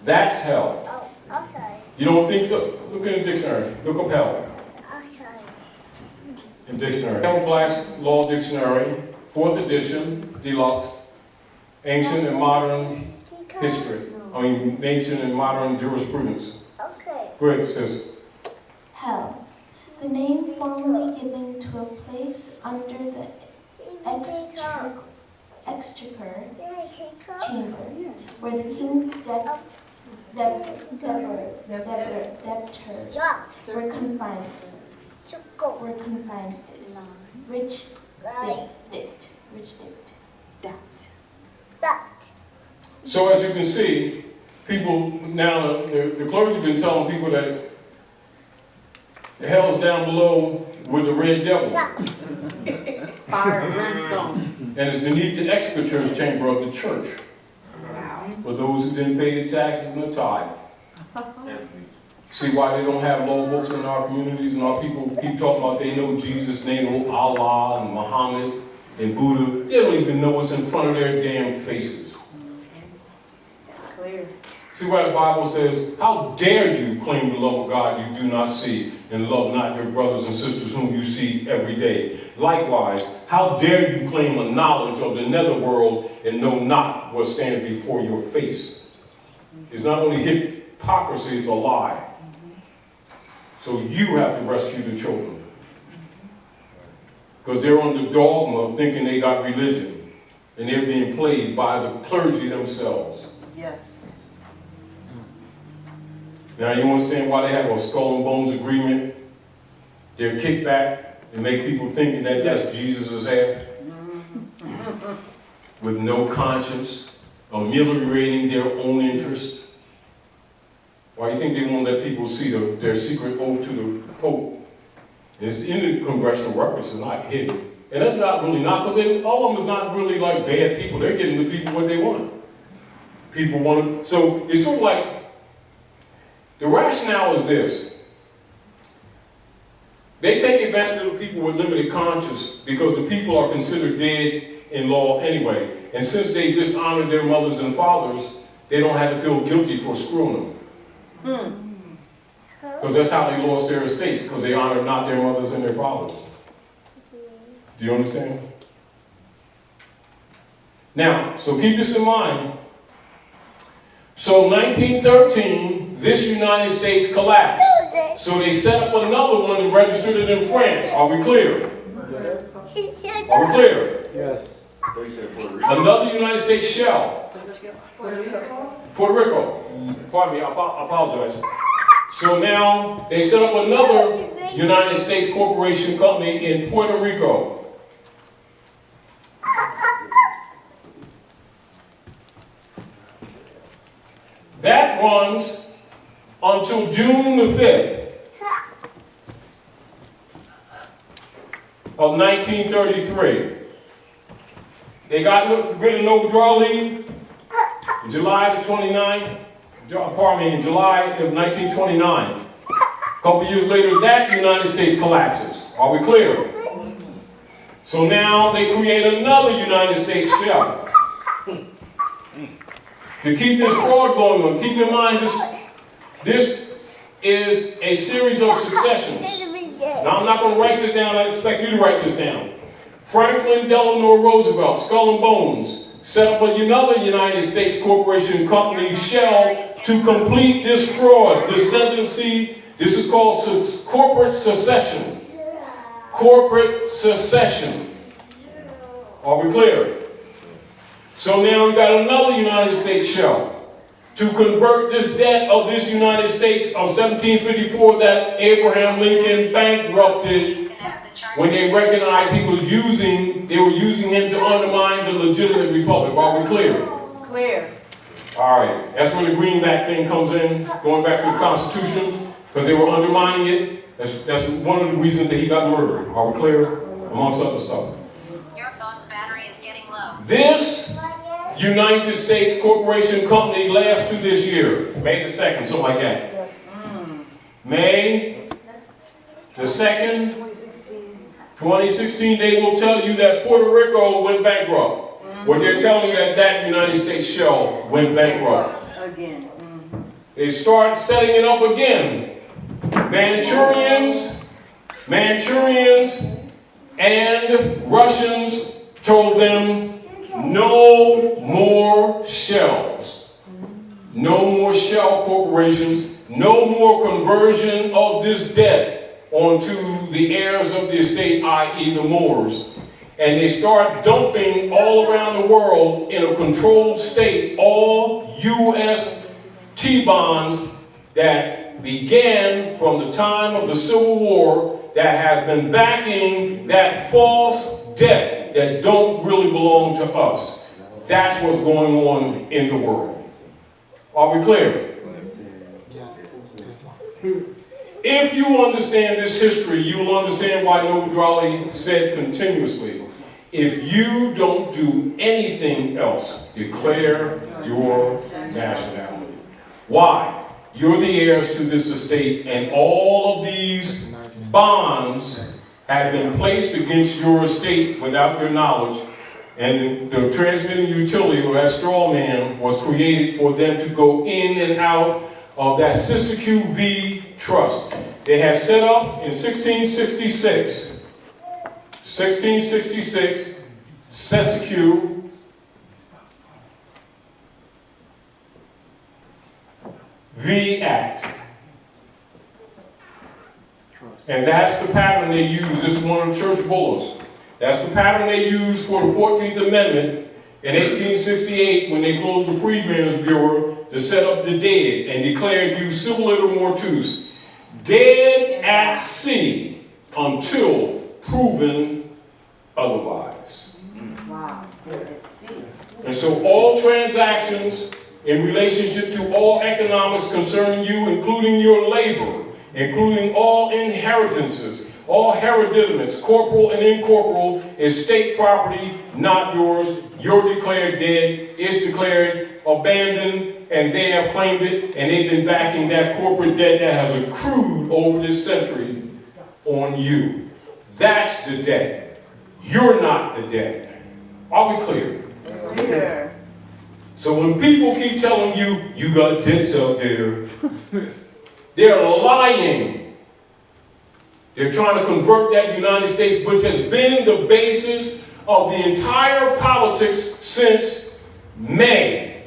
That's hell. You don't think so? Look in the dictionary. Look up hell. In dictionary. Hell Black's Law Dictionary, 4th edition, deluxe, ancient and modern history. Ancient and modern jurisprudence. Great, sis. Hell. The name formerly given to a place under the exchequer chamber, where the king's debtors were confined. Rich dict. So as you can see, people now, the clergy have been telling people that the hell's down below with the red devil. Fire and brimstone. And it's beneath the executor's chamber of the church. For those who didn't pay the taxes and the tithe. See why they don't have law books in our communities, and our people keep talking about they know Jesus, they know Allah and Muhammad and Buddha. They don't even know what's in front of their damn faces. Clear. See why the Bible says, how dare you claim the love of God you do not see, and love not your brothers and sisters whom you see every day. Likewise, how dare you claim a knowledge of the netherworld and know not what stands before your face. It's not only hypocrisy, it's a lie. So you have to rescue the children. Because they're on the dogma of thinking they got religion, and they're being played by the clergy themselves. Yes. Now you understand why they have a skull and bones agreement? They're kickback and make people thinking that that's Jesus' half. With no conscience, ameliorating their own interest. Why do you think they won't let people see their secret oath to the Pope? It's in the congressional records, it's not hidden. And that's not really not, because all of them is not really like bad people. They're giving the people what they want. People want to, so it's sort of like, the rationale is this. They take advantage of the people with limited conscience because the people are considered dead in law anyway. And since they dishonored their mothers and fathers, they don't have to feel guilty for screwing them. Because that's how they lost their estate, because they honored not their mothers and their fathers. Do you understand? Now, so keep this in mind. So 1913, this United States collapsed. So they set up another one and registered it in France. Are we clear? Are we clear? Yes. Another United States shell. Puerto Rico. Pardon me, I apologize. So now they set up another United States corporation company in Puerto Rico. That runs until June the 5th of 1933. They got rid of no withdrawal leave July the 29th, in July of 1929. A couple years later, that United States collapses. Are we clear? So now they create another United States shell. To keep this fraud going on, keep in mind this is a series of successions. Now I'm not going to write this down, I expect you to write this down. Franklin Delano Roosevelt, Skull and Bones, set up another United States corporation company, Shell, to complete this fraud, descendancy. This is called corporate secession. Corporate secession. Are we clear? So now we've got another United States shell to convert this debt of this United States of 1754 that Abraham Lincoln bankrupted when they recognized they were using him to undermine the legitimate republic. Are we clear? Clear. All right, that's where the greenback thing comes in, going back to the Constitution, because they were undermining it. That's one of the reasons that he got murdered. Are we clear? Amongst other stuff. Your phone's battery is getting low. This United States corporation company lasts to this year, May the 2nd, something like that. May the 2nd, 2016, they will tell you that Puerto Rico went bankrupt. What they're telling you that United States shell went bankrupt. Again. They start setting it up again. Manchurians and Russians told them, no more shells. No more shell corporations. No more conversion of this debt onto the heirs of the estate, i.e. the Moors. And they start dumping all around the world in a controlled state all U.S. T-bonds that began from the time of the Civil War that has been backing that false debt that don't really belong to us. That's what's going on in the world. Are we clear? If you understand this history, you will understand why Noble Drawley said continuously, if you don't do anything else, declare your nationality. Why? You're the heirs to this estate, and all of these bonds have been placed against your estate without your knowledge, and the transmitting utility, or that straw man, was created for them to go in and out of that Sister QV trust. They have set up in 1666, Sister Q V Act. And that's the pattern they use. This is one of the church bulls. That's the pattern they used for the 14th Amendment in 1868 when they closed the Freedmen's Bureau to set up the dead and declared you civil iter mortuus, dead at sea until proven otherwise. Wow. And so all transactions in relationship to all economics concerning you, including your labor, including all inheritances, all hereditaments, corporal and incorporeal, is state property, not yours. You're declared dead, it's declared abandoned, and they have claimed it, and they've been backing that corporate debt that has accrued over this century on you. That's the debt. You're not the debt. Are we clear? Clear. So when people keep telling you, you got debts out there, they're lying. They're trying to convert that United States, which has been the basis of the entire politics since May.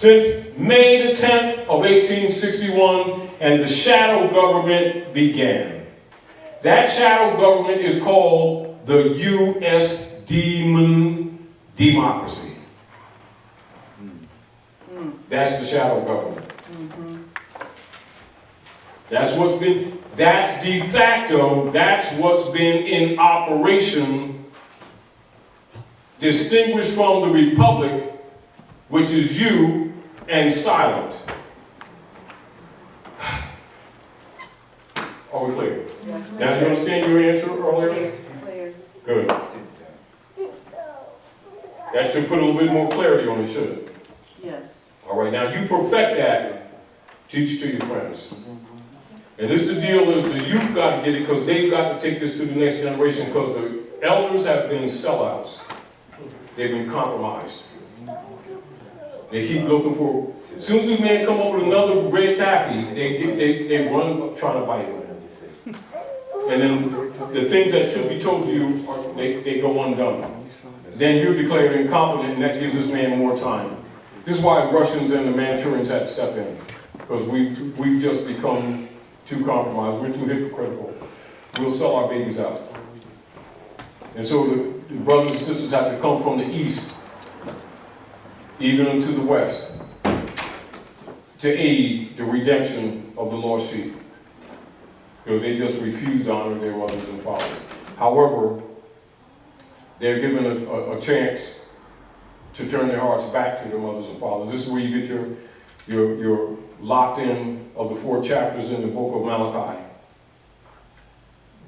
since May the 10th of 1861, and the shadow government began. That shadow government is called the U.S. Democracy. That's the shadow government. That's de facto, that's what's been in operation, distinguished from the republic, which is you, and silent. Are we clear? Now you understand your answer earlier? Clear. Good. That should put a little bit more clarity on it, shouldn't it? Yes. All right, now you perfect that, teach it to your friends. And this the deal is the youth got to get it because they've got to take this to the next generation because the elders have been sellouts. They've been compromised. They keep looking for, as soon as these men come up with another red taffy, they run trying to bite it. And then the things that should be told to you, they go undone. Then you're declared incompetent and that gives this man more time. This is why Russians and the Manchurians had to step in. Because we've just become too compromised, we're too hypocritical. We'll sell our babies out. And so the brothers and sisters have to come from the east, even into the west, to aid the redemption of the lost sheep. Because they just refuse to honor their mothers and fathers. However, they're given a chance to turn their hearts back to their mothers and fathers. This is where you get your locked in of the 4 chapters in the book of Malachi,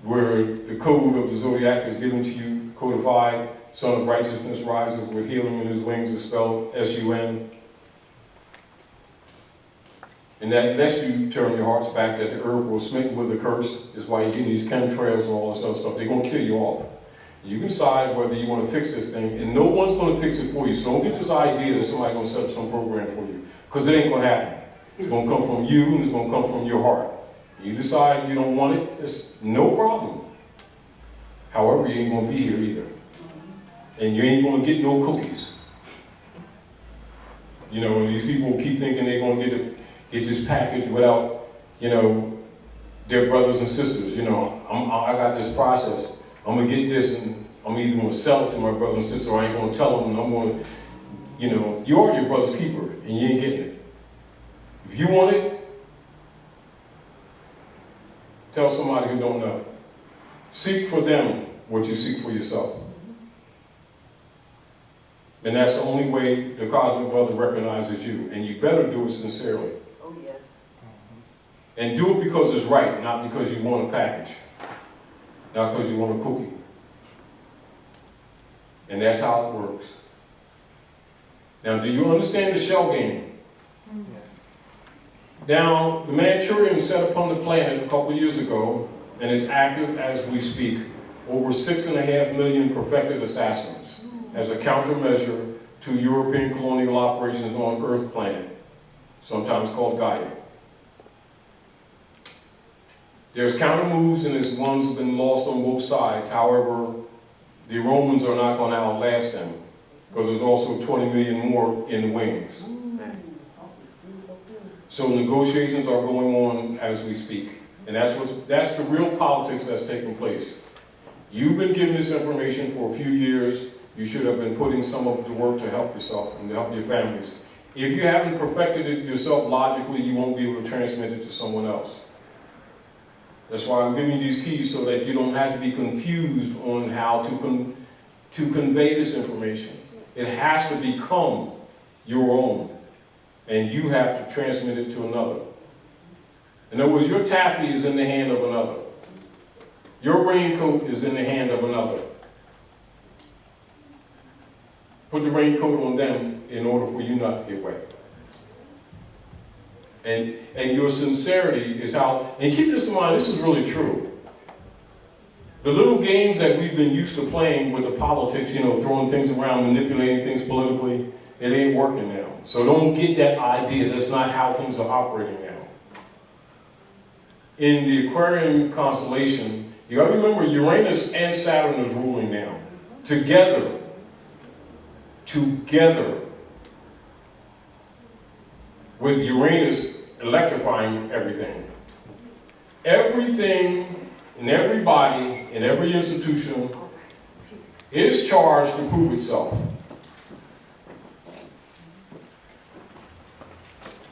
where the code of the zodiac is given to you, codified. Son of righteousness rises with healing in his wings, is spelled S-U-N. And that lets you turn your hearts back, that the herb was smitten with a curse. Is why you're getting these chemtrails and all this other stuff. They're going to kill you off. You can decide whether you want to fix this thing, and no one's going to fix it for you. So don't get this idea that somebody's going to set up some program for you, because it ain't going to happen. It's going to come from you, and it's going to come from your heart. You decide you don't want it, it's no problem. However, you ain't going to be here either. And you ain't going to get no cookies. You know, and these people keep thinking they're going to get this package without, you know, their brothers and sisters. You know, I got this process. I'm going to get this, and I'm either going to sell it to my brothers and sisters, or I ain't going to tell them, and I'm going to, you know, you are your brother's keeper, and you ain't getting it. If you want it, tell somebody who don't know. Seek for them what you seek for yourself. And that's the only way the cosmic brother recognizes you. And you better do it sincerely. Oh, yes. And do it because it's right, not because you want a package. Not because you want a cookie. And that's how it works. Now, do you understand the shell game? Yes. Now, the Manchurian set upon the planet a couple years ago, and it's active as we speak, over 6.5 million perfected assassins as a countermeasure to European colonial operations on Earth planet, sometimes called Gaia. There's counter moves, and there's ones that have been lost on both sides. However, the Romans are not going to outlast them, because there's also 20 million more in the wings. So negotiations are going on as we speak. And that's the real politics that's taking place. You've been given this information for a few years. You should have been putting some of the work to help yourself and to help your families. If you haven't perfected it yourself logically, you won't be able to transmit it to someone else. That's why I'm giving you these keys, so that you don't have to be confused on how to convey this information. It has to become your own, and you have to transmit it to another. In other words, your taffy is in the hand of another. Your raincoat is in the hand of another. Put the raincoat on them in order for you not to get wet. And your sincerity is how, and keep this in mind, this is really true. The little games that we've been used to playing with the politics, you know, throwing things around, manipulating things politically, it ain't working now. So don't get that idea. That's not how things are operating now. In the Aquarian constellation, you gotta remember Uranus and Saturn is ruling now. Together. with Uranus electrifying everything. Everything and everybody in every institution is charged to prove itself.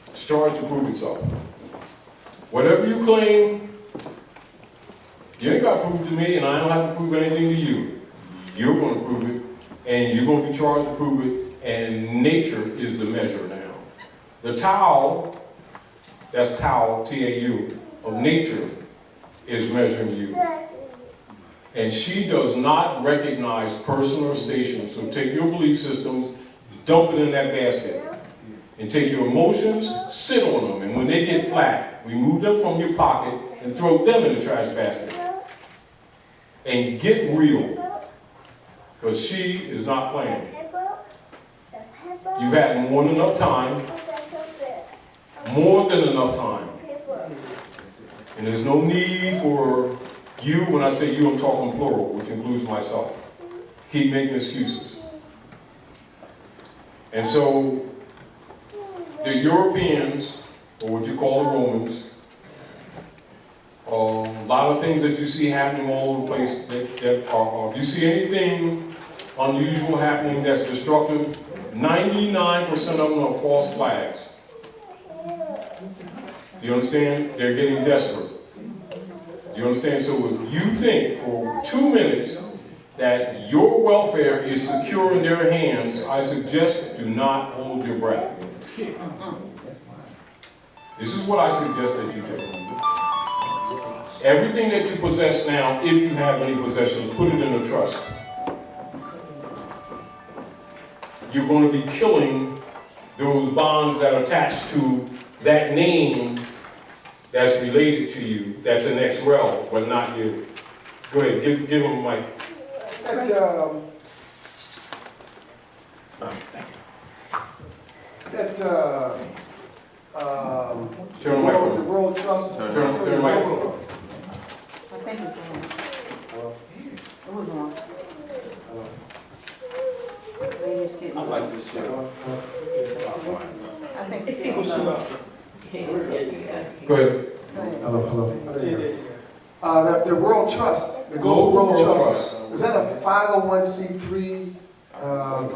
It's charged to prove itself. Whatever you claim, you ain't got to prove it to me, and I don't have to prove anything to you. You're going to prove it, and you're going to be charged to prove it, and nature is the measure now. The Tao, that's Tao, T-A-U, of nature, is measuring you. And she does not recognize person or station. So take your belief systems, dump it in that basket. And take your emotions, sit on them. And when they get flat, remove them from your pocket and throw them in the trash basket. And get real. Because she is not playing. You've had more than enough time. More than enough time. And there's no need for you, when I say you, I'm talking plural, which includes myself. Keep making excuses. And so, the Europeans, or what you call the Romans, a lot of things that you see happening all over the place, that are, you see anything unusual happening that's destructive, 99% of them are false flags. You understand? They're getting desperate. You understand? So if you think for 2 minutes that your welfare is secure in their hands, I suggest do not hold your breath. This is what I suggest that you do. Everything that you possess now, if you have any possessions, put it in a trust. You're going to be killing those bonds that are attached to that name that's related to you, that's an ex-rel, but not you. Go ahead, give him a mic. Turn the mic on. The World Trust. Turn the mic on. I think it's on. It was on. Ladies getting. I like this chair. I think it's on. Go ahead. Hello. The World Trust, the Global World Trust. Is that a 501c3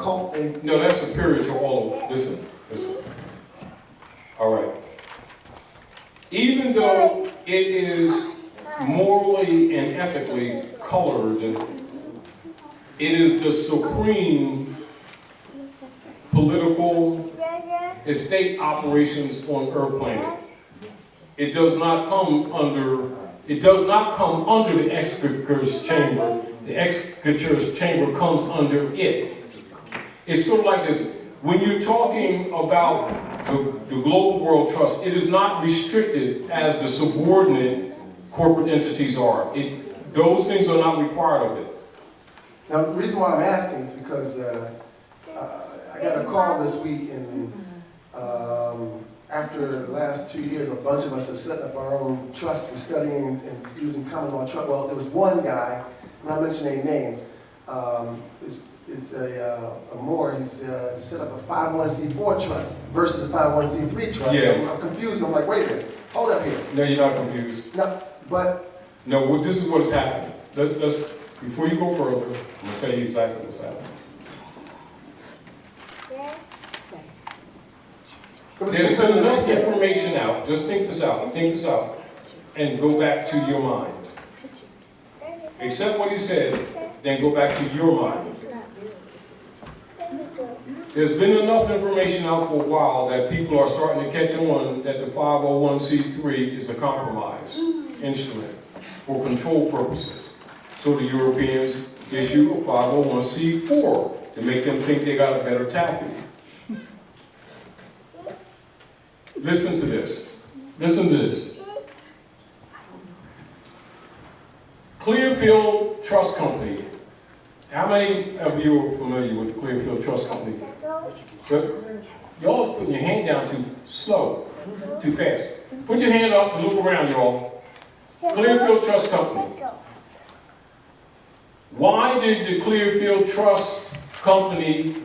cult? No, that's superior to all of them. Listen. All right. Even though it is morally and ethically colored, it is the supreme political estate operations on Earth planet. It does not come under the executor's chamber. The executor's chamber comes under it. It's sort of like this. When you're talking about the Global World Trust, it is not restricted as the subordinate corporate entities are. Those things are not required of it. Now, the reason why I'm asking is because I got a call this week, and after the last 2 years, a bunch of us have set up our own trust for studying and using common law trust. Well, there was one guy, I'm not mentioning any names, is a moor. He's set up a 501c4 trust versus a 501c3 trust. Yeah. I'm confused. I'm like, wait a minute, hold up here. No, you're not confused. No, but No, this is what is happening. Let's before you go further, I'm going to tell you exactly what's happening. There's been enough information out. Just think this out, and go back to your mind. Accept what he said, then go back to your mind. There's been enough information out for a while that people are starting to catch on that the 501c3 is a compromise instrument for control purposes. So the Europeans issue a 501c4 to make them think they got a better taffy. Listen to this. Listen to this. Clearfield Trust Company. How many of you are familiar with Clearfield Trust Company? Good. Y'all are putting your hand down too slow, too fast. Put your hand up and look around, y'all. Clearfield Trust Company. Why did the Clearfield Trust Company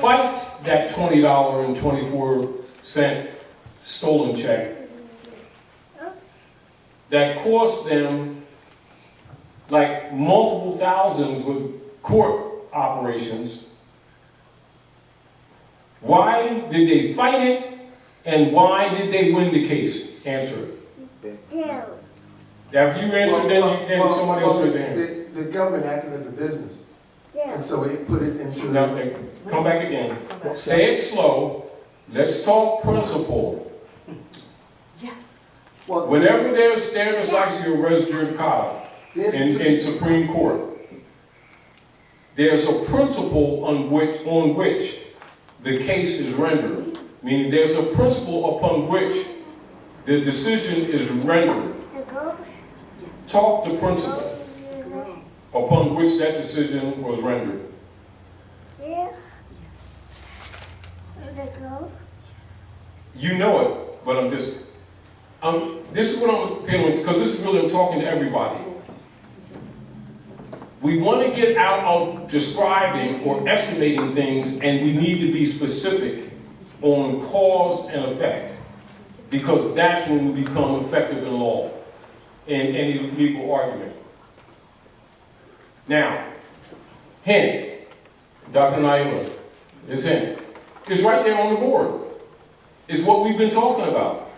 fight that $20.24 stolen check that cost them like multiple thousands with court operations. Why did they fight it, and why did they win the case? Answer it. After you answer, then somebody else raise their hand. The government acted as a business, and so it put it into... Now, come back again. Say it slow. Let's talk principle. Whenever there's stare decisis or res judicata in Supreme Court, there's a principle on which the case is rendered. Meaning there's a principle upon which the decision is rendered. Talk the principle upon which that decision was rendered. You know it, but this is what I'm appealing to, because this is really, I'm talking to everybody. We want to get out of describing or estimating things, and we need to be specific on cause and effect, because that's when we become effective in law, in any legal argument. Now, hint, Dr. Naila, this hint, it's right there on the board. It's what we've been talking about.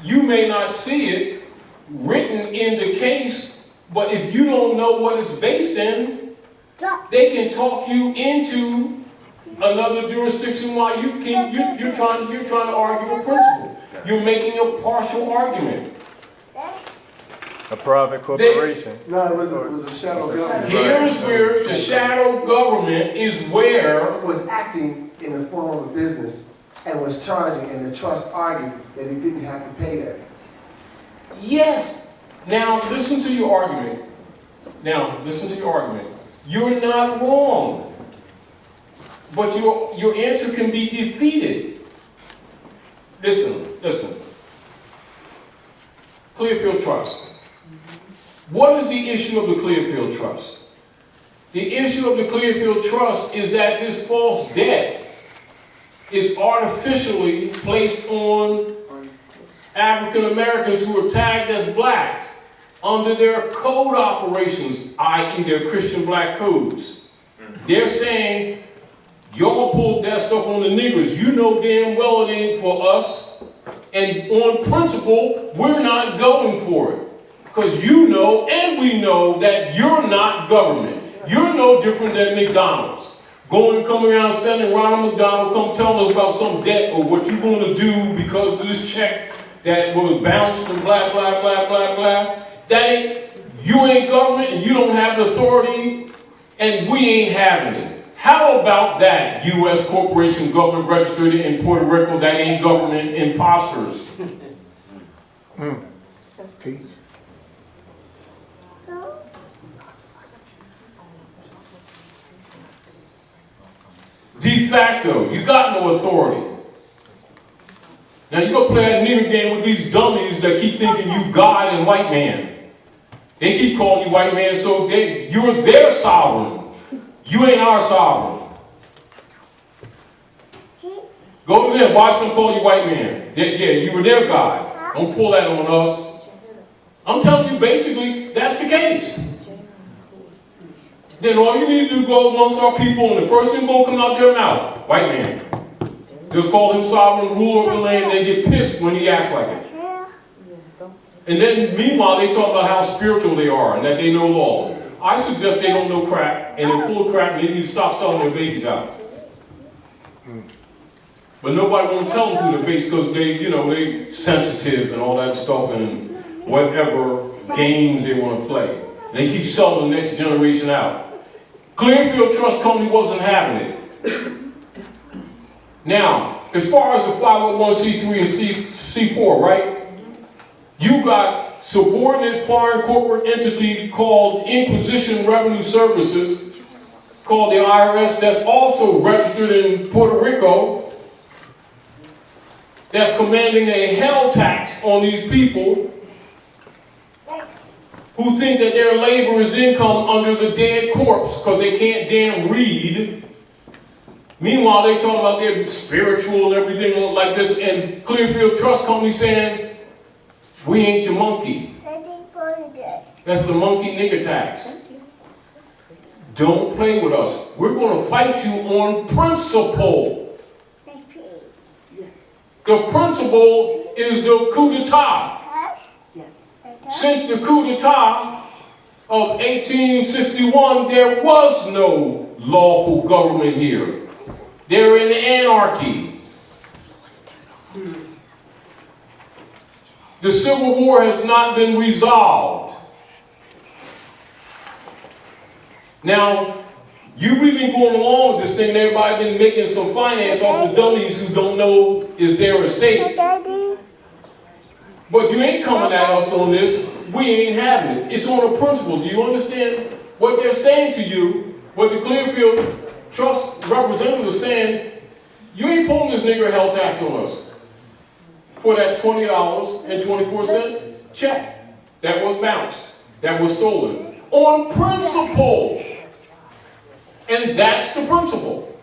You may not see it written in the case, but if you don't know what it's based in, they can talk you into another jurisdiction while you're trying to argue a principle. You're making a partial argument. A private corporation. No, it was a shadow government. Here's where the shadow government is where was acting in the form of a business and was charging, and the trust argued that he didn't have to pay that. Yes. Now listen to your argument. You're not wrong. But your answer can be defeated. Listen. Clearfield Trust. What is the issue of the Clearfield Trust? The issue of the Clearfield Trust is that this false debt is artificially placed on African Americans who are tagged as black under their code operations, i.e. their Christian black codes. They're saying, y'all pulled that stuff on the niggers. You know damn well it ain't for us. And on principle, we're not going for it. Because you know, and we know, that you're not government. You're no different than McDonald's. Coming around sending Ronald McDonald, come tell us about some debt or what you're going to do because of this check that was bounced and blah, blah, blah, blah, blah. You ain't government and you don't have the authority and we ain't having it. How about that, U.S. corporation government registered in Puerto Rico that ain't government imposters? De facto, you got no authority. Now you go play that nigger game with these dummies that keep thinking you God and white man. They keep calling you white man, so you're their sovereign. You ain't our sovereign. Go to them, watch them call you white man. Yeah, you were their God. Don't pull that on us. I'm telling you, basically, that's the case. Then all you need to do is go amongst our people, and the first thing going to come out their mouth, white man. Just call him sovereign, ruler of the land, they get pissed when he acts like it. And then, meanwhile, they talk about how spiritual they are and that they know law. I suggest they don't know crap, and they're full of crap, and they need to stop selling their babies out. But nobody won't tell them to their face because they sensitive and all that stuff and whatever games they want to play. And they keep selling the next generation out. Clearfield Trust Company wasn't having it. Now, as far as the 501c3 and C4, right? You got subordinate foreign corporate entity called Inquisition Revenue Services, called the IRS, that's also registered in Puerto Rico, that's commanding a hell tax on these people who think that their labor is income under the dead corpse because they can't damn read. Meanwhile, they talk about their spiritual and everything like this, and Clearfield Trust Company saying, we ain't your monkey. That's the monkey nigger tax. Don't play with us. We're going to fight you on principle. The principle is the coup d'etat. Since the coup d'etat of 1861, there was no lawful government here. They're in anarchy. The Civil War has not been resolved. Now, we've been going along with this thing, and everybody been making some finance off the dummies who don't know is their estate. But you ain't coming at us on this. We ain't having it. It's on a principle. Do you understand what they're saying to you? What the Clearfield Trust representative is saying, you ain't pulling this nigger hell tax on us for that $20.24 check that was bounced, that was stolen. On principle. And that's the principle.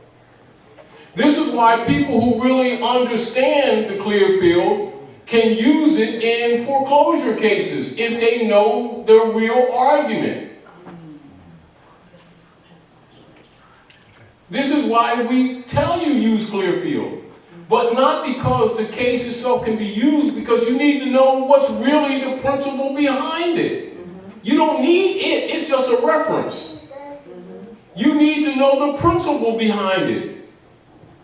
This is why people who really understand the Clearfield can use it in foreclosure cases if they know the real argument. This is why we tell you use Clearfield, but not because the case itself can be used, because you need to know what's really the principle behind it. You don't need it, it's just a reference. You need to know the principle behind it.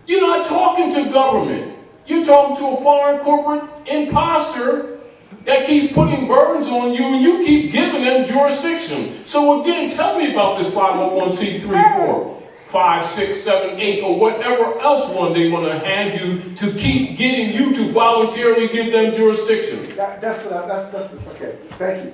You're not talking to government. You're talking to a foreign corporate imposter that keeps putting burdens on you, and you keep giving them jurisdiction. So again, tell me about this 501c3, 4, 5, 6, 7, 8, or whatever else one they want to hand you to keep getting you to voluntarily give them jurisdiction. Okay. Thank you.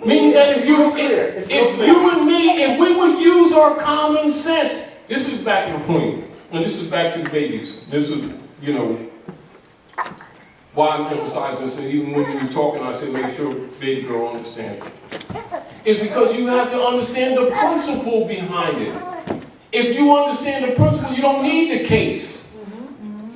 Meaning that if you and me, if we would use our common sense, this is back to the point, and this is back to the babies. This is, why I'm emphasizing this, and even when you're talking, I say make sure baby girl understands it. It's because you have to understand the principle behind it. If you understand the principle, you don't need the case.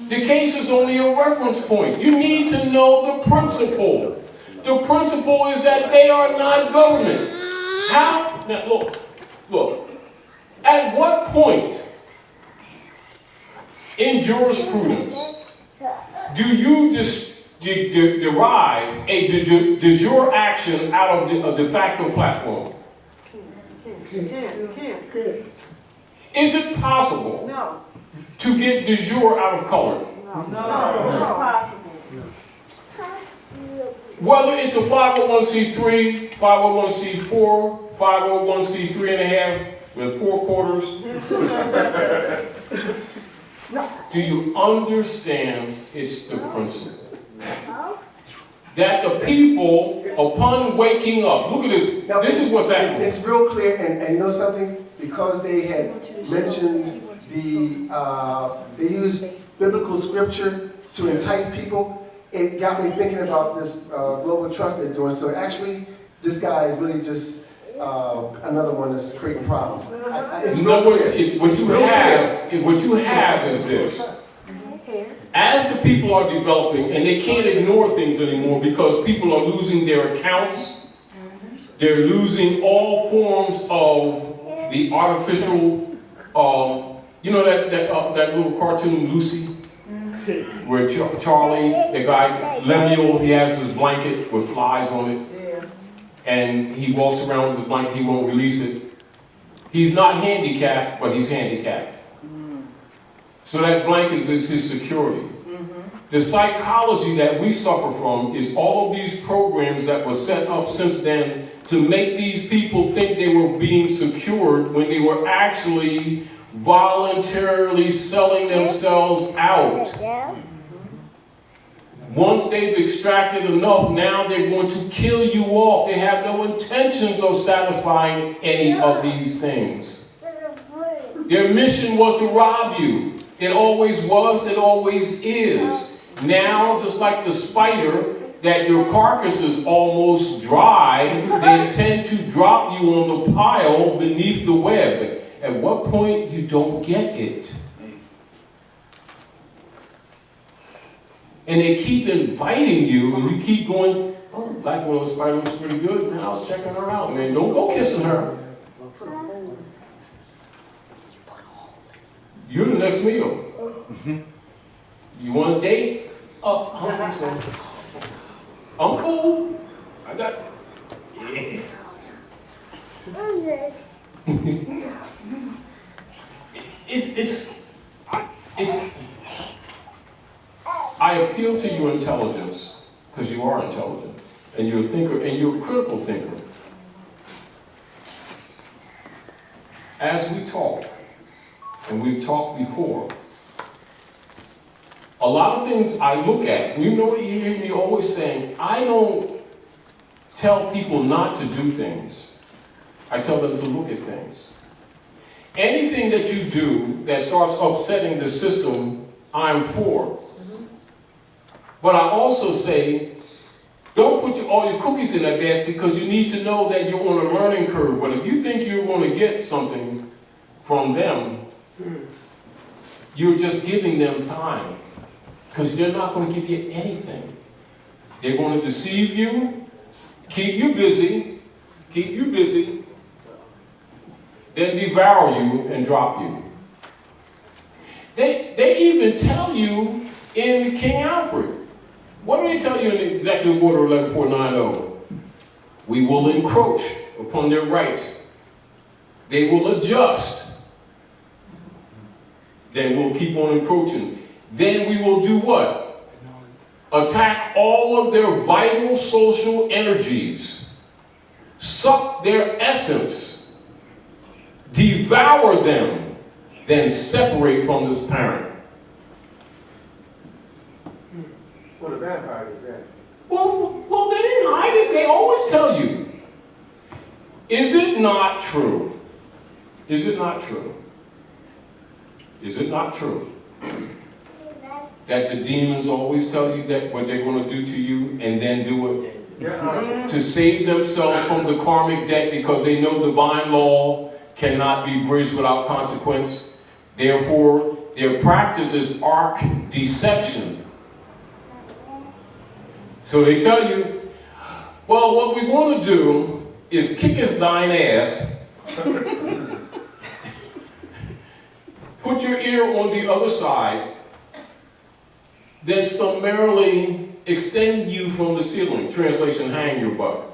The case is only a reference point. You need to know the principle. The principle is that they are not government. How? Now look. At what point in jurisprudence do you derive a de jure action out of a de facto platform? Is it possible to get de jure out of color? No, possible. Whether it's a 501c3, 501c4, 501c3 and a half with 4 quarters, do you understand it's the principle? That the people, upon waking up, look at this, Now, this is what's happening. It's real clear, and you know something? Because they had mentioned they used biblical scripture to entice people, it got me thinking about this global trust they're doing. So actually, this guy is really just another one that's creating problems. In other words, what you have is this. As the people are developing, and they can't ignore things anymore because people are losing their accounts, they're losing all forms of the artificial, that little cartoon Lucy? Where Charlie, the guy, Lemuel, he has this blanket with flies on it. And he walks around with his blanket, he won't release it. He's not handicapped, but he's handicapped. So that blanket is his security. The psychology that we suffer from is all of these programs that were set up since then to make these people think they were being secured when they were actually voluntarily selling themselves out. Once they've extracted enough, now they're going to kill you off. They have no intentions of satisfying any of these things. Their mission was to rob you. It always was, it always is. Now, just like the spider, that your carcass is almost dry, they intend to drop you on the pile beneath the web. At what point you don't get it? And they keep inviting you, and you keep going, oh, Black Widow Spider looks pretty good, man, I was checking her out, man. Don't go kissing her. You're the next meal. You want a date? Oh, I don't think so. I'm cool. I got, yeah. It's, I appeal to your intelligence, because you are intelligent, and you're a thinker, and you're a critical thinker. As we talk, and we've talked before, a lot of things I look at, you know what you hear me always saying, I don't tell people not to do things. I tell them to look at things. Anything that you do that starts upsetting the system, I'm for. But I also say, don't put all your cookies in that basket because you need to know that you're on a learning curve. But if you think you're going to get something from them, you're just giving them time. Because they're not going to give you anything. They're going to deceive you, keep you busy, then devour you and drop you. They even tell you in King Alfred. What do they tell you in Executive Order 11490? We will encroach upon their rights. They will adjust. Then we'll keep on encroaching. Then we will do what? Attack all of their vital social energies, suck their essence, devour them, then separate from this parent. What a vampire is that? Well, they didn't hide it. They always tell you. Is it not true? Is it not true? Is it not true that the demons always tell you that what they're going to do to you and then do it? To save themselves from the karmic debt because they know divine law cannot be bridged without consequence. Therefore, their practice is arc deception. So they tell you, well, what we want to do is kicketh thine ass, put your ear on the other side, then summarily extend you from the ceiling. Translation, hang your butt.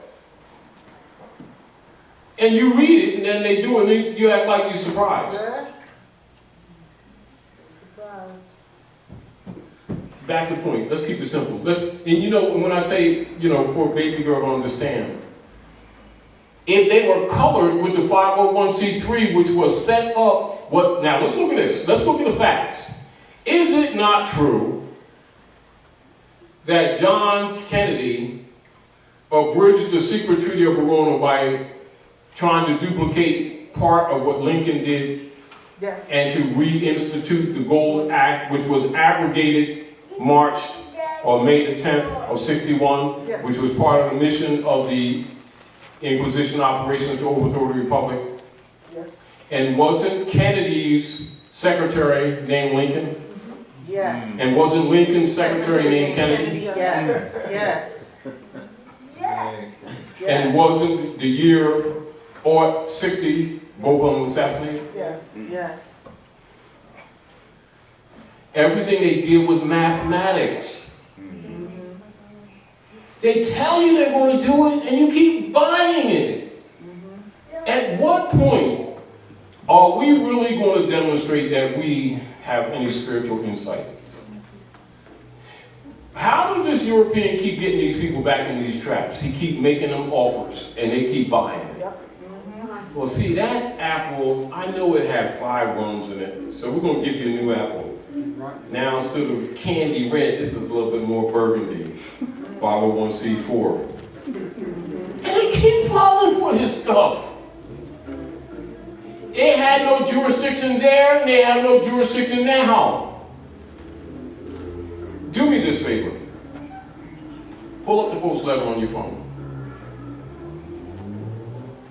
And you read it, and then they do it, and you act like you're surprised. Back to point. Let's keep it simple. And you know, when I say, for a baby girl to understand, if they were colored with the 501c3, which was set up, now let's look at this. Let's look at the facts. Is it not true that John Kennedy abridged the secret treaty of Verona by trying to duplicate part of what Lincoln did, yes, and to reinstitute the Gold Act, which was abrogated March or May the 10th of 61, yes, which was part of the mission of the Inquisition operation to overthrow the Republic? yes, And wasn't Kennedy's secretary named Lincoln? yes. And wasn't Lincoln's secretary named Kennedy? Yes, yes. And wasn't the year or 60, both of them assassinated? Yes, yes. Everything they deal with mathematics. They tell you they're going to do it, and you keep buying it. At what point are we really going to demonstrate that we have any spiritual insight? How did this European keep getting these people back in these traps? He keep making them offers, and they keep buying it. Well, see, that apple, I know it had 5 worms in it, so we're going to give you a new apple. Now, instead of candy red, this is a little bit more burgundy. 501c4. And they keep falling for his stuff. They had no jurisdiction there, and they have no jurisdiction now. Do me this favor. Pull up the post letter on your phone.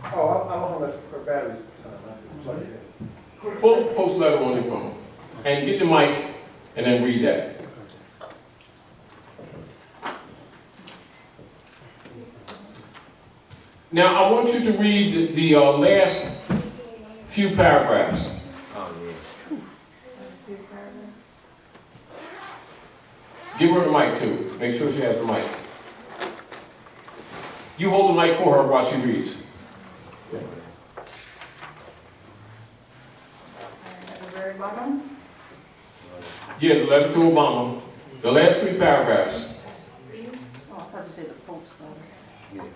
Oh, I'm on her batteries at the time. I have to plug it in. post letter on your phone. And get the mic and then read that. Now, I want you to read the last few paragraphs. Give her the mic too. Make sure she has the mic. You hold the mic for her while she reads. At the very bottom. Yeah, the letter to Obama. The last 3 paragraphs. Oh, I thought you said the Pope started.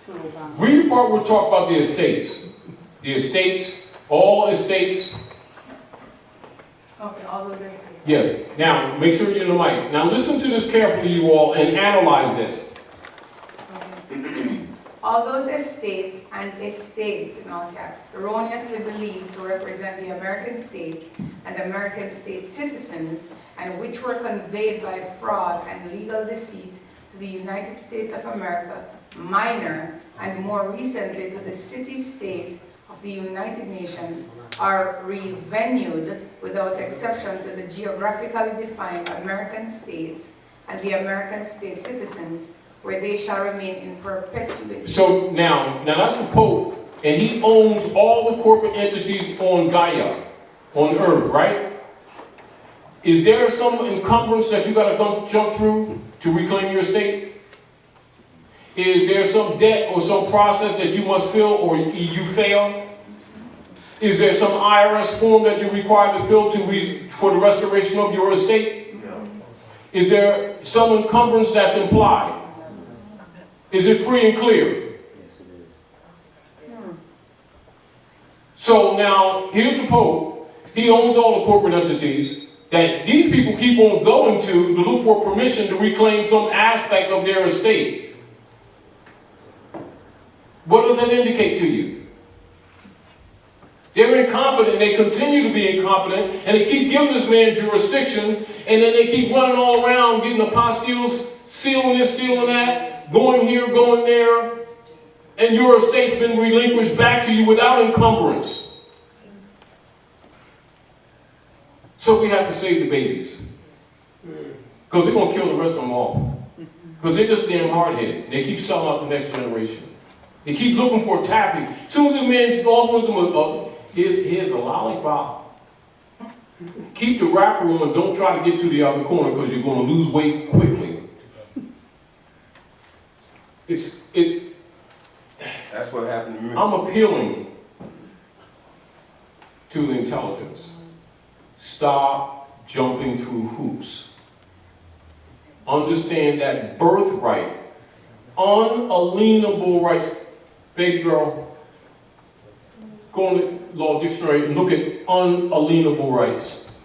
To Obama. Read the part where we talk about the estates. The estates, all estates. Okay, all those estates. Yes. Now, make sure you're in the mic. Now listen to this carefully, you all, and analyze this. All those estates and estates, in all caps, erroneously believed to represent the American states and American state citizens, and which were conveyed by fraud and legal deceit to the United States of America, minor, and more recently to the city-state of the United Nations, are revenued without exception to the geographically defined American states and the American state citizens, where they shall remain in perpetuity. So now that's the Pope, and he owns all the corporate entities on Gaia, on Earth, right? Is there some encumbrance that you got to jump through to reclaim your estate? Is there some debt or some process that you must fill or you fail? Is there some IRS form that you're required to fill for the restoration of your estate? Is there some encumbrance that's implied? Is it free and clear? So now, here's the Pope. He owns all the corporate entities that these people keep on going to look for permission to reclaim some aspect of their estate. What does that indicate to you? They're incompetent, they continue to be incompetent, and they keep giving this man jurisdiction, and then they keep running all around getting apostilles, sealing this, sealing that, going here, going there, and your estate's been relinquished back to you without encumbrance. So we have to save the babies. Because they're going to kill the rest of them off. Because they're just damn hard-headed. They keep selling out the next generation. They keep looking for a taffy. As soon as the man offers them here's a lollipop. Keep the wrapper on and don't try to get to the other corner because you're going to lose weight quickly. That's what happened to me. I'm appealing to the intelligence. Stop jumping through hoops. Understand that birthright, unalienable rights. Baby girl, go on the law dictionary and look at unalienable rights.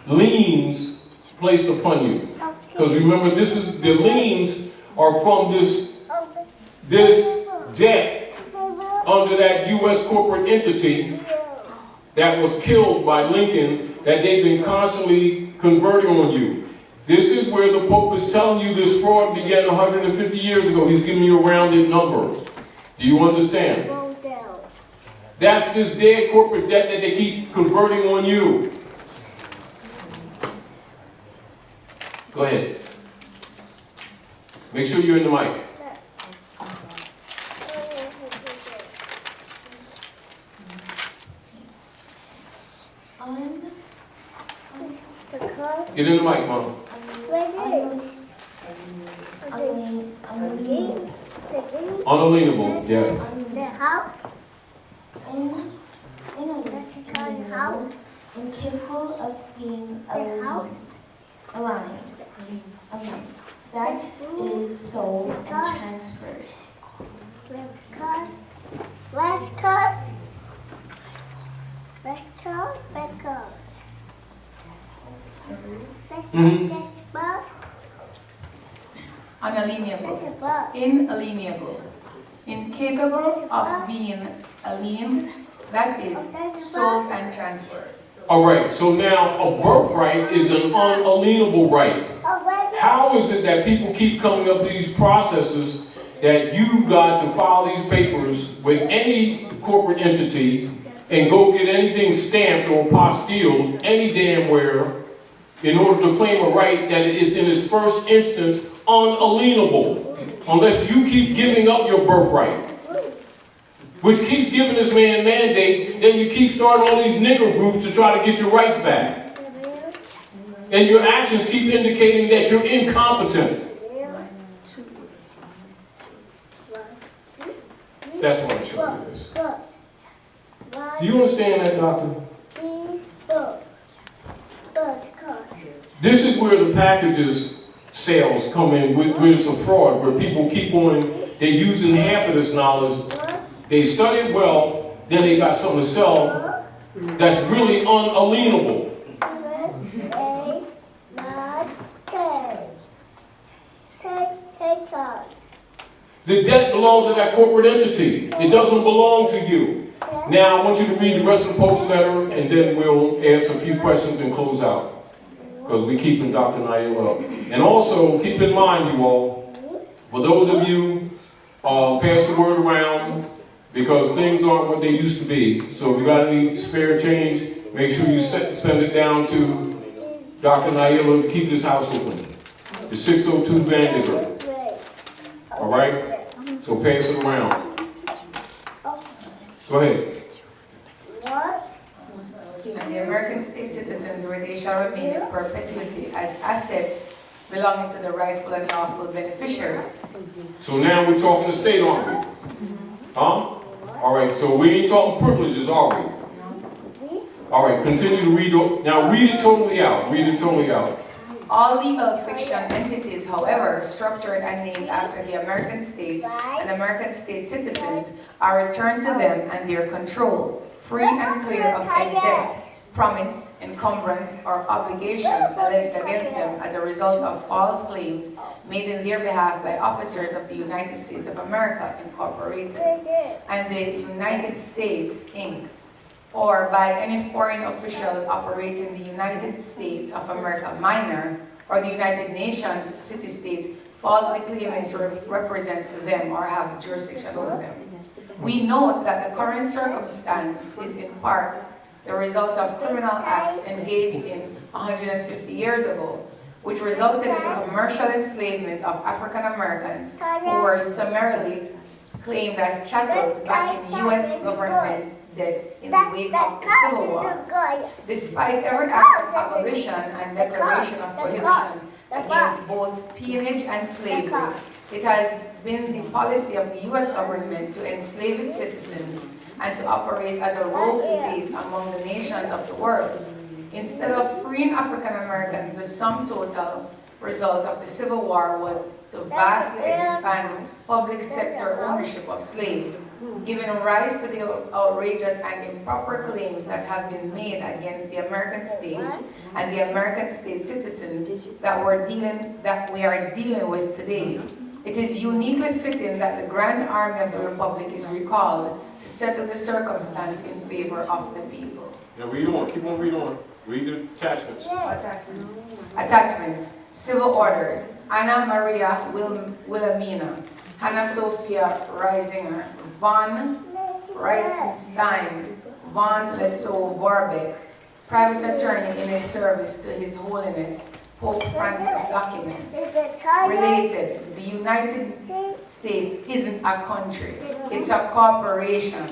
Liens placed upon you. Because remember, the liens are from this debt under that U.S. corporate entity that was killed by Lincoln that they've been constantly converting on you. This is where the Pope is telling you this fraud began 150 years ago. He's giving you a rounded number. Do you understand? That's this dead corporate debt that they keep converting on you. Go ahead. Make sure you're in the mic. Get in the mic, Mom. Unalienable, yeah. The house. That's called house. Incapable of being aligned. That is sold and transferred. Let's go. Unalienable, inalienable, incapable of being aliened, that is sold and transferred. All right, so now a birthright is an unalienable right. How is it that people keep coming up to these processes that you've got to file these papers with any corporate entity and go get anything stamped or apostilled any damn where in order to claim a right that is in its first instance unalienable, unless you keep giving up your birthright, which keeps giving this man mandate. Then you keep starting all these nigger groups to try to get your rights back, and your actions keep indicating that you're incompetent. That's why I'm showing you this. Do you understand that, Doctor? This is where the packages sales come in, where it's a fraud, where people keep on, they're using half of this knowledge, they study it well, then they got something to sell that's really unalienable. The debt belongs to that corporate entity. It doesn't belong to you. Now, I want you to read the rest of the post letter, and then we'll answer a few questions and close out, because we're keeping Dr. Naila up. And also, keep in mind, you all, for those of you, pass the word around, because things aren't what they used to be. So if you got any spare change, make sure you send it down to Dr. Naila to keep this house open. It's 602 Vandiver. All right? So pass it around. Go ahead. And the American state citizens, where they shall remain in perpetuity as assets belonging to the rightful and lawful beneficiaries. So now we're talking to state, aren't we? Huh? All right, so we ain't talking privileges, are we? All right, continue to read. Now read it totally out. Read it totally out. All legal fiction entities, however, structured and named after the American states and American state citizens, are returned to them and their control, free and clear of any debt, promise, encumbrance, or obligation alleged against them as a result of false claims made in their behalf by officers of the United States of America, Incorporated, and the United States, Inc., or by any foreign officials operating in the United States of America minor, or the United Nations city-state falsely claiming to represent them or have jurisdiction over them. We note that the current circumstance is in part the result of criminal acts engaged in 150 years ago, which resulted in the commercial enslavement of African Americans who were summarily claimed as chattels back in U.S. government debt in the wake of the Civil War. Despite every act of abolition and declaration of prohibition against both peonage and slavery, it has been the policy of the U.S. government to enslave its citizens and to operate as a rogue state among the nations of the world. Instead of freeing African Americans, the sum total result of the Civil War was to vastly expand public sector ownership of slaves, giving rise to the outrageous and improper claims that have been made against the American states and the American state citizens that we are dealing with today. It is uniquely fitting that the Grand Army of the Republic is recalled to settle the circumstance in favor of the people. Now read on, keep on reading on. Read the attachments. Attachments. Attachments. Civil orders. Anna Maria Wilhelmina, Hannah Sophia Reisinger, Von Reisenstein, Von Letzo Vorbeck, private attorney in his service to His Holiness Pope Francis documents. Related, the United States isn't a country, it's a corporation.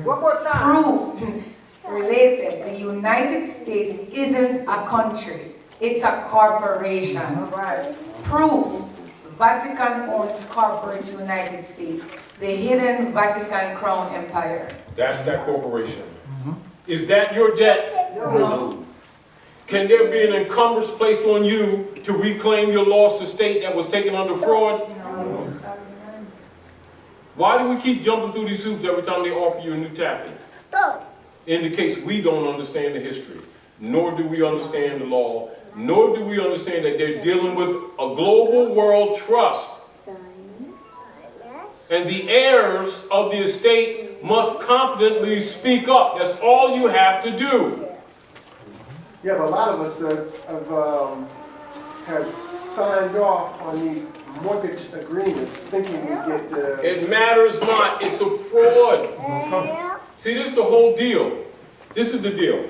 One more time. Proof. Related, the United States isn't a country, it's a corporation. Proof. Vatican owns corporate United States, the hidden Vatican Crown Empire. That's that corporation. Is that your debt? No. Can there be an encumbrance placed on you to reclaim your lost estate that was taken under fraud? No. Why do we keep jumping through these hoops every time they offer you a new taffy? Indicates we don't understand the history, nor do we understand the law, nor do we understand that they're dealing with a global world trust. And the heirs of the estate must competently speak up. That's all you have to do. Yeah, but a lot of us have signed off on these mortgage agreements thinking we get... It matters not. It's a fraud. See, this is the whole deal. This is the deal.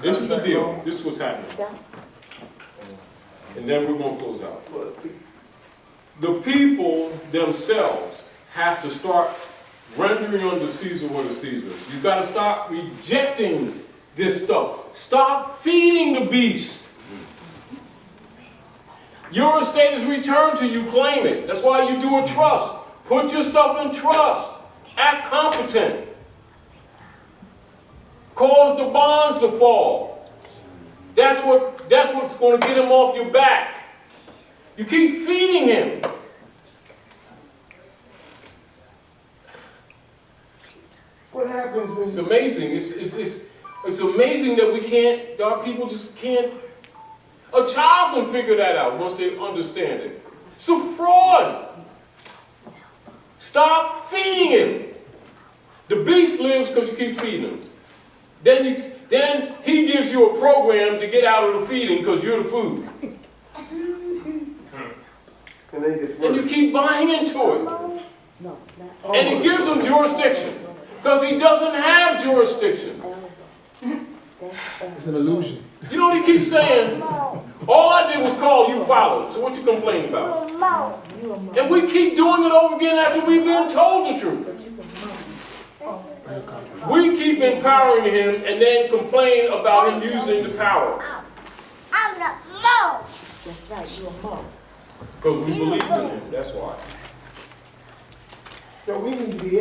This is the deal. This is what's happening. And then we're going to close out. The people themselves have to start rendering unto Caesar what is Caesar's. You've got to stop rejecting this stuff. Stop feeding the beast. Your estate is returned to you, claim it. That's why you do a trust. Put your stuff in trust. Act competent. Cause the bonds to fall. That's what's going to get him off your back. You keep feeding him. What happens when... It's amazing. It's amazing that we can't, our people just can't. A child can figure that out once they understand it. It's a fraud. Stop feeding him. The beast lives because you keep feeding him. Then he gives you a program to get out of the feeding because you're the food. And you keep buying into it. And it gives him jurisdiction because he doesn't have jurisdiction. It's an illusion. You know what he keeps saying? All I did was call, you followed. So what you complaining about? And we keep doing it over again after we've been told the truth. We keep empowering him and then complain about him using the power. I'm not Mo. That's right, you're a mo. Because we believe in him, that's why. So we need to be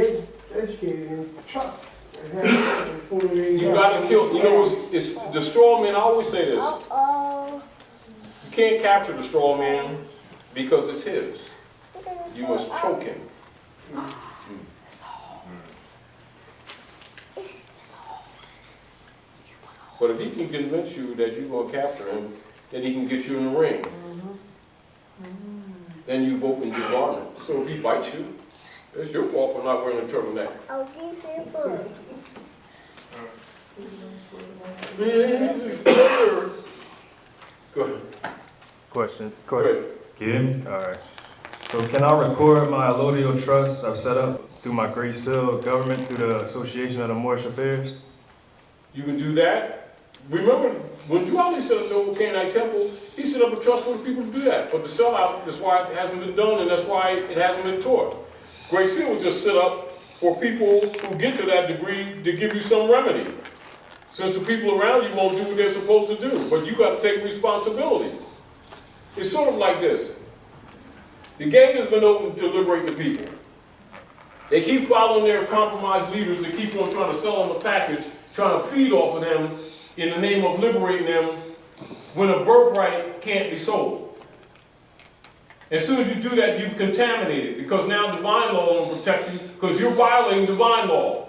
educated in trust. You gotta kill, you know, it's the straw man, I always say this. You can't capture the straw man because it's his. You must choke him. But if he can convince you that you're going to capture him, then he can get you in the ring. Then you've opened your garment. So if he bites you, it's your fault for not wearing a turtleneck. I'll give you a book. This is clear. Go ahead. Question. Go ahead. Can you? All right. So can I record my allodial trust I've set up through my Great Seal of Government through the Association of the Moorish Affairs? You can do that. Remember, when Juali set up the old Canaanite temple, he set up a trust for the people to do that. But the sellout, that's why it hasn't been done, and that's why it hasn't been taught. Great Seal was just set up for people who get to that degree to give you some remedy. Since the people around you won't do what they're supposed to do, but you got to take responsibility. It's sort of like this. The gate has been open to liberate the people. They keep following their compromised leaders. They keep on trying to sell them a package, trying to feed off of them in the name of liberating them when a birthright can't be sold. As soon as you do that, you've contaminated because now divine law won't protect you because you're violating divine law.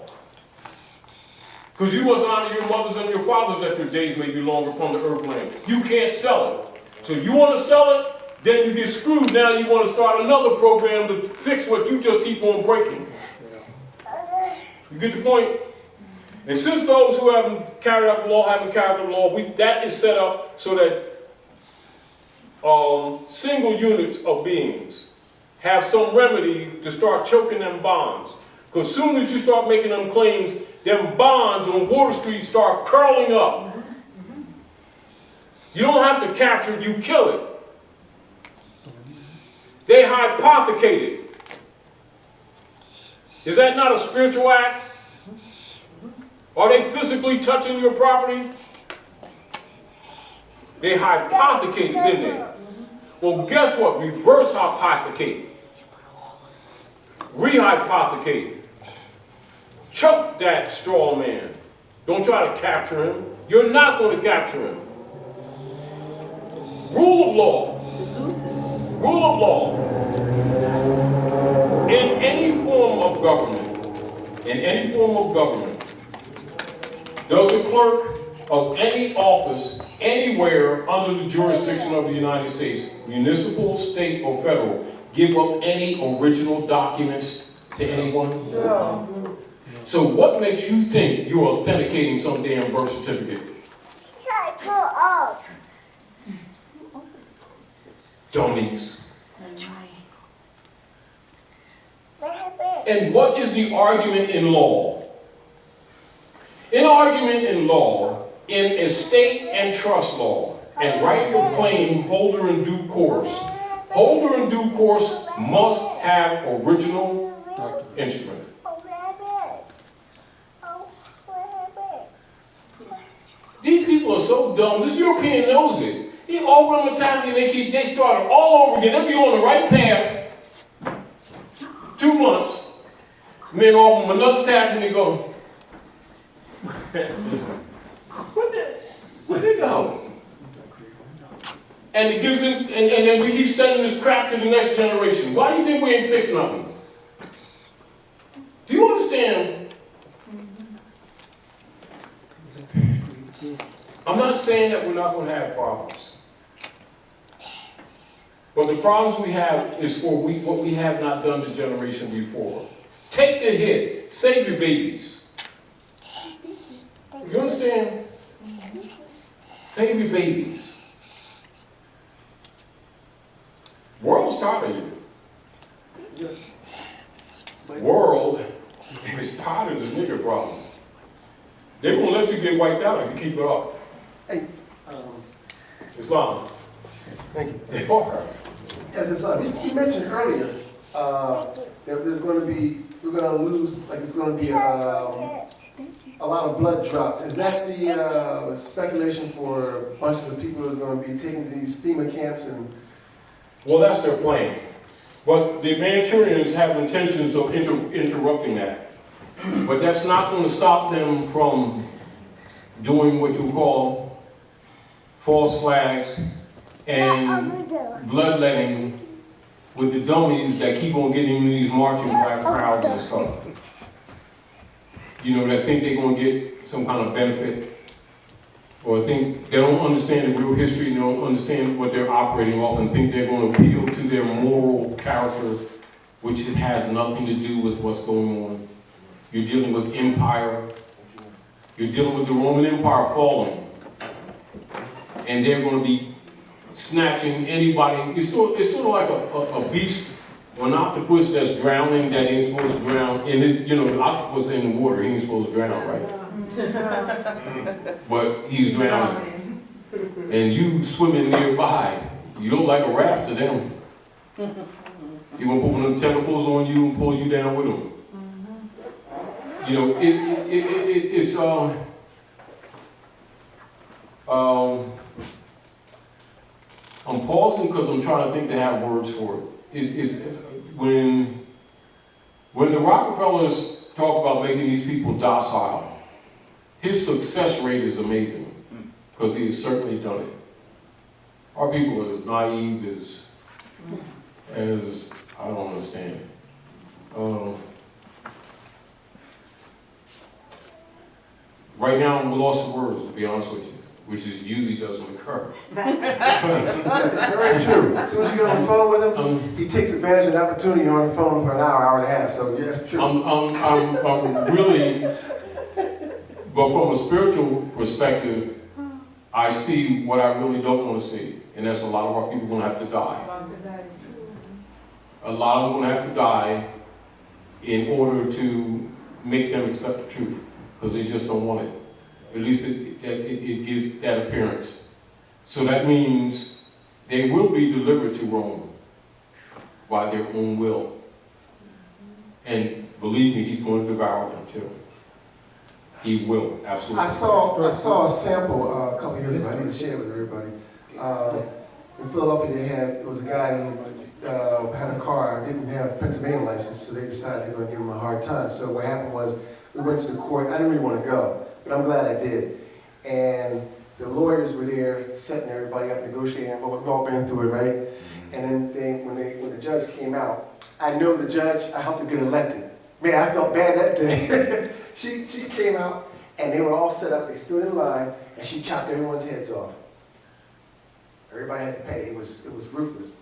Because you must honor your mothers and your fathers that your days may be longer upon the earth land. You can't sell it. So you want to sell it, then you get screwed. Now you want to start another program to fix what you just keep on breaking. You get the point? And since those who haven't carried out the law haven't carried out the law, that is set up so that single units of beings have some remedy to start choking them bonds. Because as soon as you start making them claims, them bonds on Water Street start curling up. You don't have to capture it, you kill it. They hypothecate it. Is that not a spiritual act? Are they physically touching your property? They hypothecated, didn't they? Well, guess what? Reverse hypothecate. Rehypothecate. Choke that straw man. Don't try to capture him. You're not going to capture him. Rule of law. Rule of law. In any form of government, does a clerk of any office anywhere under the jurisdiction of the United States, municipal, state, or federal, give up any original documents to anyone? No. So what makes you think you're authenticating some damn birth certificate? Shut up. Dummies. And what is the argument in law? In argument in law, in estate and trust law, and right of claim, holder in due course. Holder in due course must have original instrument. These people are so dumb. This European knows it. He offer them a task and they start all over again. They'll be on the right path 2 months. And then offer them another task and they go, where'd they go? And it gives it, and then we keep sending this crap to the next generation. Why do you think we ain't fixing nothing? Do you understand? I'm not saying that we're not going to have problems. But the problems we have is for what we have not done the generation before. Take the hit. Save your babies. You understand? Save your babies. World's tired of you. World is tired of this nigger problem. They won't let you get wiped out if you keep it up. Hey, Islam. thank you. They are. As Islam, you mentioned earlier that there's going to be, we're going to lose, like it's going to be a lot of blood dropped. Is that the speculation for bunches of people who's going to be taken to these FEMA camps and? Well, that's their plan. But the Manchurians have intentions of interrupting that. But that's not going to stop them from doing what you call false flags and bloodletting with the dummies that keep on getting into these marching crowds and stuff. You know, that think they're going to get some kind of benefit, or think they don't understand the real history, they don't understand what they're operating off, and think they're going to appeal to their moral character, which it has nothing to do with what's going on. You're dealing with empire. You're dealing with the Roman Empire falling. And they're going to be snatching anybody. It's sort of like a beast or an octopus that's drowning that ain't supposed to drown. And the octopus in the water, he ain't supposed to drown, right? But he's drowning. And you swimming nearby. You look like a raft to them. You're going to put one of them tentacles on you and pull you down with them. You know, it's I'm pausing because I'm trying to think to have words for it. It's when the Rockefellers talk about making these people docile, his success rate is amazing because he has certainly done it. Our people are as naive as I don't understand. Right now, I'm lost for words, to be honest with you, which usually doesn't occur. Very true. As soon as you get on the phone with him, he takes advantage of the opportunity. You're on the phone for an hour, hour and a half. So yes, true. I'm really, but from a spiritual perspective, I see what I really don't want to see, and that's a lot of our people going to have to die. A lot of them going to have to die in order to make them accept the truth, because they just don't want it. At least it gives that appearance. So that means they will be delivered to Rome by their own will. And believe me, he's going to devour them too. He will, absolutely. I saw a sample a couple years ago. I need to share it with everybody. In Philadelphia, there was a guy who had a car, didn't have a Pennsylvania license, so they decided they were going to give him a hard time. So what happened was, we went to the court. I didn't really want to go, but I'm glad I did. And the lawyers were there, setting everybody up, negotiating. We've all been through it, right? And then when the judge came out, I know the judge. I helped her get elected. Man, I felt bad that day. She came out, and they were all set up. They stood in line, and she chopped everyone's heads off. Everybody had to pay. It was ruthless.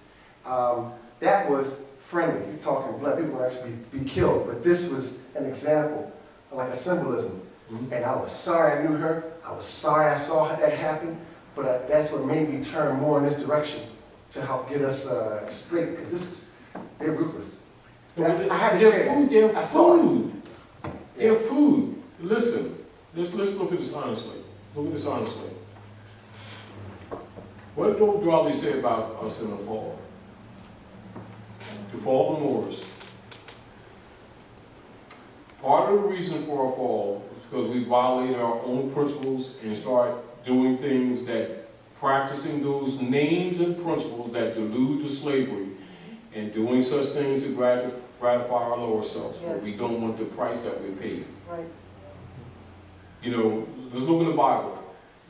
That was friendly. He's talking blood. People would actually be killed. But this was an example, like a symbolism. Mm-hmm. And I was sorry I knew her. I was sorry I saw that happen. But that's what made me turn more in this direction to help get us straight. Because they're ruthless. I had to share that. They're food. Listen. let's look at this honestly. Look at this honestly. What did Old Drawley say about us in the fall? The fall of the Moors. Part of the reason for our fall is because we violated our own principles and start doing things that, practicing those names and principles that delude to slavery, and doing such things to gratify our lower selves, but we don't want the price that we paid. Right. You know, let's look in the Bible,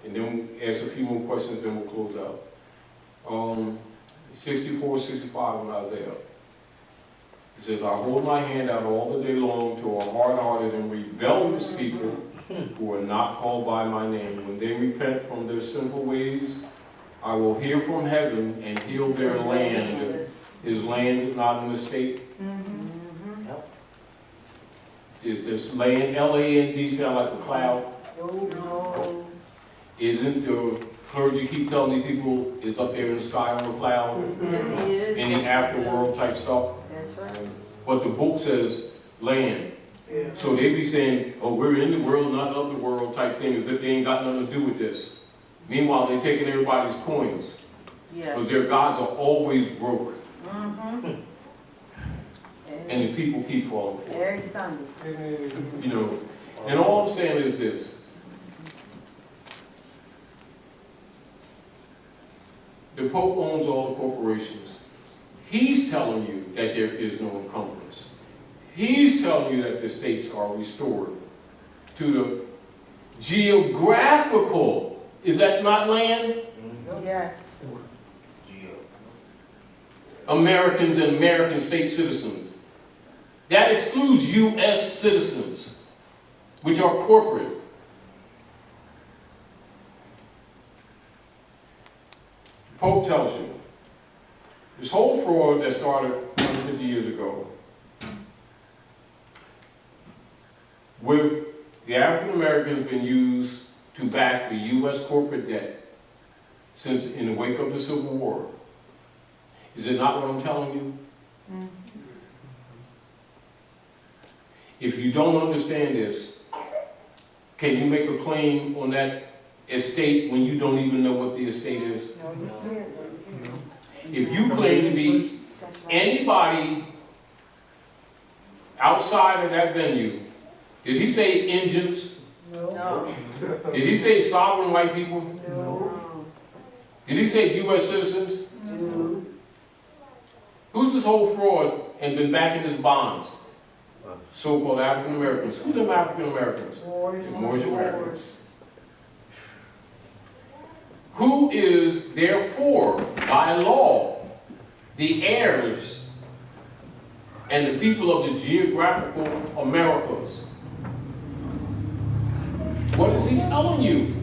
and then ask a few more questions, then we'll close out. 64, 65 in Isaiah. It says, I hold my hand out all the day long to a hard-hearted and rebellious people who are not called by my name. When they repent from their sinful ways, I will hear from heaven and heal their land. Is land not in the state? Is this land, L-A-N-D, sound like a cloud? No. Isn't the clergy keep telling these people it's up there in the sky on the cloud? Any afterworld type stuff? That's right. But the book says land. So they be saying, oh, we're in the world, not of the world type thing, as if they ain't got nothing to do with this. Meanwhile, they're taking everybody's coins. Because their gods are always broke. And the people keep falling for it. Every Sunday. You know, and all I'm saying is this. The Pope owns all the corporations. He's telling you that there is no encumbrance. He's telling you that the states are restored to the geographical. Is that not land? Yes. Americans and American state citizens. That excludes U.S. citizens, which are corporate. The Pope tells you, this whole fraud that started 150 years ago with the African Americans been used to back the U.S. corporate debt since in the wake of the Civil War. Is it not what I'm telling you? If you don't understand this, can you make a claim on that estate when you don't even know what the estate is? If you claim to be anybody outside of that venue, did he say Indians? No. Did he say sovereign white people? No. Did he say U.S. citizens? No. Who's this whole fraud and been backing his bonds? So-called African Americans. Who are them African Americans? Moorish Americans. Who is therefore, by law, the heirs and the people of the geographical Americas? What is he telling you?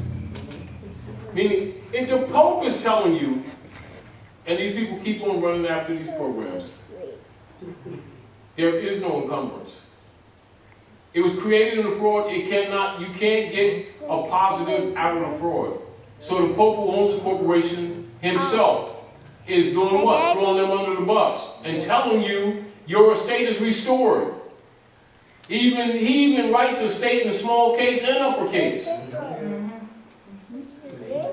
Meaning, if the Pope is telling you, and these people keep on running after these programs, there is no encumbrance. It was created in a fraud. You can't get a positive out of the fraud. So the Pope who owns the corporation himself is doing what? Throwing them under the bus and telling you your estate is restored. He even writes estate in small case and uppercase.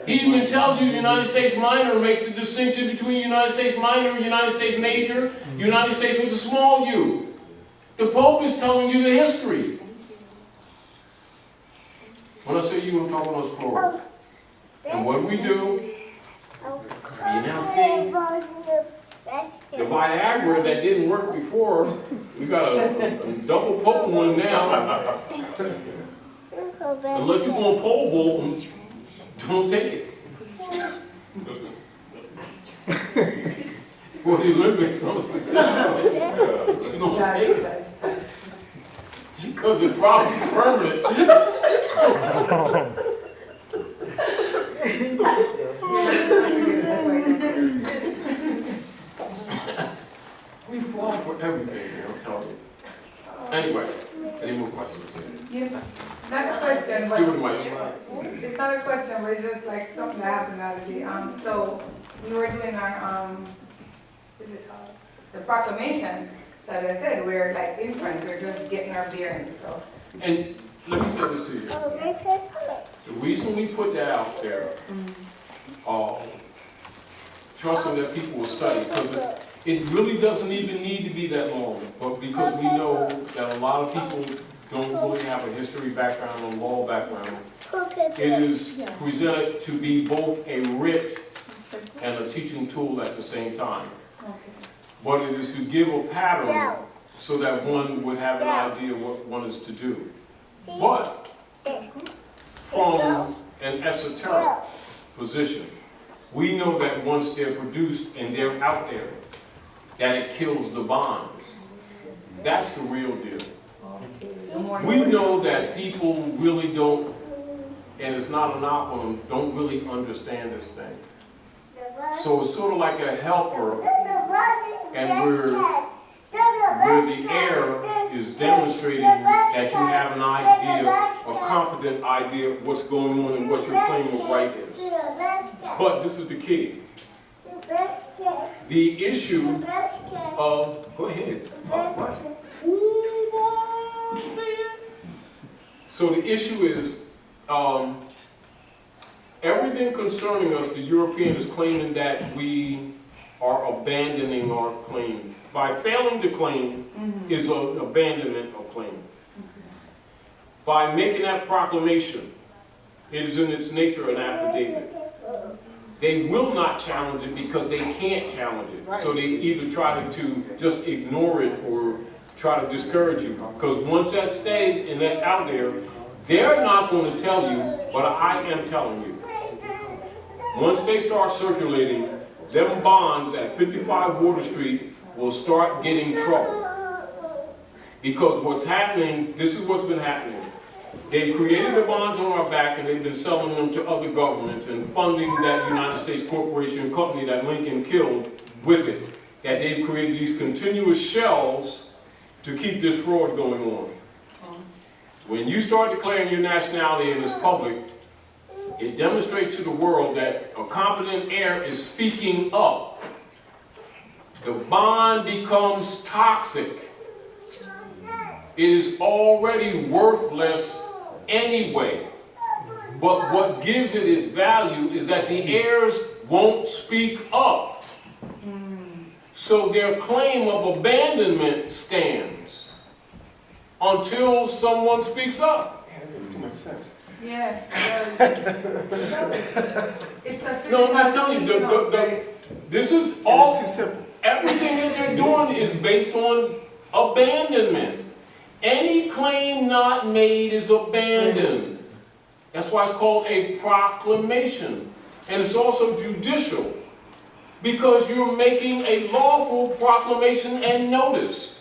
He even tells you the United States minor makes the distinction between United States minor and United States major, United States with a small u. The Pope is telling you the history. When I say you, I'm talking about us plural. And what we do, you now see the Viagra that didn't work before, we got a double potent one now. Unless you're going pole vaulting, don't take it. For the Olympics, I'm successful. You don't take it. Because it's probably permanent. We fall for everything, I'm telling you. Anyway, any more questions? Yeah, not a question, but Give it a mic. it's not a question, but it's just like something that happened the other day. So we were doing our the proclamation. So as I said, we're like infants, we're just getting our bearings. So And let me say this to you. The reason we put that out there, trusting that people will study, because it really doesn't even need to be that long, but because we know that a lot of people don't really have a history background or law background, it is presented to be both a writ and a teaching tool at the same time. But it is to give a pattern so that one would have an idea what one is to do. But from an esoteric position, we know that once they're produced and they're out there, that it kills the bonds. That's the real deal. We know that people really don't, and it's not a knock on them, don't really understand this thing. So it's sort of like a helper, and where the air is demonstrating that you have an idea, a competent idea of what's going on and what your claim of right is. But this is the key. The issue of, go ahead. Right. So the issue is, everything concerning us, the European is claiming that we are abandoning our claim. By failing to claim is an abandonment of claim. By making that proclamation, it is in its nature an affidavit. They will not challenge it because they can't challenge it. So they either try to just ignore it or try to discourage you. Because once that's stayed and that's out there, they're not going to tell you, but I am telling you. Once they start circulating, them bonds at 55 Water Street will start getting trouble. Because what's happening, this is what's been happening. They've created the bonds on our back and they've been selling them to other governments and funding that United States corporation company that Lincoln killed with it. That they've created these continuous shells to keep this fraud going on. When you start declaring your nationality and it's public, it demonstrates to the world that a competent heir is speaking up. The bond becomes toxic. It is already worthless anyway. But what gives it its value is that the heirs won't speak up. So their claim of abandonment stands until someone speaks up. Yeah, that makes too much sense. Yeah. It's a No, I'm just telling you, this is all too simple. Everything that they're doing is based on abandonment. Any claim not made is abandoned. That's why it's called a proclamation. And it's also judicial, because you're making a lawful proclamation and notice.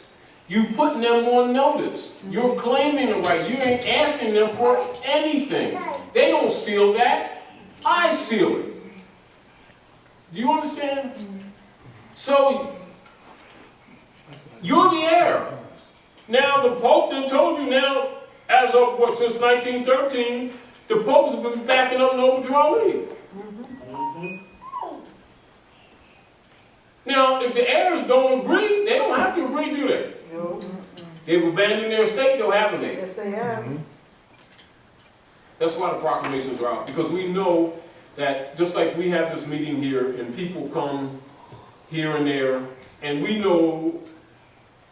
You putting them on notice. You're claiming the right. You ain't asking them for anything. They don't seal that. I seal it. Do you understand? So, you're the heir. Now, the Pope then told you now, as of what, since 1913, the Popes have been backing up an overdraw league. Now, if the heirs don't agree, they don't have to agree, do they? No. They've abandoned their estate, though, haven't they? Yes, they have. That's why the proclamations are out, because we know that just like we have this meeting here and people come here and there, and we know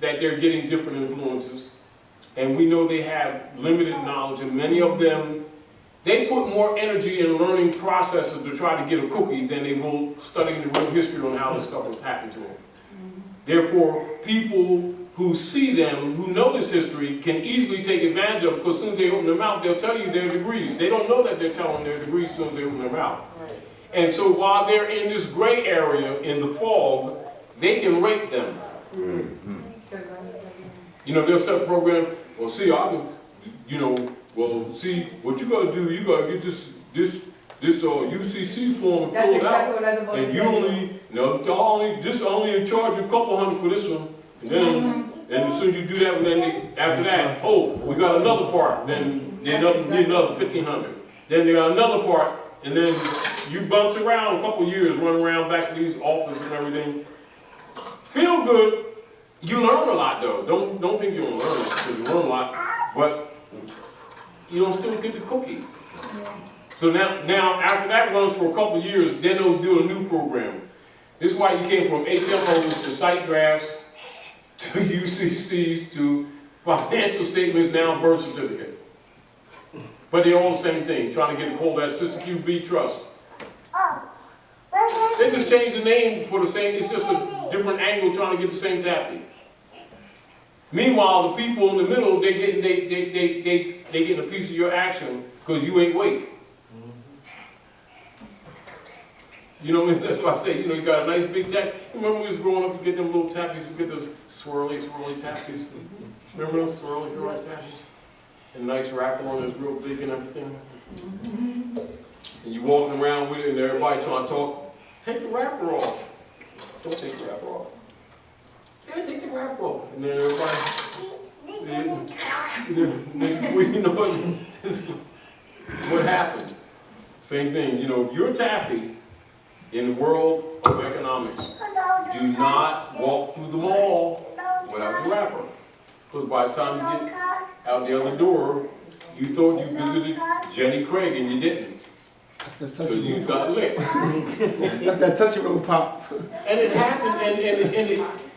that they're getting different influences, and we know they have limited knowledge, and many of them, they put more energy in learning processes to try to get a cookie than they will studying the real history on how this stuff has happened to them. Therefore, people who see them, who know this history, can easily take advantage of it, because as soon as they open their mouth, they'll tell you their degrees. They don't know that they're telling their degrees as soon as they open their mouth. And so while they're in this gray area, in the fog, they can rape them. You know, they'll set a program, well, see, well, see, what you gotta do, you gotta get this UCC form That's filled exactly out, what I was about to and you say. only in charge of a couple hundred for this one, and then, and as soon as you do that, and then after that, oh, we got another part, then need another 1,500. Then they got another part, and then you bounce around a couple years, run around back to these offices and everything. Feel good. You learn a lot, though. Don't think you don't learn, because you learn a lot. But you don't still get the cookie. So now after that runs for a couple of years, then they'll do a new program. This is why you came from HMOs to site drafts to UCCs to financial statements, now birth certificate. But they're all the same thing, trying to get a hold of that Sister QB trust. They just changed the name for the same, it's just a different angle trying to get the same taffy. Meanwhile, the people in the middle, they getting a piece of your action because you ain't wake. You know, that's why I say, you know, you got a nice big taffy. Remember when we was growing up to get them little taffies, we get those swirly taffies. Remember those swirly taffies? And a nice wrapper on that's real big and everything. And you walking around with it and everybody trying to talk. Take the wrapper off. Don't take the wrapper off. Yeah, take the wrapper off. And then everybody, you know what happened? Same thing, you know, if you're taffy in the world of economics, do not walk through the mall without the wrapper. Because by the time you get out the other door, you thought you visited Jenny Craig and you didn't. Because you got licked. That's that touchy roll pop. And it happened,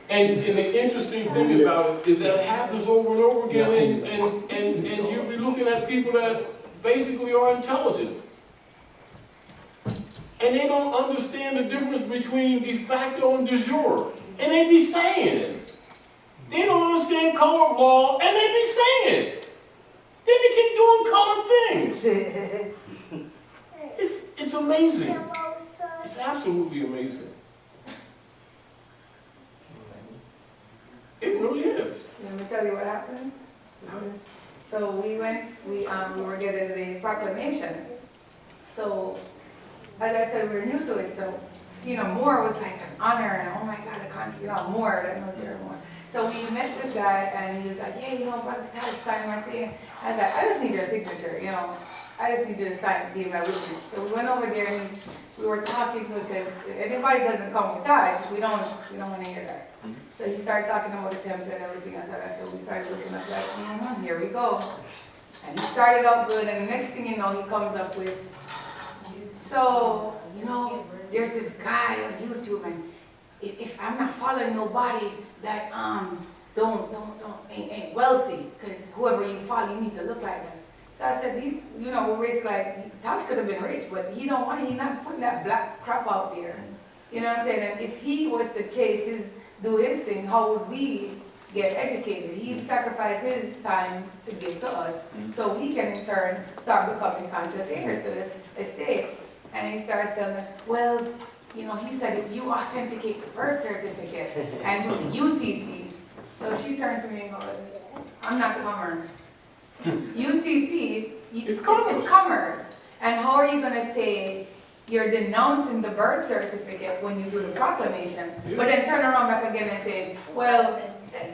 and the interesting thing about it is that it happens over and over again, and you'll be looking at people that basically are intelligent. And they don't understand the difference between de facto and de jure. And they be saying it. They don't understand color law, and they be saying it. Then they keep doing colored things. It's amazing. It's absolutely amazing. It really is. Let me tell you what happened. So we were getting the proclamation. So, as I said, we were new to it. So, seeing a moor was like an honor, and oh my God, a country, you know, a moor, I don't know if you're a moor. So we met this guy, and he was like, yeah, you know, Brother Taj, sign my thing. I was like, I just need your signature, you know. I just need you to sign, be my witness. So we went over there, and we were talking because if anybody doesn't come with Taj, we don't want to hear that. So he started talking about the temple and everything. So we started looking up like, here we go. And he started out good, and the next thing you know, he comes up with, so, you know, there's this guy on YouTube, and if I'm not following nobody that ain't wealthy, because whoever you follow, you need to look like them. So I said, you know, we're basically like, Taj could have been rich, but he don't want it. He's not putting that black crap out there. You know what I'm saying? And if he was to do his thing, how would we get educated? He'd sacrifice his time to give to us, so we can in turn start becoming conscious heirs to the estate. And he starts telling us, well, you know, he said if you authenticate the birth certificate and do the UCC. So she turns to me and goes, I'm not commerce. UCC, it's commerce. And how are you going to say you're denouncing the birth certificate when you do the proclamation, but then turn around back again and say, well,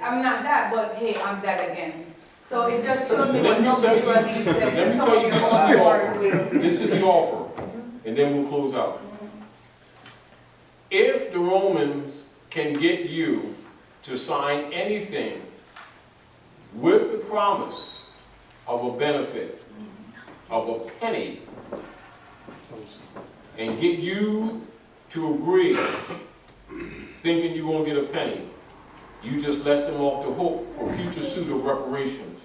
I'm not that, but hey, I'm that again. So it just showed me what nobody really said. Let me tell you, this is the offer. This is the offer, and then we'll close out. If the Romans can get you to sign anything with the promise of a benefit, of a penny, and get you to agree, thinking you're going to get a penny, you just let them off the hook for future suit of reparations.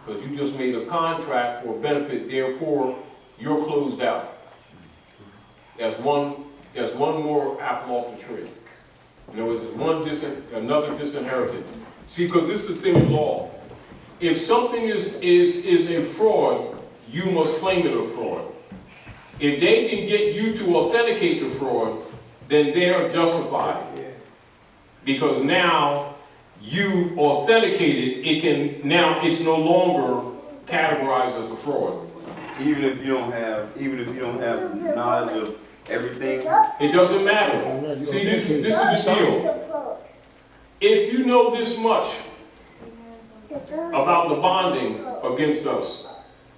Because you just made a contract for a benefit, therefore you're closed out. That's one more apple off the tree. There was another disinherited. See, because this is the thing in law. If something is a fraud, you must claim it a fraud. If they can get you to authenticate the fraud, then they are justified. Because now you authenticated, it's no longer categorized as a fraud. Even if you don't have knowledge of everything, it doesn't matter. See, this is the deal. If you know this much about the bonding against us,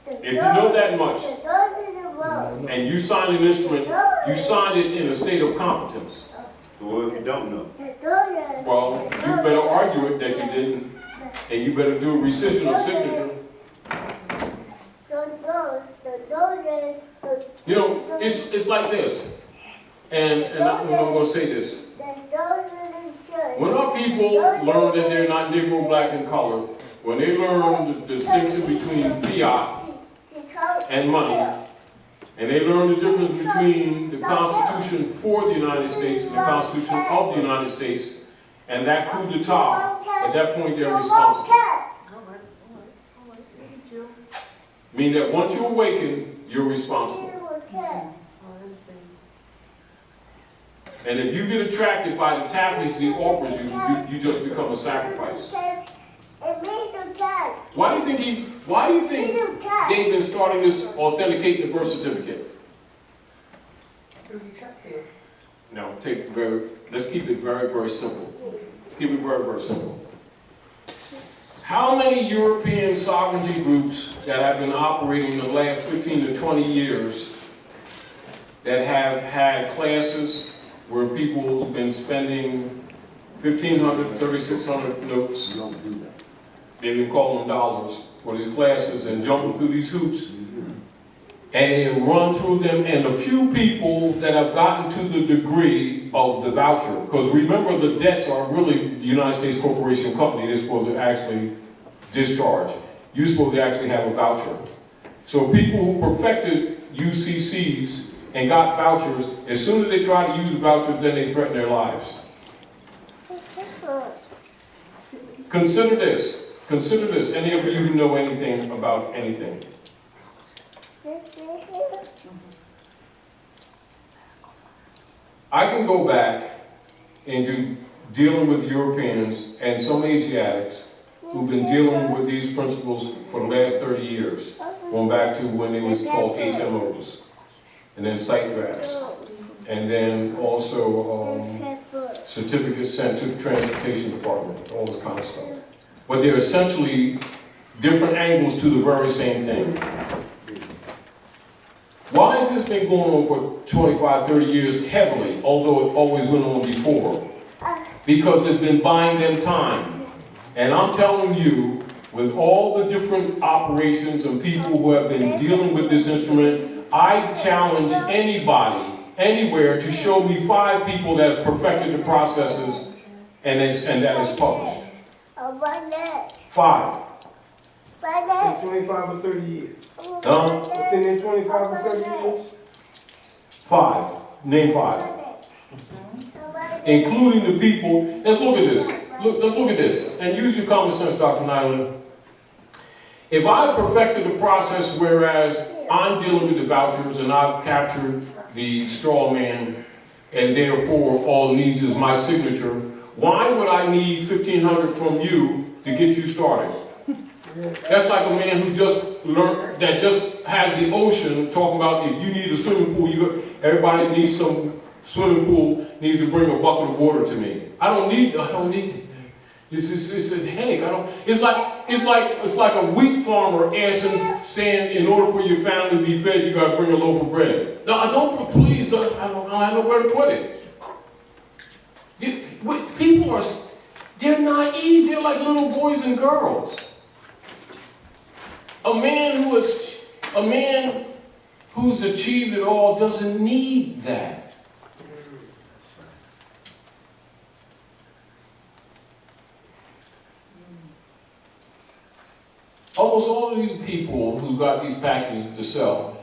if you know that much, and you signed an instrument, you signed it in a state of competence. So what if you don't know? Well, you better argue it that you didn't, and you better do a rescission of signature. it's like this, and I'm going to say this. When our people learn that they're not Negro, Black, and colored, when they learn the distinction between fiat and money, and they learn the difference between the Constitution for the United States and the Constitution of the United States, and that coup d'etat, at that point they're responsible. Meaning that once you awaken, you're responsible. And if you get attracted by the tactics he offers you, you just become a sacrifice. Why do you think they've been starting this authenticating the birth certificate? No, let's keep it very, very simple. Let's keep it very, very simple. How many European sovereignty groups that have been operating in the last 15 to 20 years that have had classes where people have been spending 1,500, 3,600 notes, they've been calling them dollars, for these classes and jumping through these hoops, and they run through them, and the few people that have gotten to the degree of the voucher, because remember the debts are really the United States Corporation Company, they're supposed to actually discharge. You're supposed to actually have a voucher. So people who perfected UCCs and got vouchers, as soon as they try to use vouchers, then they threaten their lives. Consider this. Consider this. Any of you who know anything about anything. I can go back into dealing with Europeans and some Asiatics who've been dealing with these principles for the last 30 years, going back to when it was called HMOs. And then site drafts, and then also certificates sent to the transportation department, all this kind of stuff. But they're essentially different angles to the very same thing. Why has this been going on for 25, 30 years heavily, although it always went on before? Because it's been buying them time. And I'm telling you, with all the different operations and people who have been dealing with this instrument, I challenge anybody, anywhere, to show me 5 people that have perfected the processes and that is published. 5. In 25 or 30 years. Huh? Within 25 or 30 years? 5. Name 5. Including the people. Let's look at this. Let's look at this. And use your common sense, Dr. Nyland. If I perfected the process, whereas I'm dealing with the vouchers and I've captured the straw man, and therefore all it needs is my signature, why would I need 1,500 from you to get you started? That's like a man who just learned, that just has the ocean, talking about if you need a swimming pool, everybody that needs some swimming pool needs to bring a bucket of water to me. I don't need it. It's a headache. It's like a wheat farmer saying, in order for your family to be fed, you got to bring a loaf of bread. No, I don't. Please, I don't have nowhere to put it. People they're naive. They're like little boys and girls. A man who's achieved it all doesn't need that. Almost all of these people who've got these packages to sell,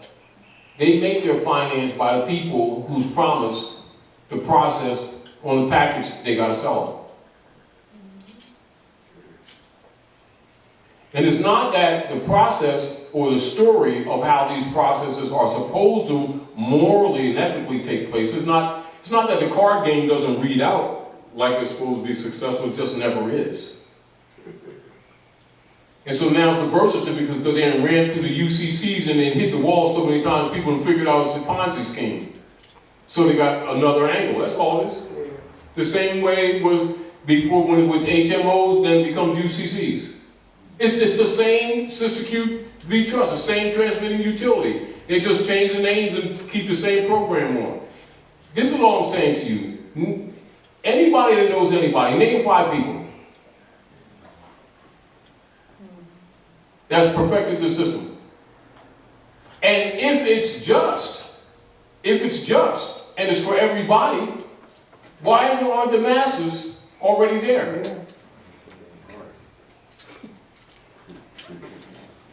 they make their finance by the people who's promised the process on the package they got to sell them. And it's not that the process or the story of how these processes are supposed to morally and ethically take place. It's not that the card game doesn't read out like it's supposed to be successful, it just never is. And so now it's the birth certificates because they ran through the UCCs and then hit the wall so many times people have figured out it's a Ponzi scheme. So they got another angle, that's all it is. The same way it was before when it was HMOs, then it becomes UCCs. It's just the same Sister Q V Trust, the same transmitting utility. They just change the names and keep the same program on. This is all I'm saying to you. Anybody that knows anybody, name 5 people that's perfected the system. And if it's just, if it's just and it's for everybody, why aren't the masses already there?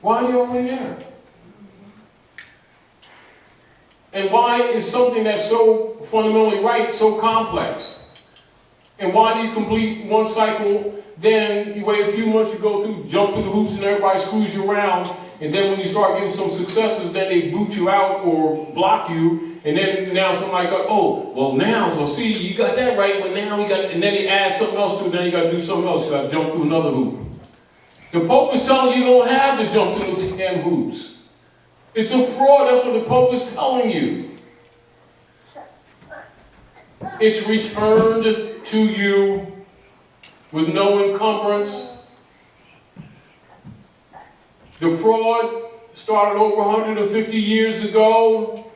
Why are they already there? And why is something that's so fundamentally right so complex? And why do you complete one cycle, then you wait a few months, you go through, jump through the hoops, and everybody screws you around, and then when you start getting some successes, then they boot you out or block you, and then now somebody goes, oh, well now, so see, you got that right, but now we got, and then they add something else to it, then you got to do something else, you got to jump through another hoop. The Pope is telling you don't have to jump through the damn hoops. It's a fraud, that's what the Pope is telling you. It's returned to you with no encumbrance. The fraud started over 150 years ago.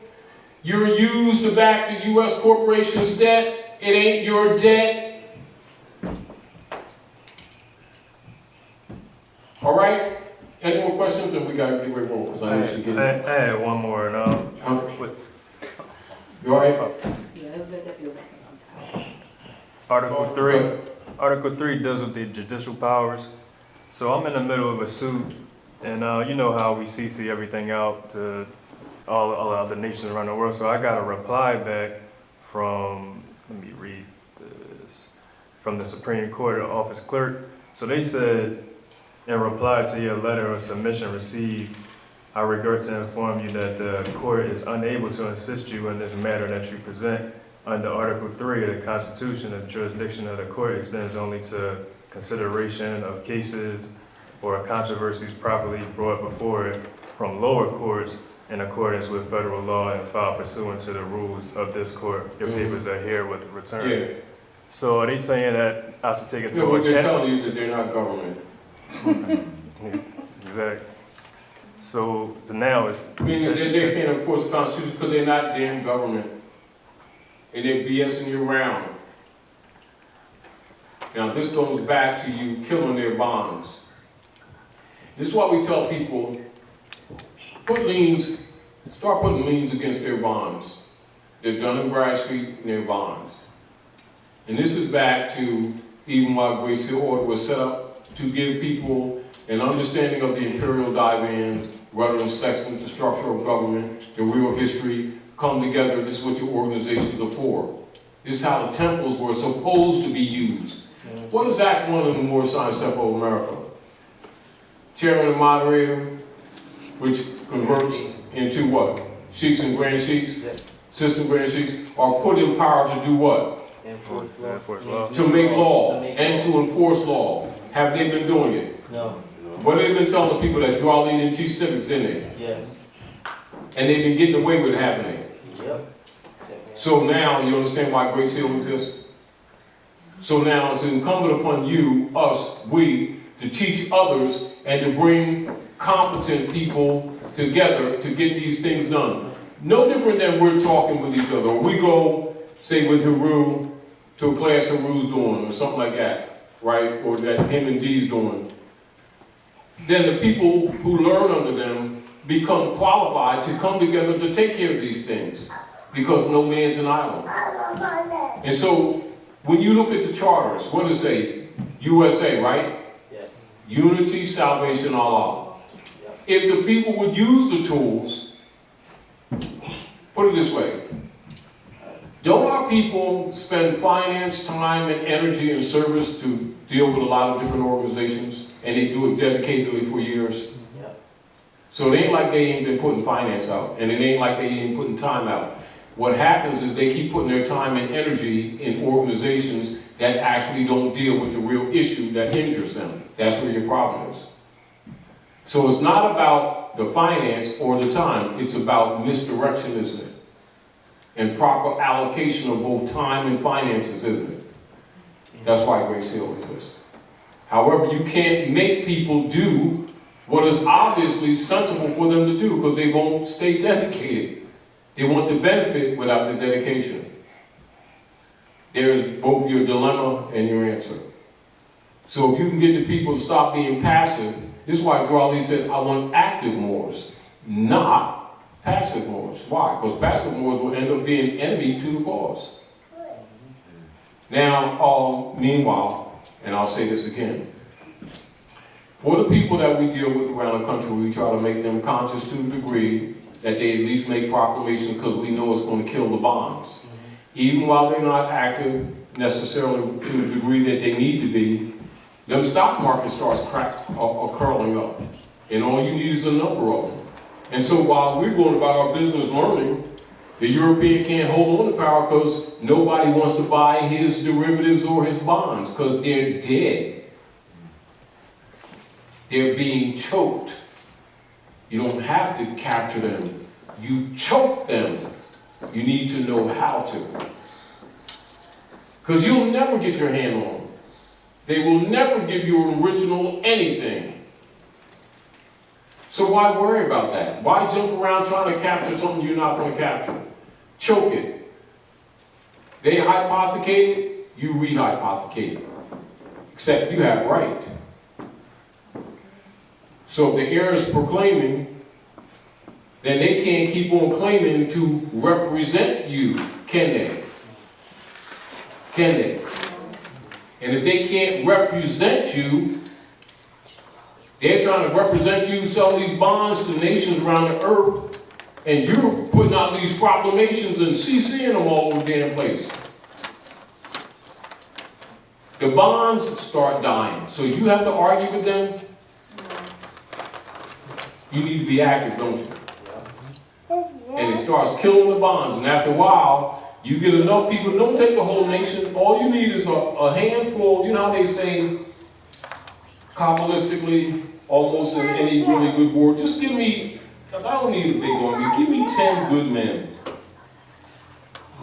You're used to back the U.S. corporation's debt. It ain't your debt. All right? Any more questions? And we got to get ready to roll because I need to get it. I had one more. You all right? Article 3 deals with the judicial powers. So I'm in the middle of a suit, and you know how we CC everything out to all other nations around the world. So I got a reply back from, let me read this, from the Supreme Court office clerk. So they said, in reply to your letter of submission received, I regret to inform you that the court is unable to assist you in this matter that you present. Under Article 3 of the Constitution, the jurisdiction of the court extends only to consideration of cases or controversies properly brought before it from lower courts in accordance with federal law and filed pursuant to the rules of this court. Your papers are here with the return. Yeah. So are they saying that I should take it to No, but they're account? telling you that they're not government. Exactly. So the now is... Meaning they can't enforce the Constitution because they're not damn government. And they're BSing you around. Now this goes back to you killing their bonds. This is why we tell people, start putting liens against their bonds. They're Dun & Bradstreet and their bonds. And this is back to even why Great Seal Order was set up to give people an understanding of the imperial divan, relevant section, the structure of government, the real history, come together. This is what your organizations are for. This is how the temples were supposed to be used. What is Act 1 of the Moor Science Temple of America? Chairman and moderator, which converts into what? Sheiks and Grand Sheiks, Assistant Grand Sheiks, are put in power to do what? Enforce law. To make law and to enforce law. Have they been doing it? No. What have they been telling the people that draw lead and teach civics, didn't they? Yeah. And they've been getting away with it happening. Yep. So now you understand why Great Seal exists? So now it's incumbent upon you, us, we, to teach others and to bring competent people together to get these things done. No different than we're talking with each other. Or we go, say with Haru, to a class Haru's doing or something like that, right? Or that him and D's doing. Then the people who learn under them become qualified to come together to take care of these things. Because no man's an island. And so, when you look at the charters, what does it say? USA, right? Yes. Unity, salvation, Allah. If the people would use the tools, put it this way, don't our people spend finance, time, and energy and service to deal with a lot of different organizations, and they do it dedicatedly for years? So it ain't like they ain't been putting finance out, and it ain't like they ain't putting time out. What happens is they keep putting their time and energy in organizations that actually don't deal with the real issue that injures them. That's where your problem is. So it's not about the finance or the time, it's about misdirection, isn't it? And proper allocation of both time and finances, isn't it? That's why Great Seal exists. However, you can't make people do what is obviously sensible for them to do because they won't stay dedicated. They want the benefit without the dedication. There's both your dilemma and your answer. So if you can get the people to stop being passive, this is why Drawley said, I want active Moors, not passive moors. Why? Because passive moors will end up being enemy to the cause. Now, meanwhile, and I'll say this again, for the people that we deal with around the country, we try to make them conscious to the degree that they at least make proclamations because we know it's going to kill the bonds. Even while they're not active necessarily to the degree that they need to be, them stock market starts curling up. And all you need is a number of them. And so while we're going about our business learning, the European can't hold on to power because nobody wants to buy his derivatives or his bonds because they're dead. They're being choked. You don't have to capture them. You choke them. You need to know how to. Because you'll never get your hand on them. They will never give you an original anything. So why worry about that? Why jump around trying to capture something you're not going to capture? Choke it. They hypothecate it, you rehypothecate it. Except you have right. So if the heir is proclaiming, then they can't keep on claiming to represent you, can they? Can they? And if they can't represent you, they're trying to represent you, sell these bonds to nations around the earth, and you're putting out these proclamations and CCing them all over the damn place. The bonds start dying. So you have to argue with them. You need to be active, don't you? And it starts killing the bonds. And after a while, you get enough people. Don't take the whole nation. All you need is a handful. You know how they say, Kabbalistically, almost in any really good war, just give me, I don't need a big army, give me 10 good men.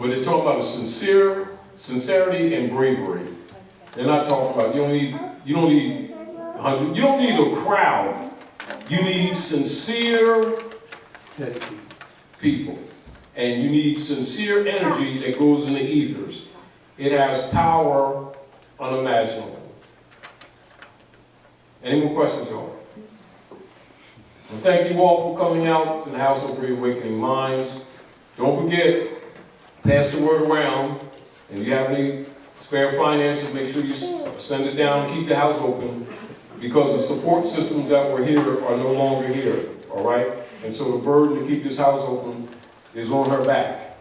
But they're talking about sincerity and bravery. They're not talking about, you don't need 100, you don't need a crowd. You need sincere people. And you need sincere energy that goes in the ethers. It has power unimaginable. Any more questions, y'all? Well, thank you all for coming out to the House of Reawakening Minds. Don't forget, pass the word around. And if you have any spare finances, make sure you send it down and keep the house open, because the support systems that were here are no longer here, all right? And so the burden to keep this house open is on her back.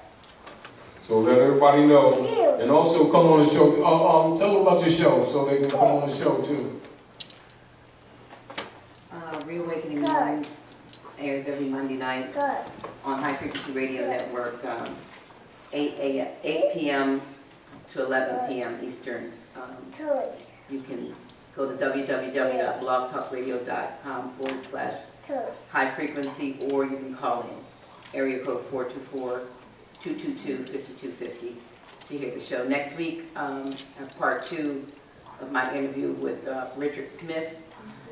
So let everybody know. And also come on the show. Tell them about your show so they can come on the show too. Reawakening Minds airs every Monday night on High Frequency Radio Network, 8 p.m. to 11 p.m. Eastern. You can go to www.blogtalkradio.com/high frequency, or you can call in area code 424-222-5250 to hear the show. Next week, part 2 of my interview with Richard Smith,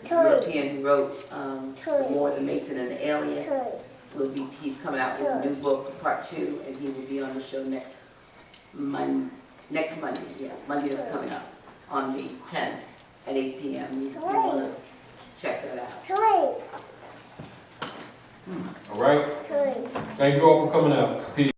European who wrote The Moor, the Mason, and the Alien. He's coming out with a new book, part 2, and he will be on the show next Monday. Monday that's coming up on the 10th at 8 p.m. You want to check that out. All right? Thank you all for coming out. Peace.